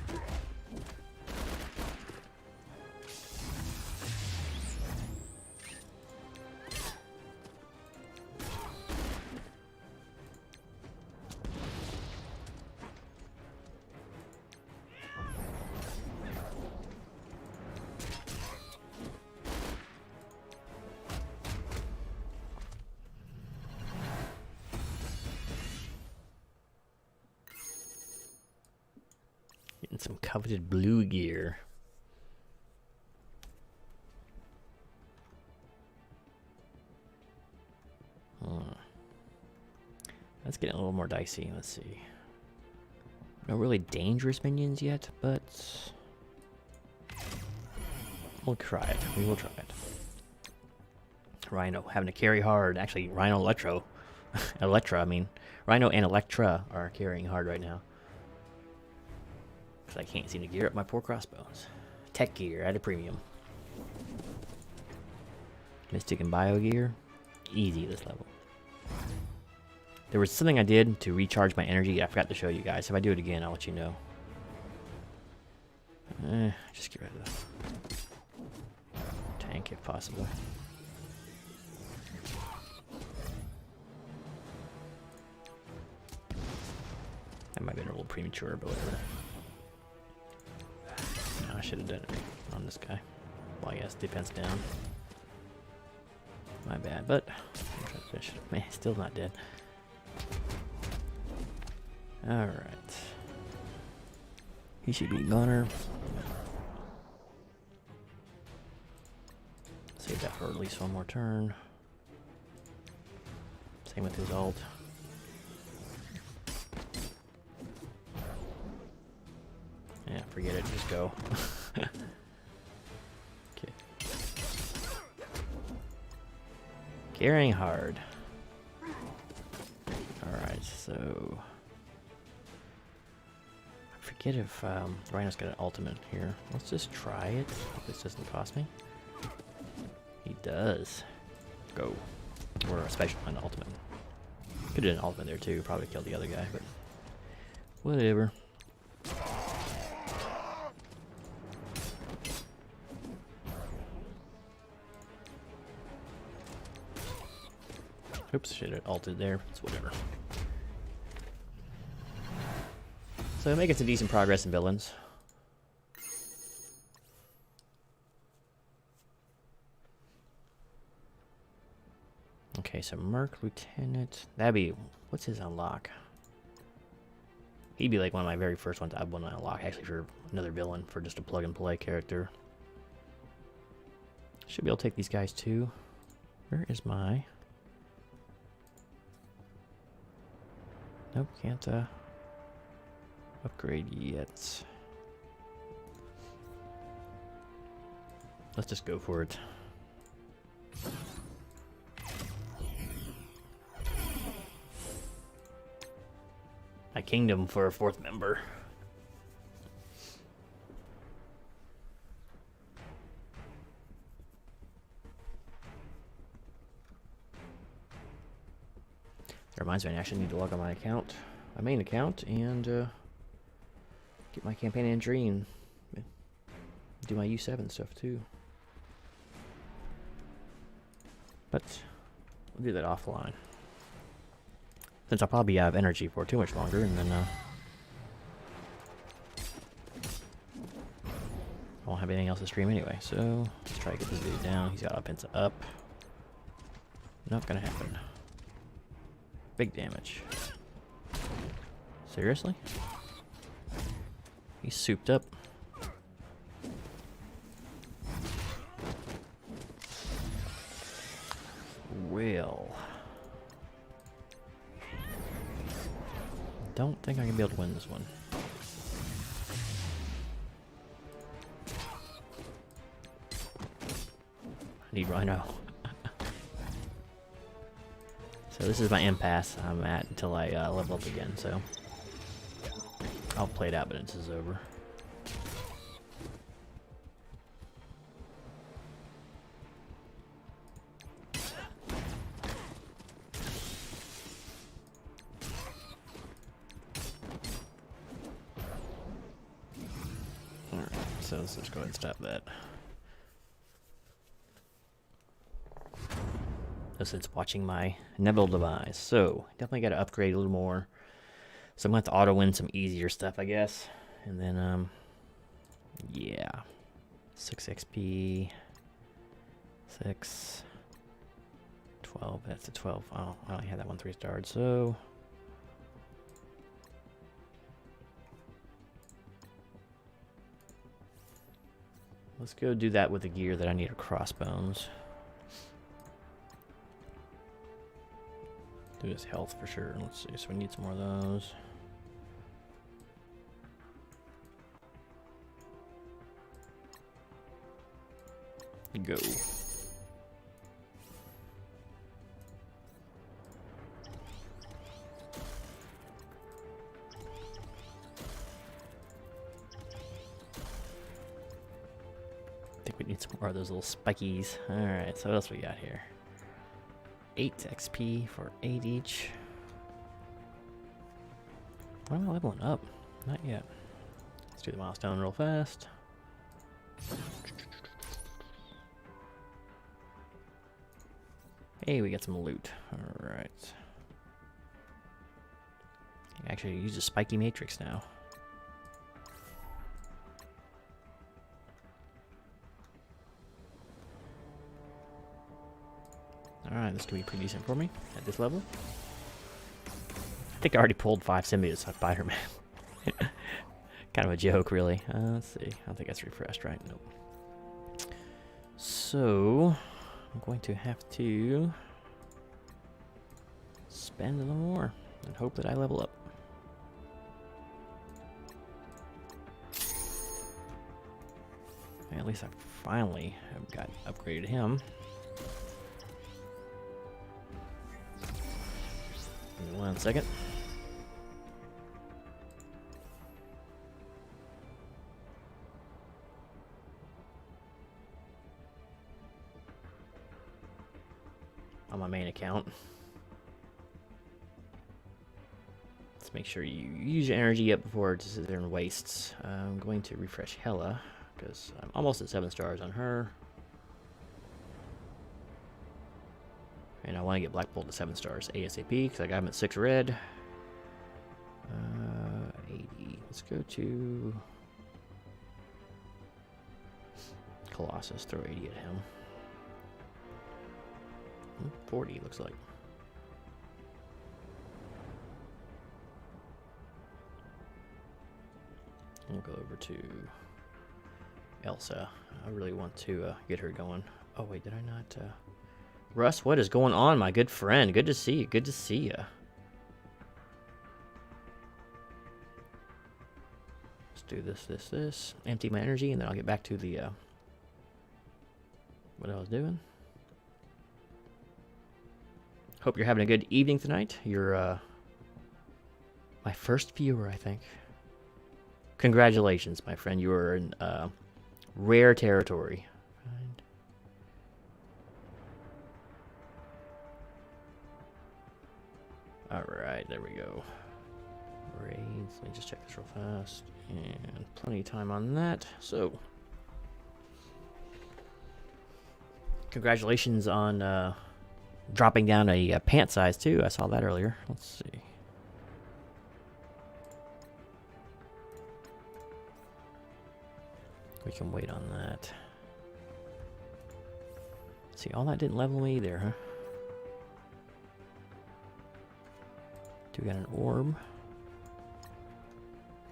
Getting some coveted blue gear. Let's get a little more dicey. Let's see. No really dangerous minions yet, but we'll try it. We will try it. Rhino having to carry hard. Actually, Rhino Electra, I mean. Rhino and Electra are carrying hard right now. Because I can't seem to gear up my poor crossbones. Tech gear at a premium. Mystic and Bio gear. Easy this level. There was something I did to recharge my energy I forgot to show you guys. If I do it again, I'll let you know. Just get rid of the tank if possible. That might have been a little premature, but whatever. No, I should have done it on this guy. Well, I guess defense down. My bad, but I'm trying to finish it. Man, still not dead. Alright. He should be gunner. Save that for at least one more turn. Same with his ult. Yeah, forget it, just go. Okay. Carrying hard. Alright, so I forget if Rhino's got an ultimate here. Let's just try it. Hope this doesn't cost me. He does. Go. Or a special and ultimate. Could have done an ultimate there too, probably killed the other guy, but whatever. Oops, should have ulted there. It's whatever. So making some decent progress in villains. Okay, so Merc Lieutenant. That'd be, what's his unlock? He'd be like one of my very first ones I want to unlock, actually, for another villain, for just a plug and play character. Should be able to take these guys too. Where is my... Nope, can't upgrade yet. Let's just go for it. my kingdom for a 4th member. That reminds me, I actually need to log on my account, my main account, and get my campaign entry and do my U7 stuff too. But we'll do that offline, since I'll probably have energy for too much longer, and then I won't have anything else to stream anyway. So let's try to get this dude down. He's got offense up. Not gonna happen. Big damage. Seriously? He's souped up. Well, don't think I can be able to win this one. I need Rhino. So this is my impasse I'm at until I level up again, so I'll play it out, but this is over. Alright, so let's just go ahead and stop that. Since watching my Neville device, so definitely got to upgrade a little more. So I'm gonna have to auto win some easier stuff, I guess, and then yeah, 6 XP, 6, 12. That's a 12. Oh, I only had that one 3-starred, so let's go do that with the gear that I need, a crossbones. Do his health for sure. Let's see. So we need some more of those. Go. I think we need some more of those little spikies. Alright, so what else we got here? 8 XP for 8 each. Why am I leveling up? Not yet. Let's do the milestone real fast. Hey, we got some loot. Alright. Actually, use a spiky matrix now. Alright, this could be pretty decent for me at this level. I think I already pulled 5 symbiotes off Spider-Man. Kind of a joke, really. Let's see. I don't think that's refreshed, right? Nope. So, I'm going to have to spend a little more and hope that I level up. At least I finally have got upgraded him. Give me 1 second. On my main account. Let's make sure you use your energy up before it sits there and wastes. I'm going to refresh Hella because I'm almost at 7 stars on her. And I want to get Black Bolt to 7 stars ASAP because I got him at 6 red. 80. Let's go to Colossus. Throw 80 at him. 40 looks like. We'll go over to Elsa. I really want to get her going. Oh wait, did I not? Russ, what is going on, my good friend? Good to see you. Good to see you. Let's do this. Empty my energy, and then I'll get back to the what I was doing. Hope you're having a good evening tonight. You're My first viewer, I think. Congratulations, my friend. You are in rare territory. Alright, there we go. Raids. Let me just check this real fast. And plenty of time on that. So, congratulations on dropping down a pant size, too. I saw that earlier. Let's see. We can wait on that. See, all that didn't level me either, huh? Do we got an orb?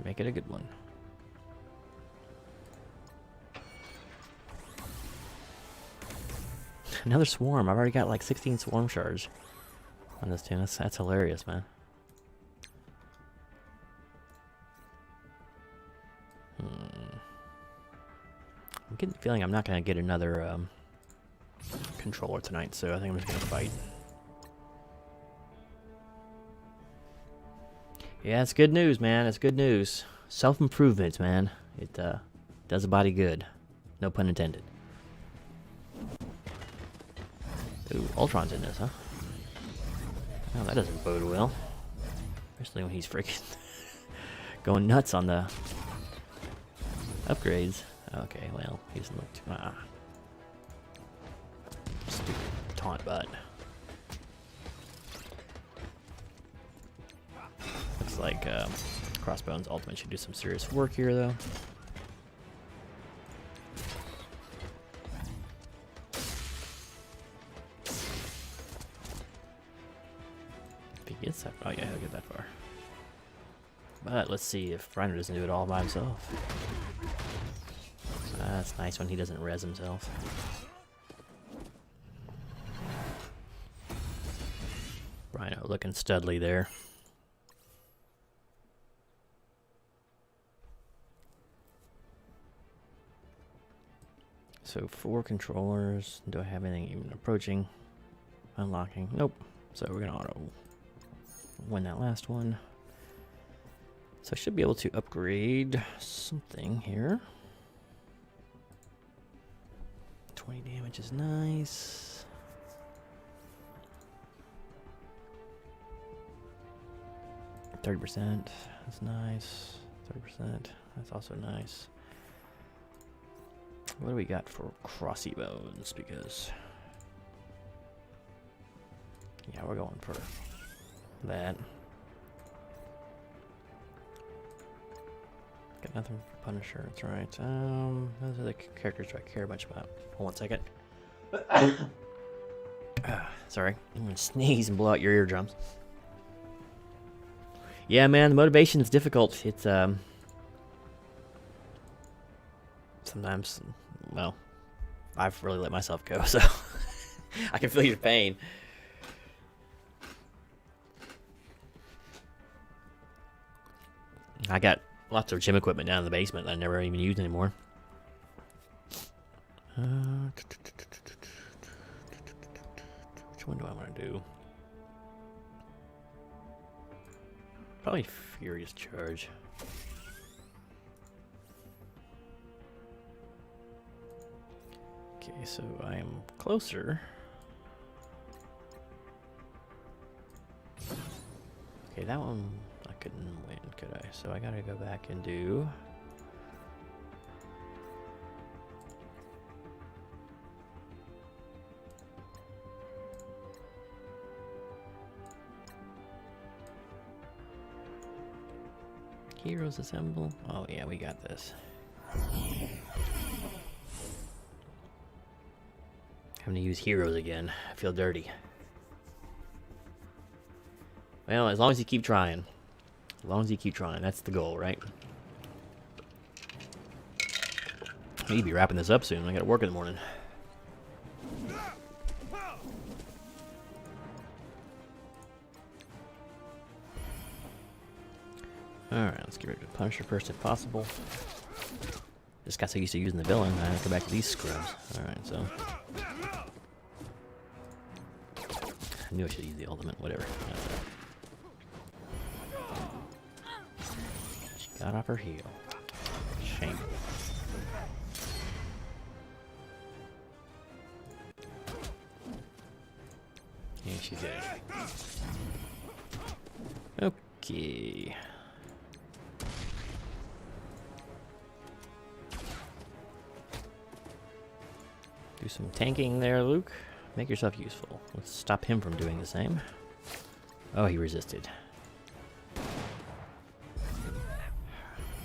Make it a good one. Another swarm. I've already got like 16 swarm shards on this team. That's hilarious, man. I'm getting the feeling I'm not going to get another controller tonight, so I think I'm just going to fight. Yeah, it's good news, man. It's good news. Self-improvement, man. It does a body good. No pun intended. Ooh, Ultron's in this, huh? Oh, that doesn't bode well. Especially when he's freaking going nuts on the upgrades. Okay, well, he doesn't look too... Stupid taunt bot. Looks like Crossbone's ultimate should do some serious work here, though. If he gets that... Oh, yeah, he'll get that far. But let's see if Reiner doesn't do it all by himself. That's nice when he doesn't res himself. Rhino looking studly there. So 4 controllers. Do I have anything even approaching? Unlocking. Nope. So we're gonna auto win that last one. So I should be able to upgrade something here. 20 damage is nice. %. That's nice. 30%. That's also nice. What do we got for crossy bones? Because yeah, we're going for that. Got nothing for Punisher, that's right. Those are the characters I care much about. Hold 1 second. Sorry, I'm gonna sneeze and blow out your eardrums. Yeah, man, the motivation is difficult. It's sometimes, well, I've really let myself go, so I can feel your pain. I got lots of gym equipment down in the basement that I never even use anymore. Which one do I want to do? Probably Furious Charge. Okay, so I am closer. Okay, that one I couldn't win, could I? So I gotta go back and do... Heroes assemble. Oh yeah, we got this. Having to use heroes again. I feel dirty. Well, as long as you keep trying. As long as you keep trying, that's the goal, right? I need to be wrapping this up soon. I gotta work in the morning. Alright, let's get rid of the Punisher first if possible. Just got so used to using the villain, I have to go back to these scrubs. Alright, so... I knew I should use the ultimate, whatever. Shot off her heel. Shame. And she's dead. Okay. Do some tanking there, Luke. Make yourself useful. Let's stop him from doing the same. Oh, he resisted.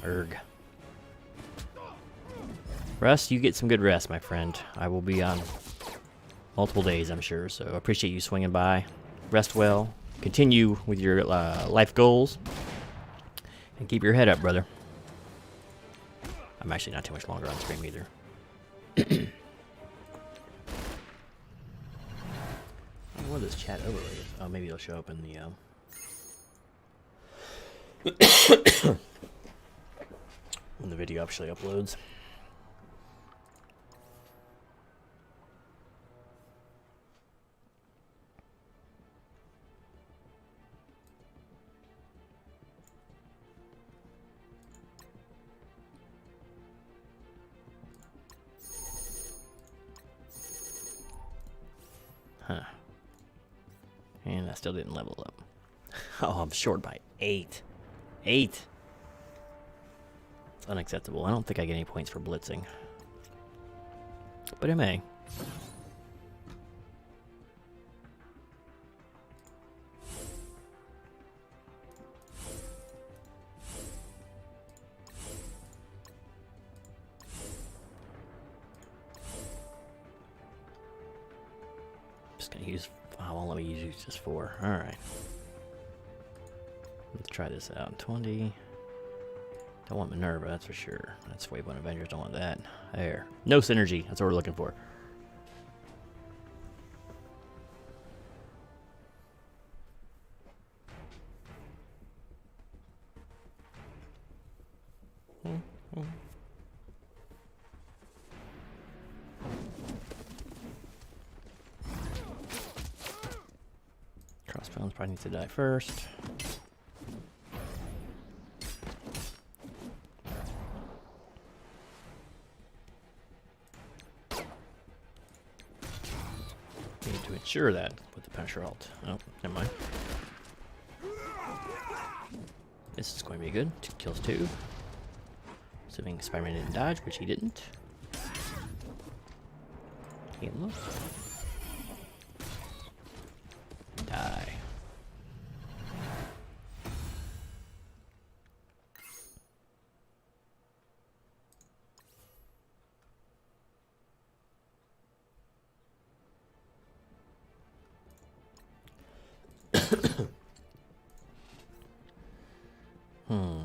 Erg. Russ, you get some good rest, my friend. I will be on multiple days, I'm sure, so I appreciate you swinging by. Rest well. Continue with your life goals. And keep your head up, brother. I'm actually not too much longer on stream either. I don't know what this chat overlay is. Oh, maybe it'll show up in the when the video actually uploads. Huh. And I still didn't level up. Oh, I'm short by 8. 8! It's unacceptable. I don't think I get any points for blitzing. But I may. Just gonna use. Oh, won't let me use just 4. Alright. Let's try this out. 20. Don't want Minerva, that's for sure. That's Wave 1 Avengers, don't want that. There. No synergy, that's what we're looking for. Crossbones probably need to die first. Need to ensure that with the Punisher ult. Oh, never mind. This is going to be good. 2 kills 2. Assuming Spider-Man didn't dodge, which he didn't. Halo. Die. Hmm.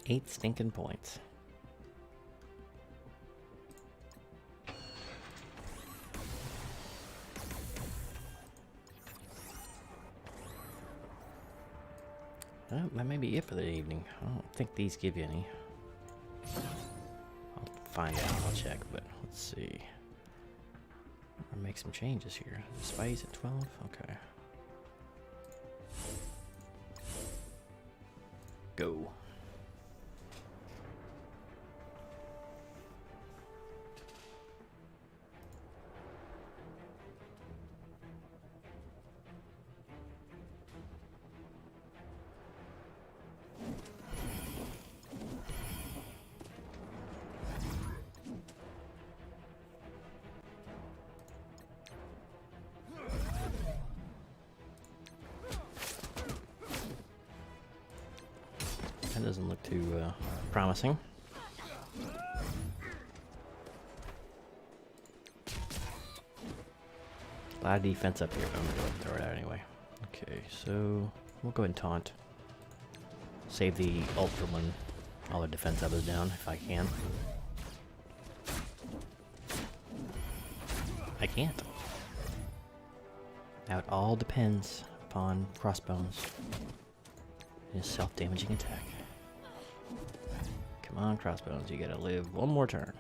8 stinking points. That may be it for the evening. I don't think these give you any. I'll find out. I'll check, but let's see. I'll make some changes here. Spidey's at 12? Okay. Go. That doesn't look too promising. A lot of defense up here, but I'm gonna go ahead and throw it out anyway. Okay, so we'll go ahead and taunt. Save the ult for when all the defense up is down, if I can. I can't. Now it all depends upon Crossbones. His self-damaging attack. Come on, Crossbones, you gotta live one more turn.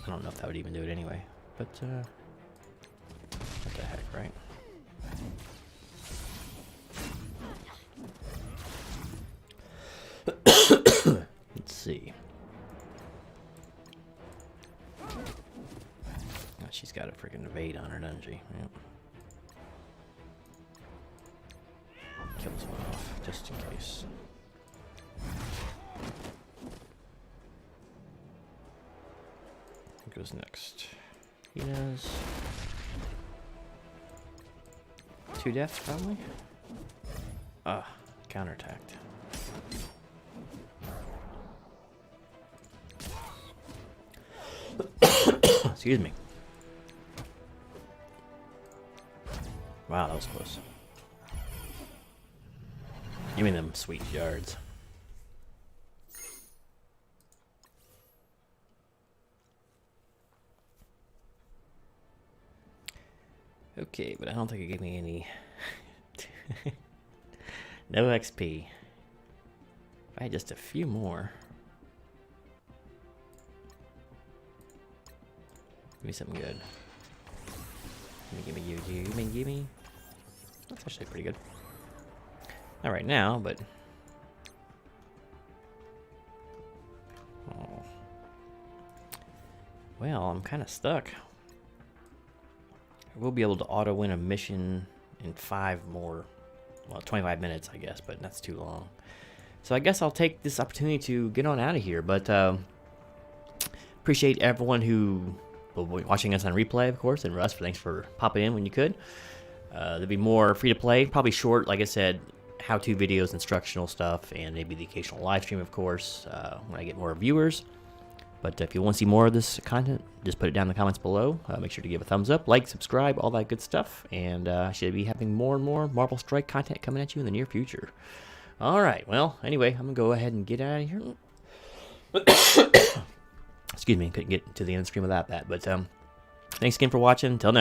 I don't know if that would even do it anyway, but what the heck, right? freaking evade on her, doesn't she? Yep. Kill this one off, just in case. Who goes next? He does. 2 deaths, probably? Ah, counterattacked. Excuse me. Wow, that was close. Give me them sweet yards. Okay, but I don't think it gave me any. No XP. If I had just a few more. Give me something good. Give me you. Give me. That's actually pretty good. Not right now, but. Oh. Well, I'm kind of stuck. We'll be able to auto win a mission in 5 more, well, 25 minutes, I guess, but that's too long. So I guess I'll take this opportunity to get on out of here, but appreciate everyone who will be watching us on replay, of course, and Russ, thanks for popping in when you could. There'll be more free to play, probably short, like I said, how-to videos, instructional stuff, and maybe the occasional live stream, of course, when I get more viewers. But if you want to see more of this content, just put it down in the comments below. Make sure to give a thumbs up, like, subscribe, all that good stuff. And I should be having more and more Marvel Strike content coming at you in the near future. All right. Well, anyway, I'm going to go ahead and get out of here. Excuse me. Couldn't get to the end of the stream without that. But thanks again for watching. Until next time.